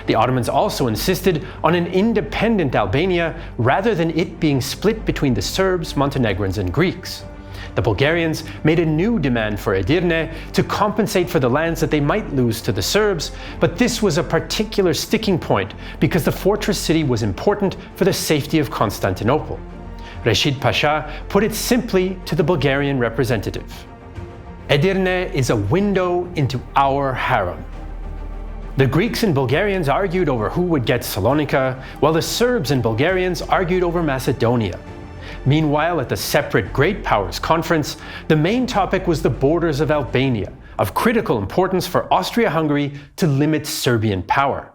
The Ottomans also insisted on an independent Albania rather than it being split between the Serbs, Montenegrins, and Greeks. The Bulgarians made a new demand for Edirne to compensate for the lands that they might lose to the Serbs, but this was a particular sticking point because the fortress city was important for the safety of Constantinople. Reşid Pasha put it simply to the Bulgarian representative: Edirne is a window into our harem. The Greeks and Bulgarians argued over who would get Salonika, while the Serbs and Bulgarians argued over Macedonia. Meanwhile, at the separate Great Powers Conference, the main topic was the borders of Albania, of critical importance for Austria-Hungary to limit Serbian power.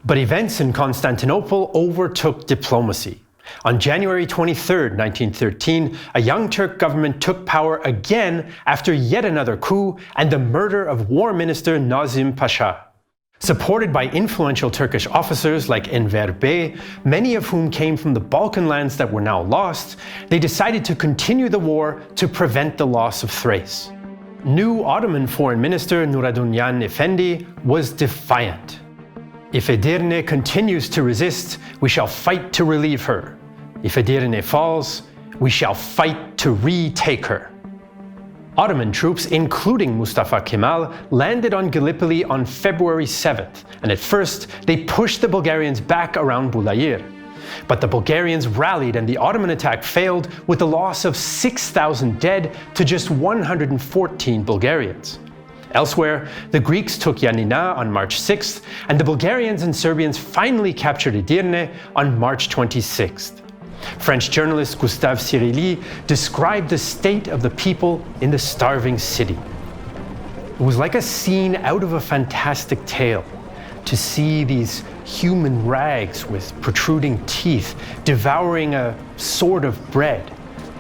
But events in Constantinople overtook diplomacy. On January 23, 1913, a Young Turk government took power again after yet another coup and the murder of War Minister Nazim Pasha. Supported by influential Turkish officers like Enver Bey, many of whom came from the Balkan lands that were now lost, they decided to continue the war to prevent the loss of Thrace. New Ottoman Foreign Minister Nuradunyan Efendi was defiant. If Edirne continues to resist, we shall fight to relieve her. If Edirne falls, we shall fight to retake her. Ottoman troops, including Mustafa Kemal, landed on Gallipoli on February 7th, and at first they pushed the Bulgarians back around Bulayr. But the Bulgarians rallied and the Ottoman attack failed, with the loss of 6,000 dead to just 114 Bulgarians. Elsewhere, the Greeks took Yanina on March 6th, and the Bulgarians and Serbians finally captured Edirne on March 26th. French journalist Gustave Cyrilli described the state of the people in the starving city. It was like a scene out of a fantastic tale, to see these human rags with protruding teeth devouring a sort of bread,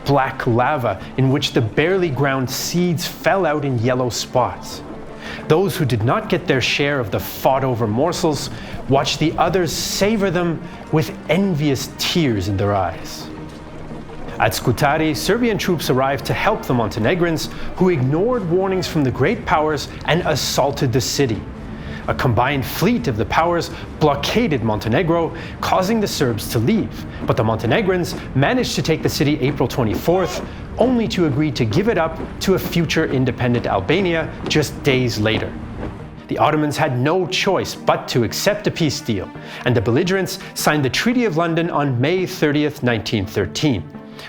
black lava in which the barely ground seeds fell out in yellow spots. Those who did not get their share of the fought-over morsels watched the others savor them with envious tears in their eyes. At Scutari, Serbian troops arrived to help the Montenegrins, who ignored warnings from the Great Powers and assaulted the city. A combined fleet of the powers blockaded Montenegro, causing the Serbs to leave, but the Montenegrins managed to take the city April 24th, only to agree to give it up to a future independent Albania just days later. The Ottomans had no choice but to accept a peace deal, and the belligerents signed the Treaty of London on May 30th, 1913,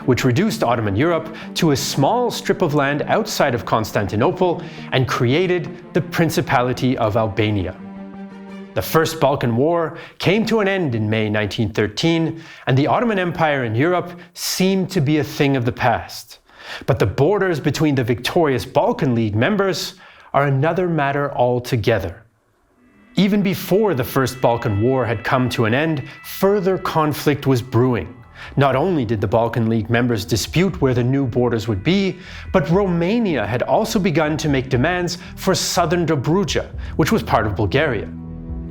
which reduced Ottoman Europe to a small strip of land outside of Constantinople and created the Principality of Albania. The First Balkan War came to an end in May 1913, and the Ottoman Empire in Europe seemed to be a thing of the past. But the borders between the victorious Balkan League members are another matter altogether. Even before the First Balkan War had come to an end, further conflict was brewing. Not only did the Balkan League members dispute where the new borders would be, but Romania had also begun to make demands for southern Dobruja, which was part of Bulgaria.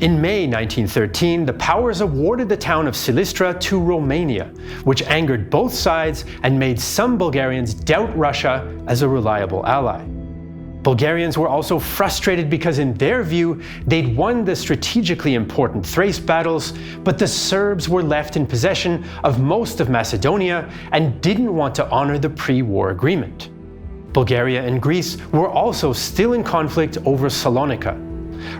In May 1913, the powers awarded the town of Silistra to Romania, which angered both sides and made some Bulgarians doubt Russia as a reliable ally. Bulgarians were also frustrated because in their view, they'd won the strategically important Thrace battles, but the Serbs were left in possession of most of Macedonia and didn't want to honor the pre-war agreement. Bulgaria and Greece were also still in conflict over Salonika.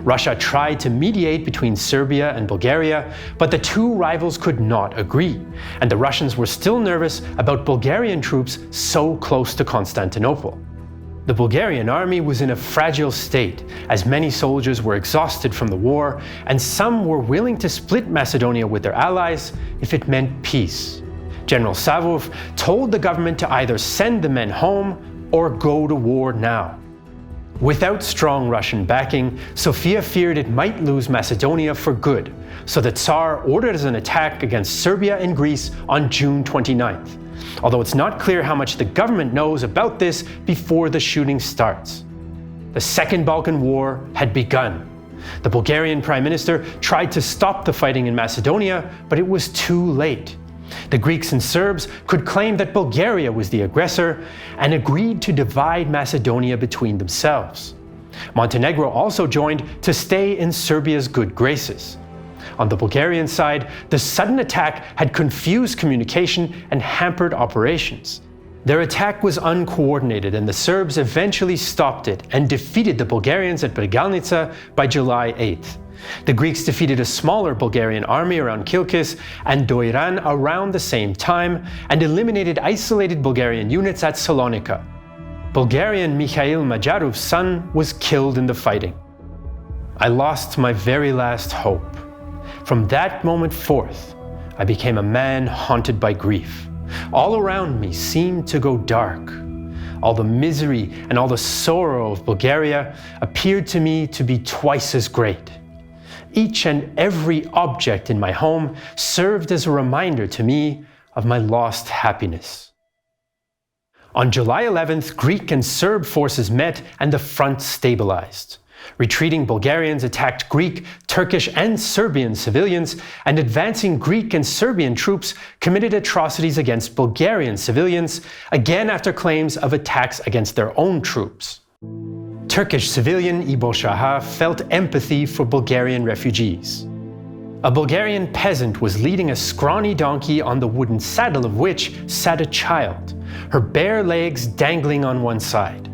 Russia tried to mediate between Serbia and Bulgaria, but the two rivals could not agree, and the Russians were still nervous about Bulgarian troops so close to Constantinople. The Bulgarian army was in a fragile state, as many soldiers were exhausted from the war, and some were willing to split Macedonia with their allies if it meant peace. General Savov told the government to either send the men home or go to war now. Without strong Russian backing, Sofia feared it might lose Macedonia for good, so the Tsar ordered an attack against Serbia and Greece on June 29th, although it's not clear how much the government knows about this before the shooting starts. The Second Balkan War had begun. The Bulgarian Prime Minister tried to stop the fighting in Macedonia, but it was too late. The Greeks and Serbs could claim that Bulgaria was the aggressor and agreed to divide Macedonia between themselves. Montenegro also joined to stay in Serbia's good graces. On the Bulgarian side, the sudden attack had confused communication and hampered operations. Their attack was uncoordinated, and the Serbs eventually stopped it and defeated the Bulgarians at Bregalnica by July 8th. The Greeks defeated a smaller Bulgarian army around Kilkis and Doiran around the same time and eliminated isolated Bulgarian units at Salonika. Bulgarian Mikhail Majarov's son was killed in the fighting. I lost my very last hope. From that moment forth, I became a man haunted by grief. All around me seemed to go dark. All the misery and all the sorrow of Bulgaria appeared to me to be twice as great. Each and every object in my home served as a reminder to me of my lost happiness. On July 11th, Greek and Serb forces met and the front stabilized. Retreating Bulgarians attacked Greek, Turkish, and Serbian civilians, and advancing Greek and Serbian troops committed atrocities against Bulgarian civilians, again after claims of attacks against their own troops. Turkish civilian Ibo Shaha felt empathy for Bulgarian refugees. A Bulgarian peasant was leading a scrawny donkey on the wooden saddle of which sat a child, her bare legs dangling on one side.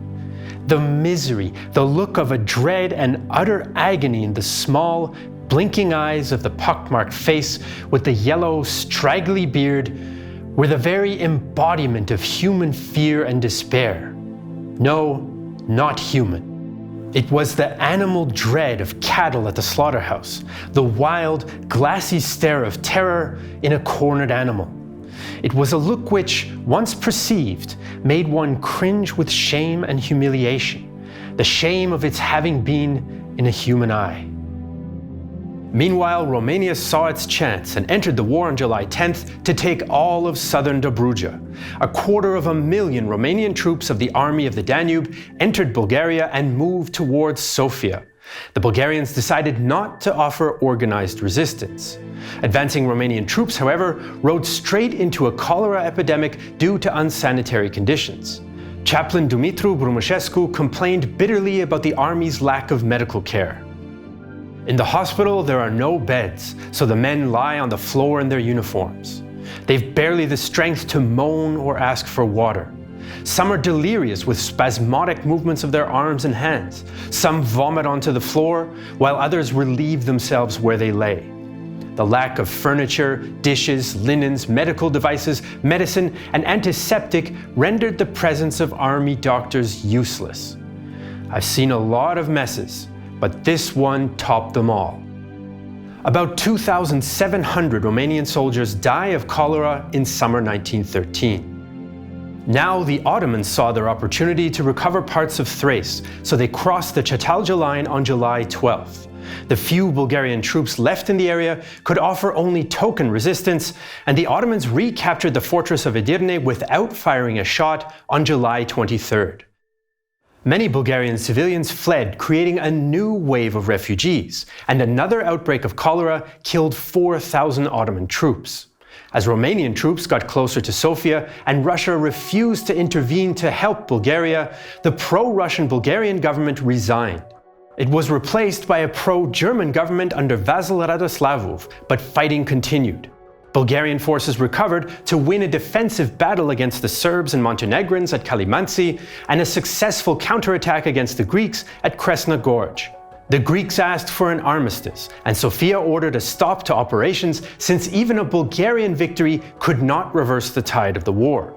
The misery, the look of a dread and utter agony in the small, blinking eyes of the pockmarked face with the yellow, straggly beard were the very embodiment of human fear and despair. No, not human. It was the animal dread of cattle at the slaughterhouse, the wild, glassy stare of terror in a cornered animal. It was a look which, once perceived, made one cringe with shame and humiliation, the shame of its having been in a human eye. Meanwhile, Romania saw its chance and entered the war on July 10th to take all of southern Dobruja. 250,000 Romanian troops of the Army of the Danube entered Bulgaria and moved towards Sofia. The Bulgarians decided not to offer organized resistance. Advancing Romanian troops, however, rode straight into a cholera epidemic due to unsanitary conditions. Chaplain Dumitru Brumușescu complained bitterly about the army's lack of medical care. In the hospital, there are no beds, so the men lie on the floor in their uniforms. They've barely the strength to moan or ask for water. Some are delirious with spasmodic movements of their arms and hands. Some vomit onto the floor, while others relieve themselves where they lay. The lack of furniture, dishes, linens, medical devices, medicine, and antiseptic rendered the presence of army doctors useless. I've seen a lot of messes, but this one topped them all. About 2,700 Romanian soldiers die of cholera in summer 1913. Now the Ottomans saw their opportunity to recover parts of Thrace, so they crossed the Cetalja line on July 12th. The few Bulgarian troops left in the area could offer only token resistance, and the Ottomans recaptured the fortress of Edirne without firing a shot on July 23rd. Many Bulgarian civilians fled, creating a new wave of refugees, and another outbreak of cholera killed 4,000 Ottoman troops. As Romanian troops got closer to Sofia and Russia refused to intervene to help Bulgaria, the pro-Russian Bulgarian government resigned. It was replaced by a pro-German government under Vasil Radoslavov, but fighting continued. Bulgarian forces recovered to win a defensive battle against the Serbs and Montenegrins at Kalimansi and a successful counterattack against the Greeks at Kresna Gorge. The Greeks asked for an armistice, and Sofia ordered a stop to operations since even a Bulgarian victory could not reverse the tide of the war.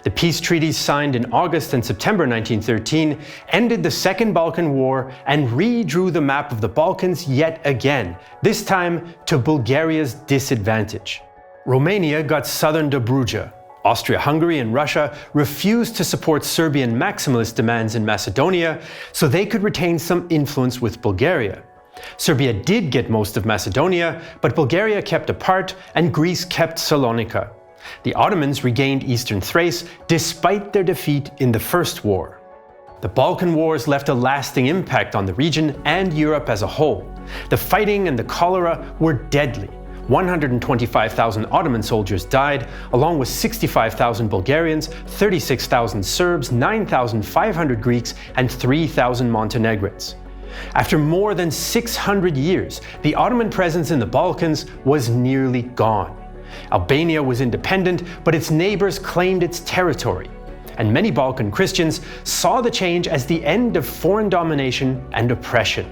The peace treaties signed in August and September 1913 ended the Second Balkan War and redrew the map of the Balkans yet again, this time to Bulgaria's disadvantage. Romania got southern Dobruja, Austria-Hungary and Russia refused to support Serbian maximalist demands in Macedonia so they could retain some influence with Bulgaria. Serbia did get most of Macedonia, but Bulgaria kept a part and Greece kept Salonika. The Ottomans regained eastern Thrace despite their defeat in the First War. The Balkan Wars left a lasting impact on the region and Europe as a whole. The fighting and the cholera were deadly. 125,000 Ottoman soldiers died, along with 65,000 Bulgarians, 36,000 Serbs, 9,500 Greeks, and 3,000 Montenegrins. After more than 600 years, the Ottoman presence in the Balkans was nearly gone. Albania was independent, but its neighbors claimed its territory. And many Balkan Christians saw the change as the end of foreign domination and oppression.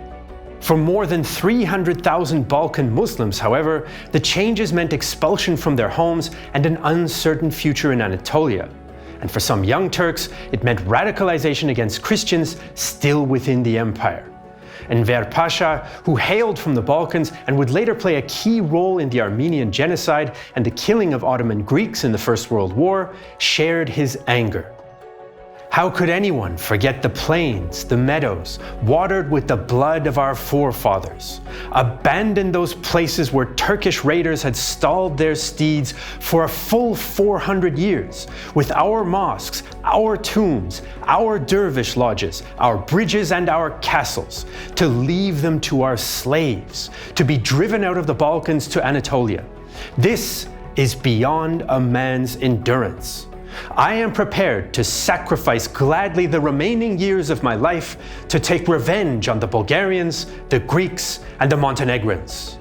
For more than 300,000 Balkan Muslims, however, the changes meant expulsion from their homes and an uncertain future in Anatolia. And for some young Turks, it meant radicalization against Christians still within the empire. Enver Pasha, who hailed from the Balkans and would later play a key role in the Armenian genocide and the killing of Ottoman Greeks in the First World War, shared his anger. How could anyone forget the plains, the meadows, watered with the blood of our forefathers? Abandon those places where Turkish raiders had stalled their steeds for a full 400 years, with our mosques, our tombs, our dervish lodges, our bridges and our castles, to leave them to our slaves, to be driven out of the Balkans to Anatolia. This is beyond a man's endurance. I am prepared to sacrifice gladly the remaining years of my life to take revenge on the Bulgarians, the Greeks, and the Montenegrins.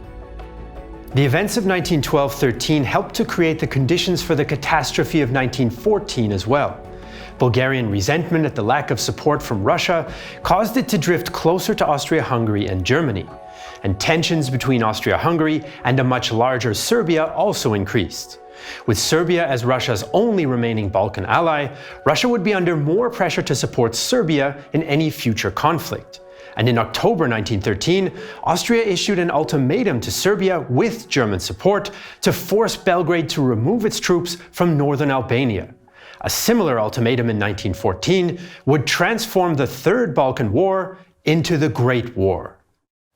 The events of 1912-13 helped to create the conditions for the catastrophe of 1914 as well. Bulgarian resentment at the lack of support from Russia caused it to drift closer to Austria-Hungary and Germany, and tensions between Austria-Hungary and a much larger Serbia also increased. With Serbia as Russia's only remaining Balkan ally, Russia would be under more pressure to support Serbia in any future conflict. And in October 1913, Austria issued an ultimatum to Serbia with German support to force Belgrade to remove its troops from northern Albania. A similar ultimatum in 1914 would transform the Third Balkan War into the Great War.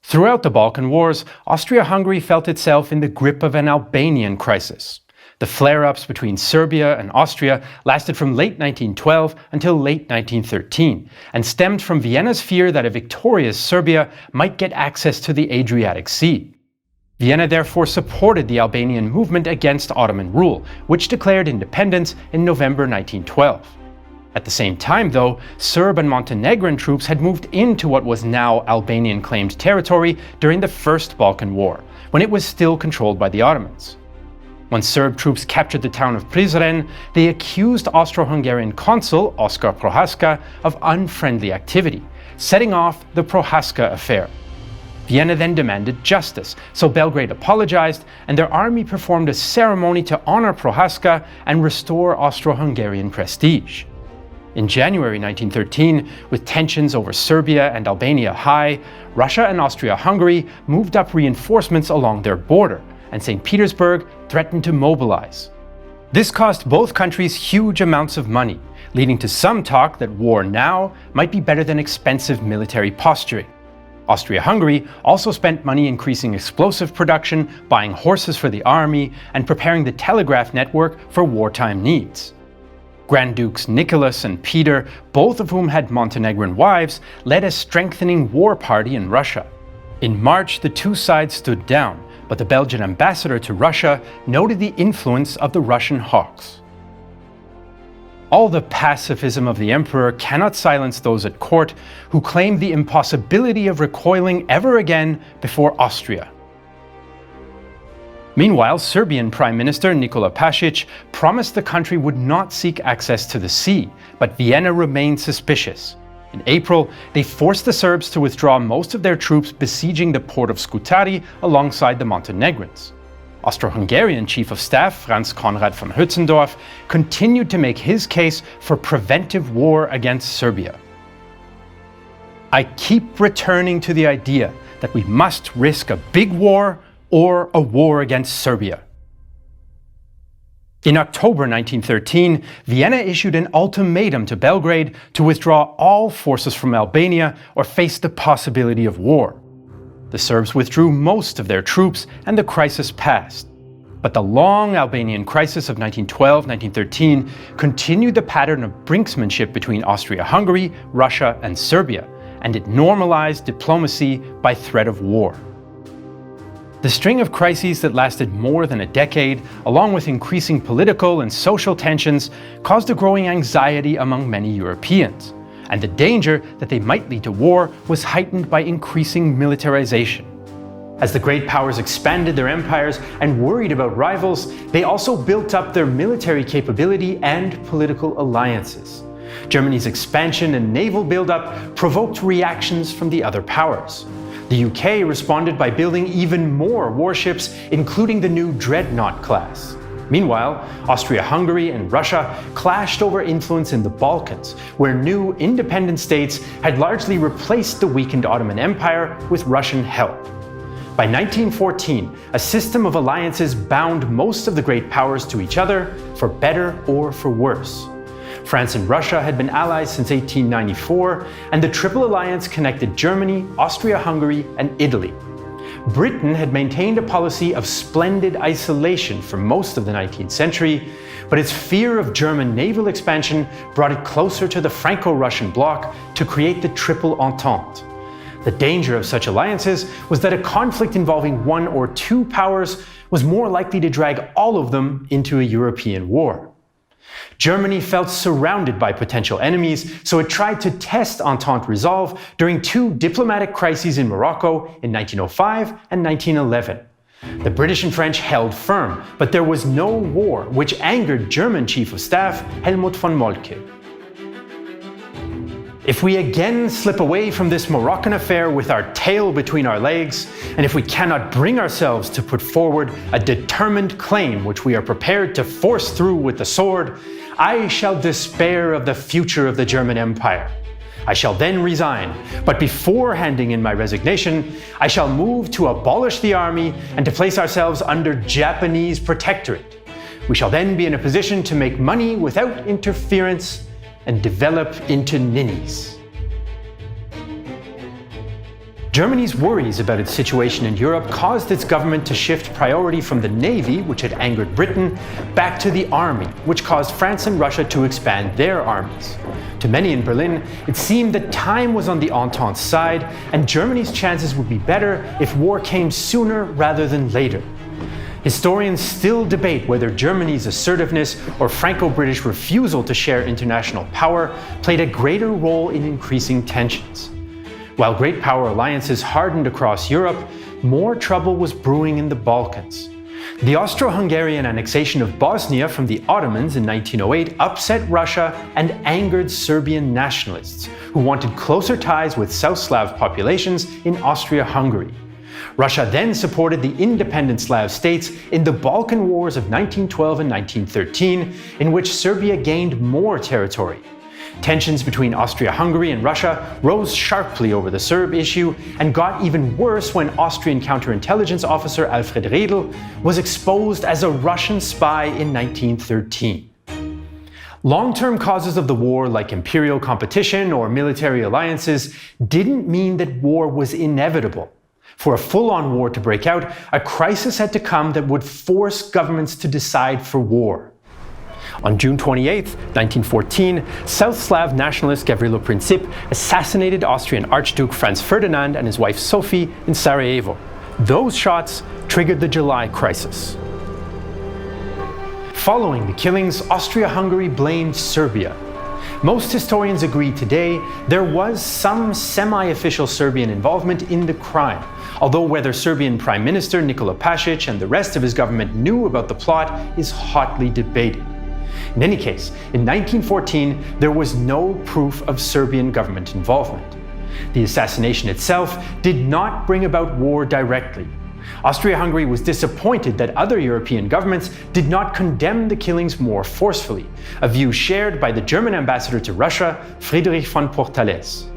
Throughout the Balkan Wars, Austria-Hungary felt itself in the grip of an Albanian crisis. The flare-ups between Serbia and Austria lasted from late 1912 until late 1913, and stemmed from Vienna's fear that a victorious Serbia might get access to the Adriatic Sea. Vienna therefore supported the Albanian movement against Ottoman rule, which declared independence in November 1912. At the same time, though, Serb and Montenegrin troops had moved into what was now Albanian-claimed territory during the First Balkan War, when it was still controlled by the Ottomans. When Serb troops captured the town of Prizren, they accused Austro-Hungarian consul Oskar Prohaska of unfriendly activity, setting off the Prohaska affair. Vienna then demanded justice, so Belgrade apologized, and their army performed a ceremony to honor Prohaska and restore Austro-Hungarian prestige. In January 1913, with tensions over Serbia and Albania high, Russia and Austria-Hungary moved up reinforcements along their border, and St. Petersburg threatened to mobilize. This cost both countries huge amounts of money, leading to some talk that war now might be better than expensive military posturing. Austria-Hungary also spent money increasing explosive production, buying horses for the army, and preparing the telegraph network for wartime needs. Grand Dukes Nicholas and Peter, both of whom had Montenegrin wives, led a strengthening war party in Russia. In March, the two sides stood down, but the Belgian ambassador to Russia noted the influence of the Russian hawks. All the pacifism of the emperor cannot silence those at court who claim the impossibility of recoiling ever again before Austria. Meanwhile, Serbian Prime Minister Nikola Pasic promised the country would not seek access to the sea, but Vienna remained suspicious. In April, they forced the Serbs to withdraw most of their troops besieging the port of Scutari alongside the Montenegrins. Austro-Hungarian Chief of Staff Franz Konrad von Hötzendorf continued to make his case for preventive war against Serbia. I keep returning to the idea that we must risk a big war or a war against Serbia. In October 1913, Vienna issued an ultimatum to Belgrade to withdraw all forces from Albania or face the possibility of war. The Serbs withdrew most of their troops and the crisis passed. But the long Albanian crisis of 1912-1913 continued the pattern of brinksmanship between Austria-Hungary, Russia, and Serbia, and it normalized diplomacy by threat of war. The string of crises that lasted more than a decade, along with increasing political and social tensions, caused a growing anxiety among many Europeans, and the danger that they might lead to war was heightened by increasing militarization. As the great powers expanded their empires and worried about rivals, they also built up their military capability and political alliances. Germany's expansion and naval buildup provoked reactions from the other powers. The UK responded by building even more warships, including the new Dreadnought class. Meanwhile, Austria-Hungary and Russia clashed over influence in the Balkans, where new independent states had largely replaced the weakened Ottoman Empire with Russian help. By 1914, a system of alliances bound most of the great powers to each other, for better or for worse. France and Russia had been allies since 1894, and the Triple Alliance connected Germany, Austria-Hungary, and Italy. Britain had maintained a policy of splendid isolation for most of the 19th century, but its fear of German naval expansion brought it closer to the Franco-Russian bloc to create the Triple Entente. The danger of such alliances was that a conflict involving one or two powers was more likely to drag all of them into a European war. Germany felt surrounded by potential enemies, so it tried to test Entente resolve during two diplomatic crises in Morocco in 1905 and 1911. The British and French held firm, but there was no war, which angered German Chief of Staff Helmut von Moltke. If we again slip away from this Moroccan affair with our tail between our legs, and if we cannot bring ourselves to put forward a determined claim which we are prepared to force through with the sword, I shall despair of the future of the German Empire. I shall then resign, but before handing in my resignation, I shall move to abolish the army and to place ourselves under Japanese protectorate. We shall then be in a position to make money without interference and develop into ninnies. Germany's worries about its situation in Europe caused its government to shift priority from the navy, which had angered Britain, back to the army, which caused France and Russia to expand their armies. To many in Berlin, it seemed that time was on the Entente's side, and Germany's chances would be better if war came sooner rather than later. Historians still debate whether Germany's assertiveness or Franco-British refusal to share international power played a greater role in increasing tensions. While great power alliances hardened across Europe, more trouble was brewing in the Balkans. The Austro-Hungarian annexation of Bosnia from the Ottomans in 1908 upset Russia and angered Serbian nationalists, who wanted closer ties with South Slav populations in Austria-Hungary. Russia then supported the independent Slav states in the Balkan Wars of 1912 and 1913, in which Serbia gained more territory. Tensions between Austria-Hungary and Russia rose sharply over the Serb issue and got even worse when Austrian counterintelligence officer Alfred Riedel was exposed as a Russian spy in 1913. Long-term causes of the war, like imperial competition or military alliances, didn't mean that war was inevitable. For a full-on war to break out, a crisis had to come that would force governments to decide for war. On June 28, 1914, South Slav nationalist Gavrilo Princip assassinated Austrian Archduke Franz Ferdinand and his wife Sophie in Sarajevo. Those shots triggered the July Crisis. Following the killings, Austria-Hungary blamed Serbia. Most historians agree today there was some semi-official Serbian involvement in the crime, although whether Serbian Prime Minister Nikola Pasic and the rest of his government knew about the plot is hotly debated. In any case, in 1914, there was no proof of Serbian government involvement. The assassination itself did not bring about war directly. Austria-Hungary was disappointed that other European governments did not condemn the killings more forcefully, a view shared by the German ambassador to Russia, Friedrich von Portales.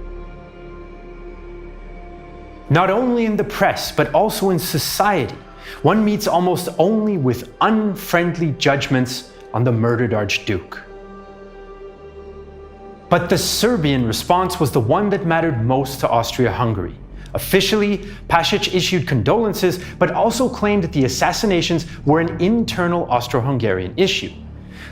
Not only in the press, but also in society, one meets almost only with unfriendly judgments on the murdered Archduke. But the Serbian response was the one that mattered most to Austria-Hungary. Officially, Pasic issued condolences, but also claimed that the assassinations were an internal Austro-Hungarian issue.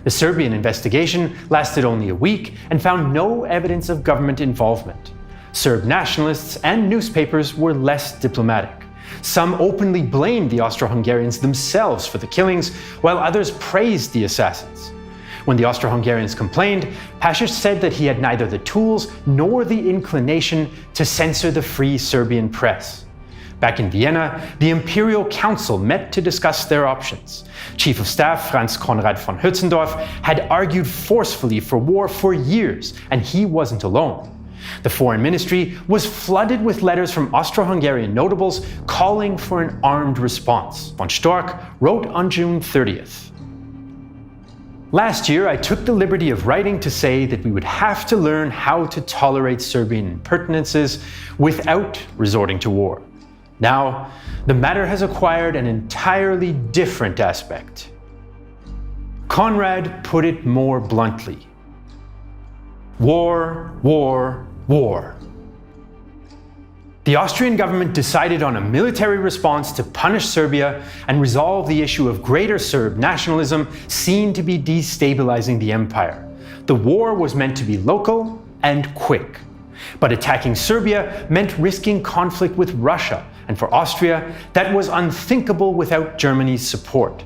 The Serbian investigation lasted only a week and found no evidence of government involvement. Serb nationalists and newspapers were less diplomatic. Some openly blamed the Austro-Hungarians themselves for the killings, while others praised the assassins. When the Austro-Hungarians complained, Pasic said that he had neither the tools nor the inclination to censor the free Serbian press. Back in Vienna, the Imperial Council met to discuss their options. Chief of Staff Franz Conrad von Hötzendorf had argued forcefully for war for years, and he wasn't alone. The Foreign Ministry was flooded with letters from Austro-Hungarian notables calling for an armed response. Von Storch wrote on June 30th. Last year, I took the liberty of writing to say that we would have to learn how to tolerate Serbian impertinences without resorting to war. Now, the matter has acquired an entirely different aspect. Conrad put it more bluntly. War, war, war. The Austrian government decided on a military response to punish Serbia and resolve the issue of greater Serb nationalism seen to be destabilizing the empire. The war was meant to be local and quick. But attacking Serbia meant risking conflict with Russia, and for Austria, that was unthinkable without Germany's support.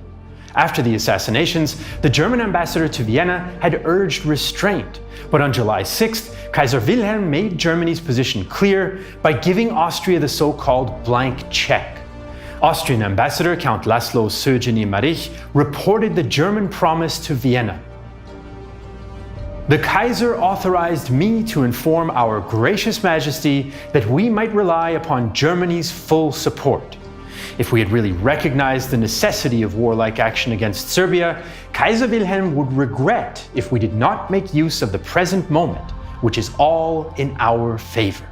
After the assassinations, the German ambassador to Vienna had urged restraint, but on July 6th, Kaiser Wilhelm made Germany's position clear by giving Austria the so-called blank check. Austrian ambassador Count Laszlo Szögyeni-Marich reported the German promise to Vienna. The Kaiser authorized me to inform our gracious Majesty that we might rely upon Germany's full support. If we had really recognized the necessity of warlike action against Serbia, Kaiser Wilhelm would regret if we did not make use of the present moment, which is all in our favor.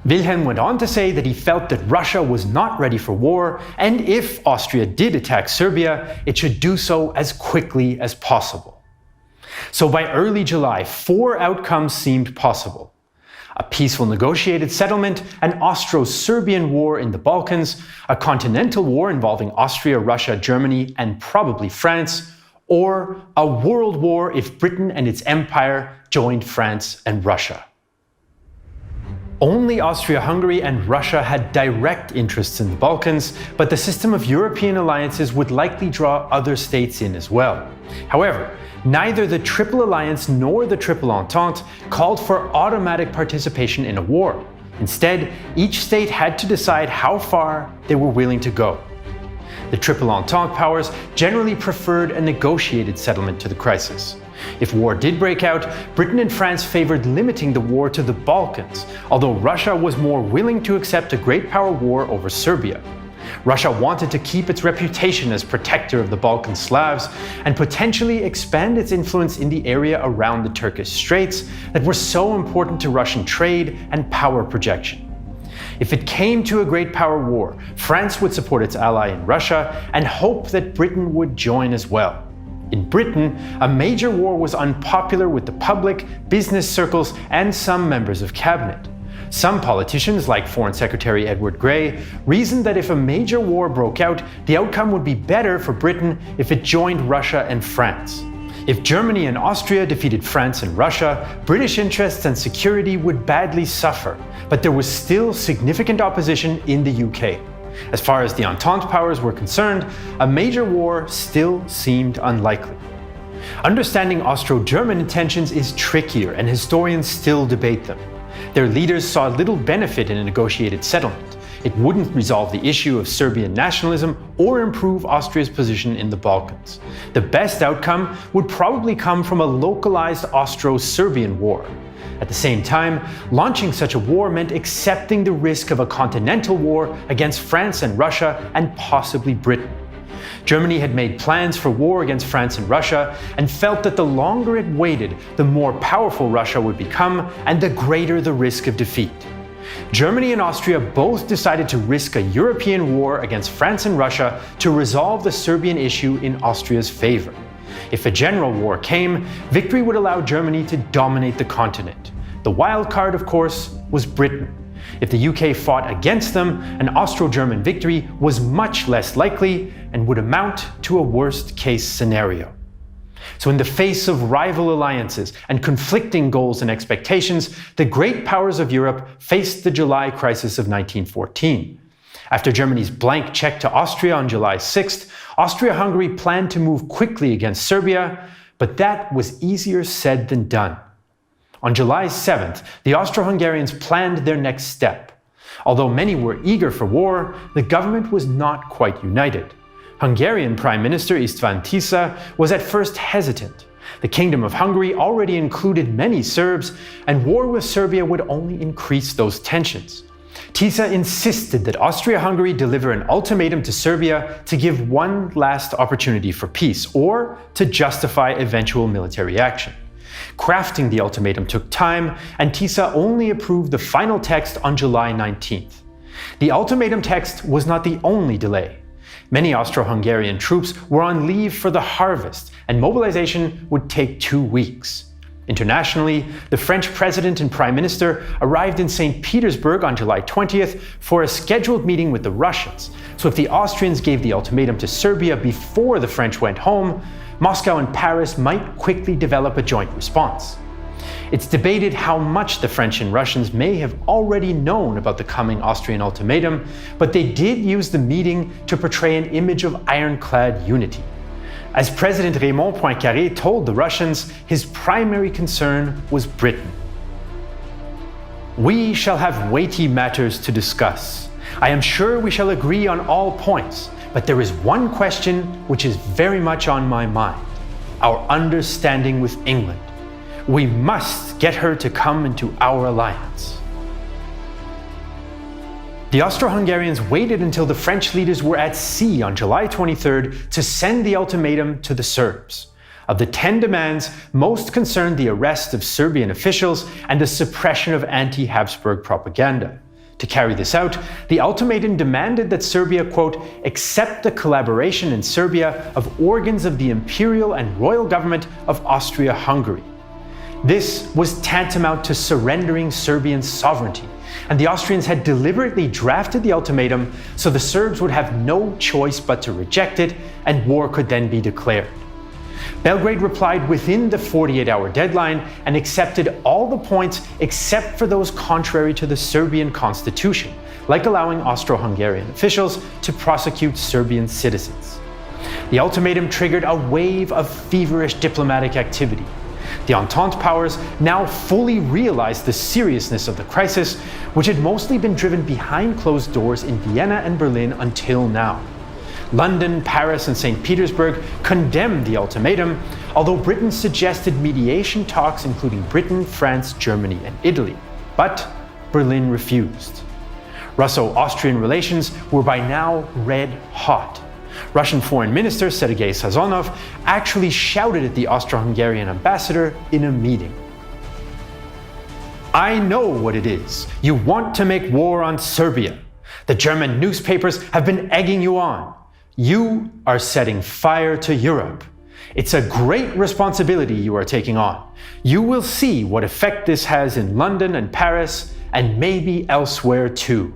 Wilhelm went on to say that he felt that Russia was not ready for war, and if Austria did attack Serbia, it should do so as quickly as possible. So by early July, 4 outcomes seemed possible. A peaceful negotiated settlement, an Austro-Serbian war in the Balkans, a continental war involving Austria, Russia, Germany, and probably France, or a world war if Britain and its empire joined France and Russia. Only Austria-Hungary and Russia had direct interests in the Balkans, but the system of European alliances would likely draw other states in as well. However, neither the Triple Alliance nor the Triple Entente called for automatic participation in a war. Instead, each state had to decide how far they were willing to go. The Triple Entente powers generally preferred a negotiated settlement to the crisis. If war did break out, Britain and France favored limiting the war to the Balkans, although Russia was more willing to accept a great power war over Serbia. Russia wanted to keep its reputation as protector of the Balkan Slavs and potentially expand its influence in the area around the Turkish Straits that were so important to Russian trade and power projection. If it came to a great power war, France would support its ally in Russia and hope that Britain would join as well. In Britain, a major war was unpopular with the public, business circles, and some members of cabinet. Some politicians, like Foreign Secretary Edward Grey, reasoned that if a major war broke out, the outcome would be better for Britain if it joined Russia and France. If Germany and Austria defeated France and Russia, British interests and security would badly suffer, but there was still significant opposition in the UK. As far as the Entente powers were concerned, a major war still seemed unlikely. Understanding Austro-German intentions is trickier, and historians still debate them. Their leaders saw little benefit in a negotiated settlement. It wouldn't resolve the issue of Serbian nationalism or improve Austria's position in the Balkans. The best outcome would probably come from a localized Austro-Serbian war. At the same time, launching such a war meant accepting the risk of a continental war against France and Russia and possibly Britain. Germany had made plans for war against France and Russia and felt that the longer it waited, the more powerful Russia would become and the greater the risk of defeat. Germany and Austria both decided to risk a European war against France and Russia to resolve the Serbian issue in Austria's favor. If a general war came, victory would allow Germany to dominate the continent. The wild card, of course, was Britain. If the UK fought against them, an Austro-German victory was much less likely and would amount to a worst-case scenario. So in the face of rival alliances and conflicting goals and expectations, the great powers of Europe faced the July crisis of 1914. After Germany's blank check to Austria on July 6th, Austria-Hungary planned to move quickly against Serbia, but that was easier said than done. On July 7th, the Austro-Hungarians planned their next step. Although many were eager for war, the government was not quite united. Hungarian Prime Minister István Tisza was at first hesitant. The Kingdom of Hungary already included many Serbs, and war with Serbia would only increase those tensions. Tisza insisted that Austria-Hungary deliver an ultimatum to Serbia to give one last opportunity for peace, or to justify eventual military action. Crafting the ultimatum took time, and Tisza only approved the final text on July 19th. The ultimatum text was not the only delay. Many Austro-Hungarian troops were on leave for the harvest, and mobilization would take 2 weeks. Internationally, the French President and Prime Minister arrived in St. Petersburg on July 20th for a scheduled meeting with the Russians. So if the Austrians gave the ultimatum to Serbia before the French went home, Moscow and Paris might quickly develop a joint response. It's debated how much the French and Russians may have already known about the coming Austrian ultimatum, but they did use the meeting to portray an image of ironclad unity. As President Raymond Poincaré told the Russians, his primary concern was Britain. "We shall have weighty matters to discuss. I am sure we shall agree on all points, but there is one question which is very much on my mind: our understanding with England. We must get her to come into our alliance." The Austro-Hungarians waited until the French leaders were at sea on July 23rd to send the ultimatum to the Serbs. Of the 10 demands, most concerned the arrest of Serbian officials and the suppression of anti-Habsburg propaganda. To carry this out, the ultimatum demanded that Serbia, quote, accept the collaboration in Serbia of organs of the imperial and royal government of Austria-Hungary. This was tantamount to surrendering Serbian sovereignty, and the Austrians had deliberately drafted the ultimatum so the Serbs would have no choice but to reject it, and war could then be declared. Belgrade replied within the 48-hour deadline and accepted all the points except for those contrary to the Serbian constitution, like allowing Austro-Hungarian officials to prosecute Serbian citizens. The ultimatum triggered a wave of feverish diplomatic activity. The Entente powers now fully realized the seriousness of the crisis, which had mostly been driven behind closed doors in Vienna and Berlin until now. London, Paris, and St. Petersburg condemned the ultimatum, although Britain suggested mediation talks including Britain, France, Germany, and Italy. But Berlin refused. Russo-Austrian relations were by now red hot. Russian Foreign Minister Sergei Sazonov actually shouted at the Austro-Hungarian ambassador in a meeting. "I know what it is. You want to make war on Serbia. The German newspapers have been egging you on. You are setting fire to Europe. It's a great responsibility you are taking on. You will see what effect this has in London and Paris, and maybe elsewhere too."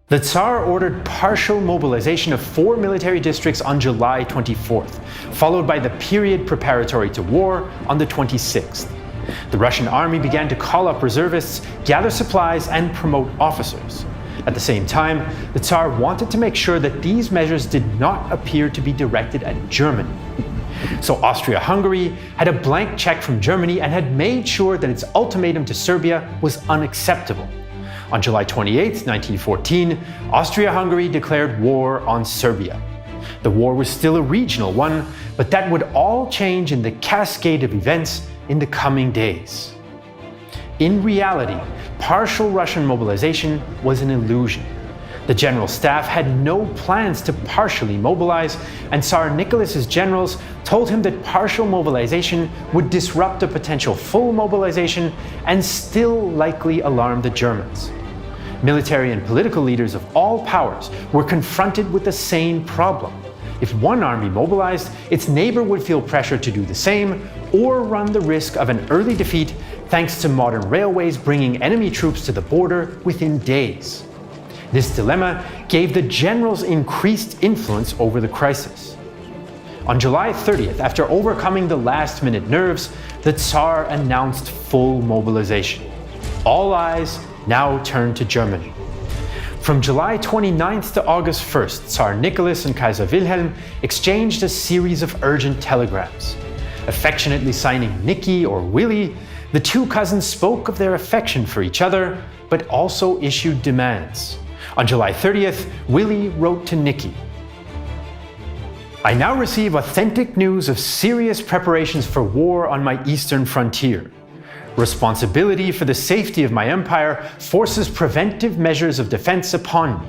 The Tsar ordered partial mobilization of 4 military districts on July 24th, followed by the period preparatory to war on the 26th. The Russian army began to call up reservists, gather supplies, and promote officers. At the same time, the Tsar wanted to make sure that these measures did not appear to be directed at Germany. So Austria-Hungary had a blank check from Germany and had made sure that its ultimatum to Serbia was unacceptable. On July 28, 1914, Austria-Hungary declared war on Serbia. The war was still a regional one, but that would all change in the cascade of events in the coming days. In reality, partial Russian mobilization was an illusion. The General Staff had no plans to partially mobilize, and Tsar Nicholas's generals told him that partial mobilization would disrupt a potential full mobilization and still likely alarm the Germans. Military and political leaders of all powers were confronted with the same problem. If one army mobilized, its neighbor would feel pressure to do the same or run the risk of an early defeat thanks to modern railways bringing enemy troops to the border within days. This dilemma gave the generals increased influence over the crisis. On July 30th, after overcoming the last-minute nerves, the Tsar announced full mobilization. All eyes now turned to Germany. From July 29th to August 1st, Tsar Nicholas and Kaiser Wilhelm exchanged a series of urgent telegrams. Affectionately signing Nicky or Willy, the two cousins spoke of their affection for each other, but also issued demands. On July 30th, Willy wrote to Nicky, "I now receive authentic news of serious preparations for war on my eastern frontier. Responsibility for the safety of my empire forces preventive measures of defense upon me.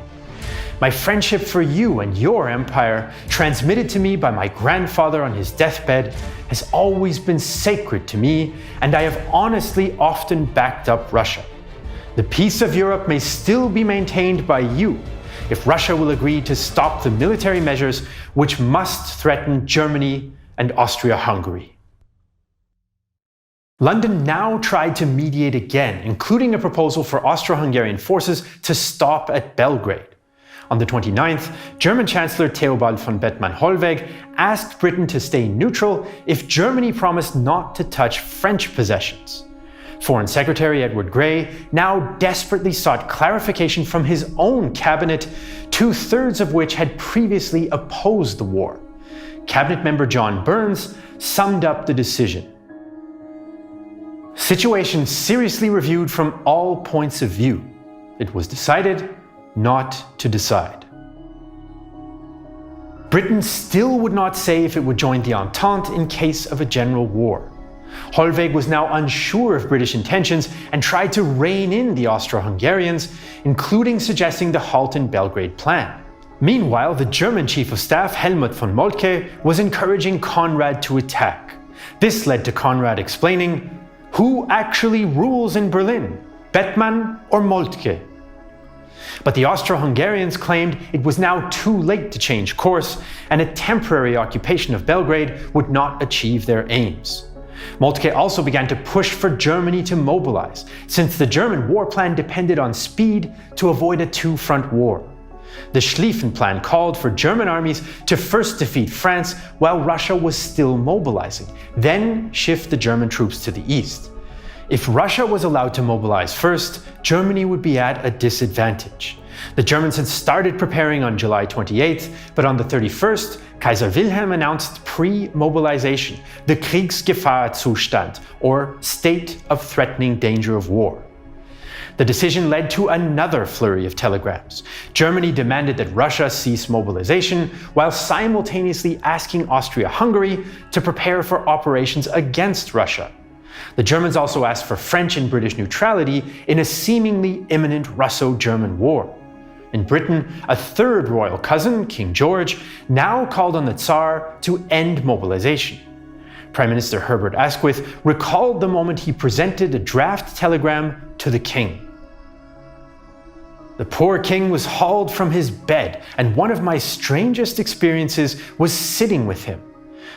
My friendship for you and your empire, transmitted to me by my grandfather on his deathbed, has always been sacred to me, and I have honestly often backed up Russia. The peace of Europe may still be maintained by you if Russia will agree to stop the military measures which must threaten Germany and Austria-Hungary." London now tried to mediate again, including a proposal for Austro-Hungarian forces to stop at Belgrade. On the 29th, German Chancellor Theobald von Bethmann-Hollweg asked Britain to stay neutral if Germany promised not to touch French possessions. Foreign Secretary Edward Grey now desperately sought clarification from his own cabinet, 2/3 of which had previously opposed the war. Cabinet member John Burns summed up the decision. "Situation seriously reviewed from all points of view. It was decided not to decide." Britain still would not say if it would join the Entente in case of a general war. Hollweg was now unsure of British intentions and tried to rein in the Austro-Hungarians, including suggesting the halt in Belgrade plan. Meanwhile, the German Chief of Staff Helmut von Moltke was encouraging Conrad to attack. This led to Conrad explaining, "Who actually rules in Berlin, Bethmann or Moltke?" But the Austro-Hungarians claimed it was now too late to change course, and a temporary occupation of Belgrade would not achieve their aims. Moltke also began to push for Germany to mobilize, since the German war plan depended on speed to avoid a two-front war. The Schlieffen Plan called for German armies to first defeat France while Russia was still mobilizing, then shift the German troops to the east. If Russia was allowed to mobilize first, Germany would be at a disadvantage. The Germans had started preparing on July 28th, but on the 31st, Kaiser Wilhelm announced pre-mobilization, the Kriegsgefahrzustand, or state of threatening danger of war. The decision led to another flurry of telegrams. Germany demanded that Russia cease mobilization, while simultaneously asking Austria-Hungary to prepare for operations against Russia. The Germans also asked for French and British neutrality in a seemingly imminent Russo-German war. In Britain, a third royal cousin, King George, now called on the Tsar to end mobilization. Prime Minister Herbert Asquith recalled the moment he presented a draft telegram to the king. "The poor king was hauled from his bed, and one of my strangest experiences was sitting with him.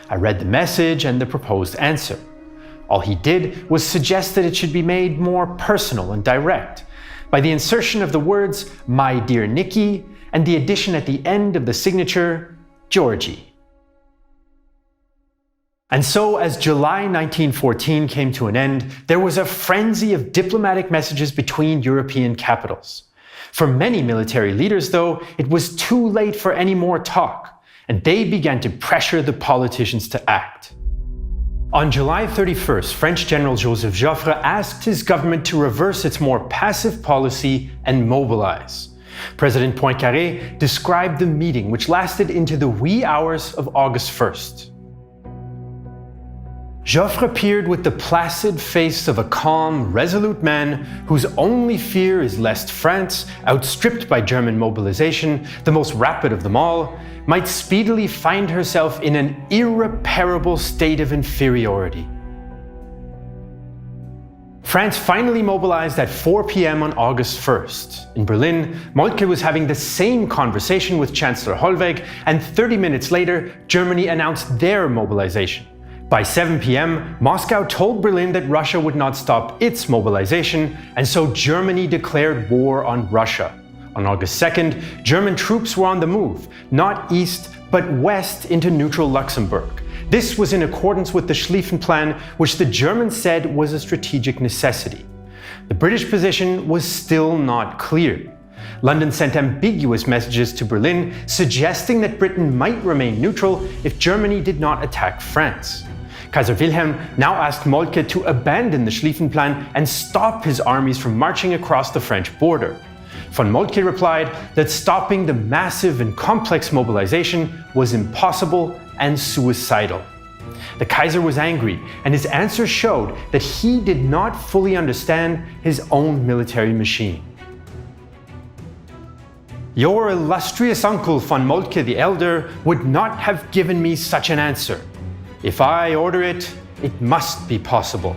I read the message and the proposed answer. All he did was suggest that it should be made more personal and direct, by the insertion of the words, 'My dear Nicky,' and the addition at the end of the signature, 'Georgie.'" And so, as July 1914 came to an end, there was a frenzy of diplomatic messages between European capitals. For many military leaders, though, it was too late for any more talk, and they began to pressure the politicians to act. On July 31st, French General Joseph Joffre asked his government to reverse its more passive policy and mobilize. President Poincaré described the meeting, which lasted into the wee hours of August 1st. Joffre appeared with the placid face of a calm, resolute man whose only fear is lest France, outstripped by German mobilization, the most rapid of them all, might speedily find herself in an irreparable state of inferiority. France finally mobilized at 4 p.m. on August 1st. In Berlin, Moltke was having the same conversation with Chancellor Hollweg, and 30 minutes later, Germany announced their mobilization. By 7 p.m., Moscow told Berlin that Russia would not stop its mobilization, and so Germany declared war on Russia. On August 2nd, German troops were on the move, not east, but west into neutral Luxembourg. This was in accordance with the Schlieffen Plan, which the Germans said was a strategic necessity. The British position was still not clear. London sent ambiguous messages to Berlin, suggesting that Britain might remain neutral if Germany did not attack France. Kaiser Wilhelm now asked Moltke to abandon the Schlieffen Plan and stop his armies from marching across the French border. Von Moltke replied that stopping the massive and complex mobilization was impossible and suicidal. The Kaiser was angry, and his answer showed that he did not fully understand his own military machine. Your illustrious uncle von Moltke the Elder would not have given me such an answer. If I order it, it must be possible.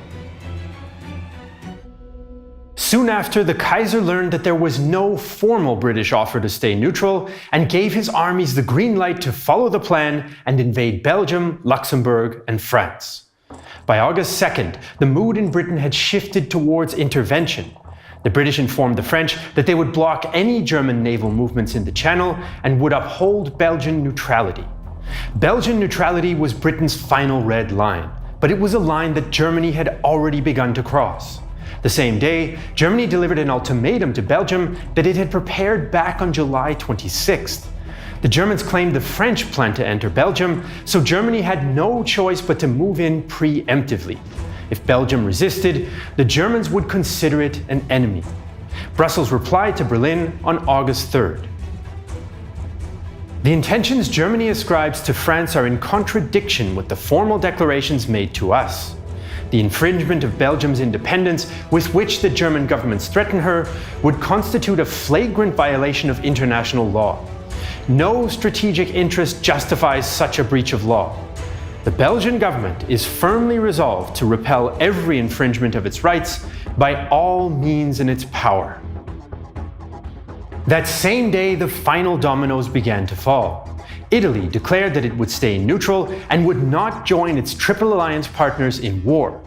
Soon after, the Kaiser learned that there was no formal British offer to stay neutral and gave his armies the green light to follow the plan and invade Belgium, Luxembourg, and France. By August 2nd, the mood in Britain had shifted towards intervention. The British informed the French that they would block any German naval movements in the Channel and would uphold Belgian neutrality. Belgian neutrality was Britain's final red line, but it was a line that Germany had already begun to cross. The same day, Germany delivered an ultimatum to Belgium that it had prepared back on July 26th. The Germans claimed the French planned to enter Belgium, so Germany had no choice but to move in preemptively. If Belgium resisted, the Germans would consider it an enemy. Brussels replied to Berlin on August 3rd. The intentions Germany ascribes to France are in contradiction with the formal declarations made to us. The infringement of Belgium's independence, with which the German governments threaten her, would constitute a flagrant violation of international law. No strategic interest justifies such a breach of law. The Belgian government is firmly resolved to repel every infringement of its rights by all means in its power. That same day, the final dominoes began to fall. Italy declared that it would stay neutral and would not join its Triple Alliance partners in war.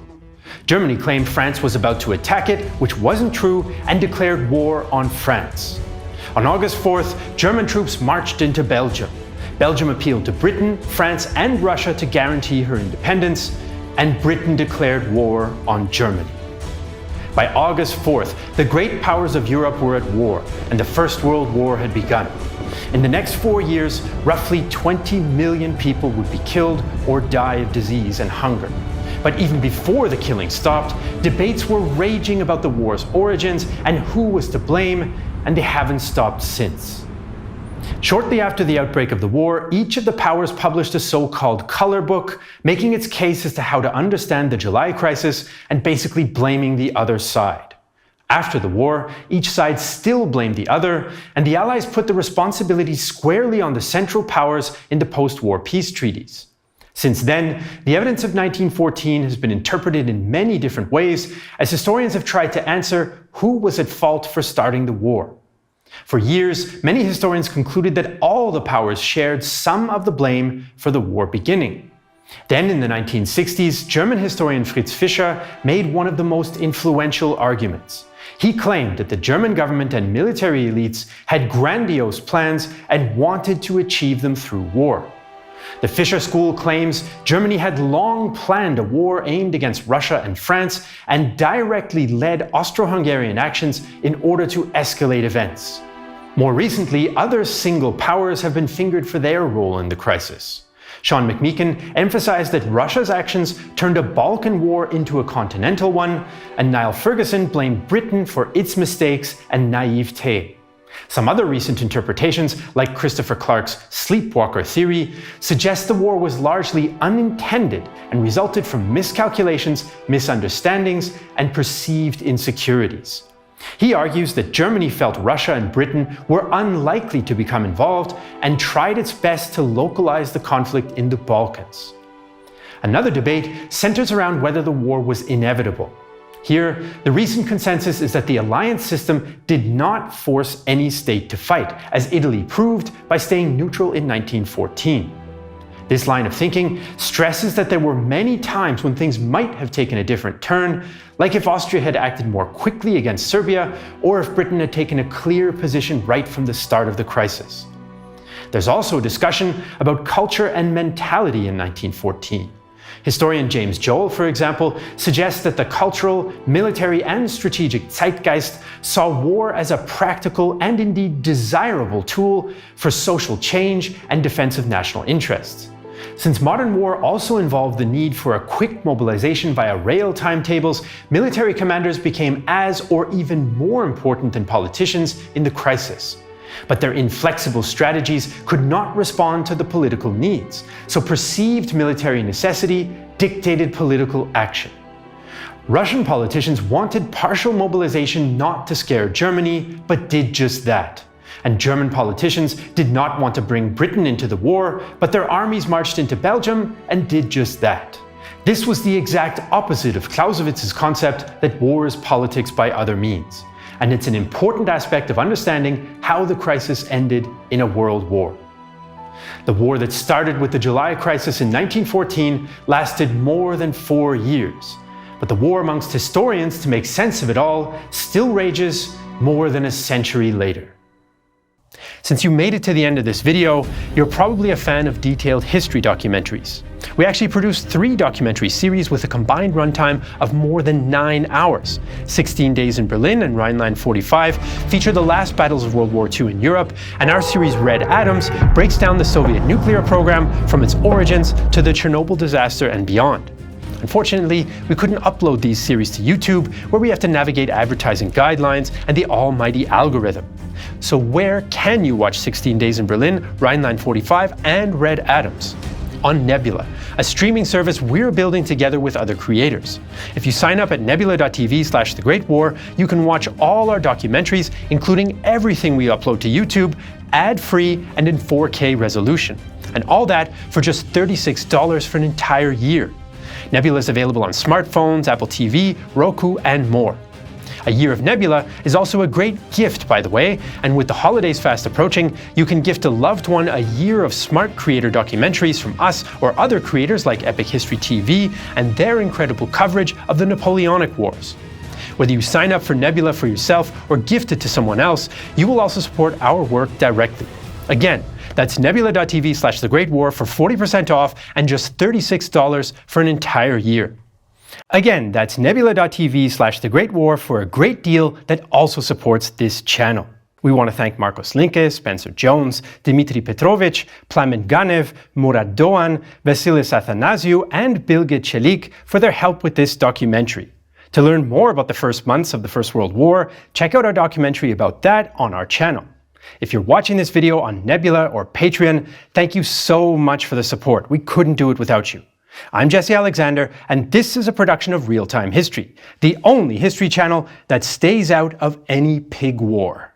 Germany claimed France was about to attack it, which wasn't true, and declared war on France. On August 4th, German troops marched into Belgium. Belgium appealed to Britain, France, and Russia to guarantee her independence, and Britain declared war on Germany. By August 4th, the great powers of Europe were at war, and the First World War had begun. In the next 4 years, roughly 20 million people would be killed or die of disease and hunger. But even before the killing stopped, debates were raging about the war's origins and who was to blame, and they haven't stopped since. Shortly after the outbreak of the war, each of the powers published a so-called color book, making its case as to how to understand the July crisis and basically blaming the other side. After the war, each side still blamed the other, and the Allies put the responsibility squarely on the Central Powers in the post-war peace treaties. Since then, the evidence of 1914 has been interpreted in many different ways, as historians have tried to answer who was at fault for starting the war. For years, many historians concluded that all the powers shared some of the blame for the war beginning. Then, in the 1960s, German historian Fritz Fischer made one of the most influential arguments. He claimed that the German government and military elites had grandiose plans and wanted to achieve them through war. The Fischer School claims Germany had long planned a war aimed against Russia and France and directly led Austro-Hungarian actions in order to escalate events. More recently, other single powers have been fingered for their role in the crisis. Sean McMeekin emphasized that Russia's actions turned a Balkan War into a continental one, and Niall Ferguson blamed Britain for its mistakes and naivete. Some other recent interpretations, like Christopher Clark's sleepwalker theory, suggest the war was largely unintended and resulted from miscalculations, misunderstandings, and perceived insecurities. He argues that Germany felt Russia and Britain were unlikely to become involved and tried its best to localize the conflict in the Balkans. Another debate centers around whether the war was inevitable. Here, the recent consensus is that the alliance system did not force any state to fight, as Italy proved by staying neutral in 1914. This line of thinking stresses that there were many times when things might have taken a different turn, like if Austria had acted more quickly against Serbia, or if Britain had taken a clear position right from the start of the crisis. There's also a discussion about culture and mentality in 1914. Historian James Joel, for example, suggests that the cultural, military, and strategic zeitgeist saw war as a practical and indeed desirable tool for social change and defense of national interests. Since modern war also involved the need for a quick mobilization via rail timetables, military commanders became as or even more important than politicians in the crisis. But their inflexible strategies could not respond to the political needs, so perceived military necessity dictated political action. Russian politicians wanted partial mobilization not to scare Germany, but did just that. And German politicians did not want to bring Britain into the war, but their armies marched into Belgium and did just that. This was the exact opposite of Clausewitz's concept that war is politics by other means. And it's an important aspect of understanding how the crisis ended in a world war. The war that started with the July crisis in 1914 lasted more than 4 years. But the war amongst historians to make sense of it all still rages more than a century later. Since you made it to the end of this video, you're probably a fan of detailed history documentaries. We actually produced 3 documentary series with a combined runtime of more than 9 hours. 16 Days in Berlin and Rhineland 45 feature the last battles of World War II in Europe, and our series Red Atoms breaks down the Soviet nuclear program from its origins to the Chernobyl disaster and beyond. Unfortunately, we couldn't upload these series to YouTube, where we have to navigate advertising guidelines and the almighty algorithm. So where can you watch 16 Days in Berlin, Rhineland 45, and Red Atoms? On Nebula, a streaming service we're building together with other creators. If you sign up at nebula.tv/The Great War, you can watch all our documentaries, including everything we upload to YouTube, ad-free and in 4K resolution. And all that for just $36 for an entire year. Nebula is available on smartphones, Apple TV, Roku, and more. A year of Nebula is also a great gift, by the way, and with the holidays fast approaching, you can gift a loved one a year of smart creator documentaries from us or other creators like Epic History TV and their incredible coverage of the Napoleonic Wars. Whether you sign up for Nebula for yourself or gift it to someone else, you will also support our work directly. Again, that's nebula.tv/The Great War for 40% off and just $36 for an entire year. Again, that's nebula.tv/The Great War for a great deal that also supports this channel. We want to thank Marcos Linke, Spencer Jones, Dimitri Petrovic, Plamen Ganev, Murad Doan, Vasilis Athanasiou, and Bilge Celik for their help with this documentary. To learn more about the first months of the First World War, check out our documentary about that on our channel. If you're watching this video on Nebula or Patreon, thank you so much for the support. We couldn't do it without you. I'm Jesse Alexander, and this is a production of Real Time History, the only history channel that stays out of any pig war.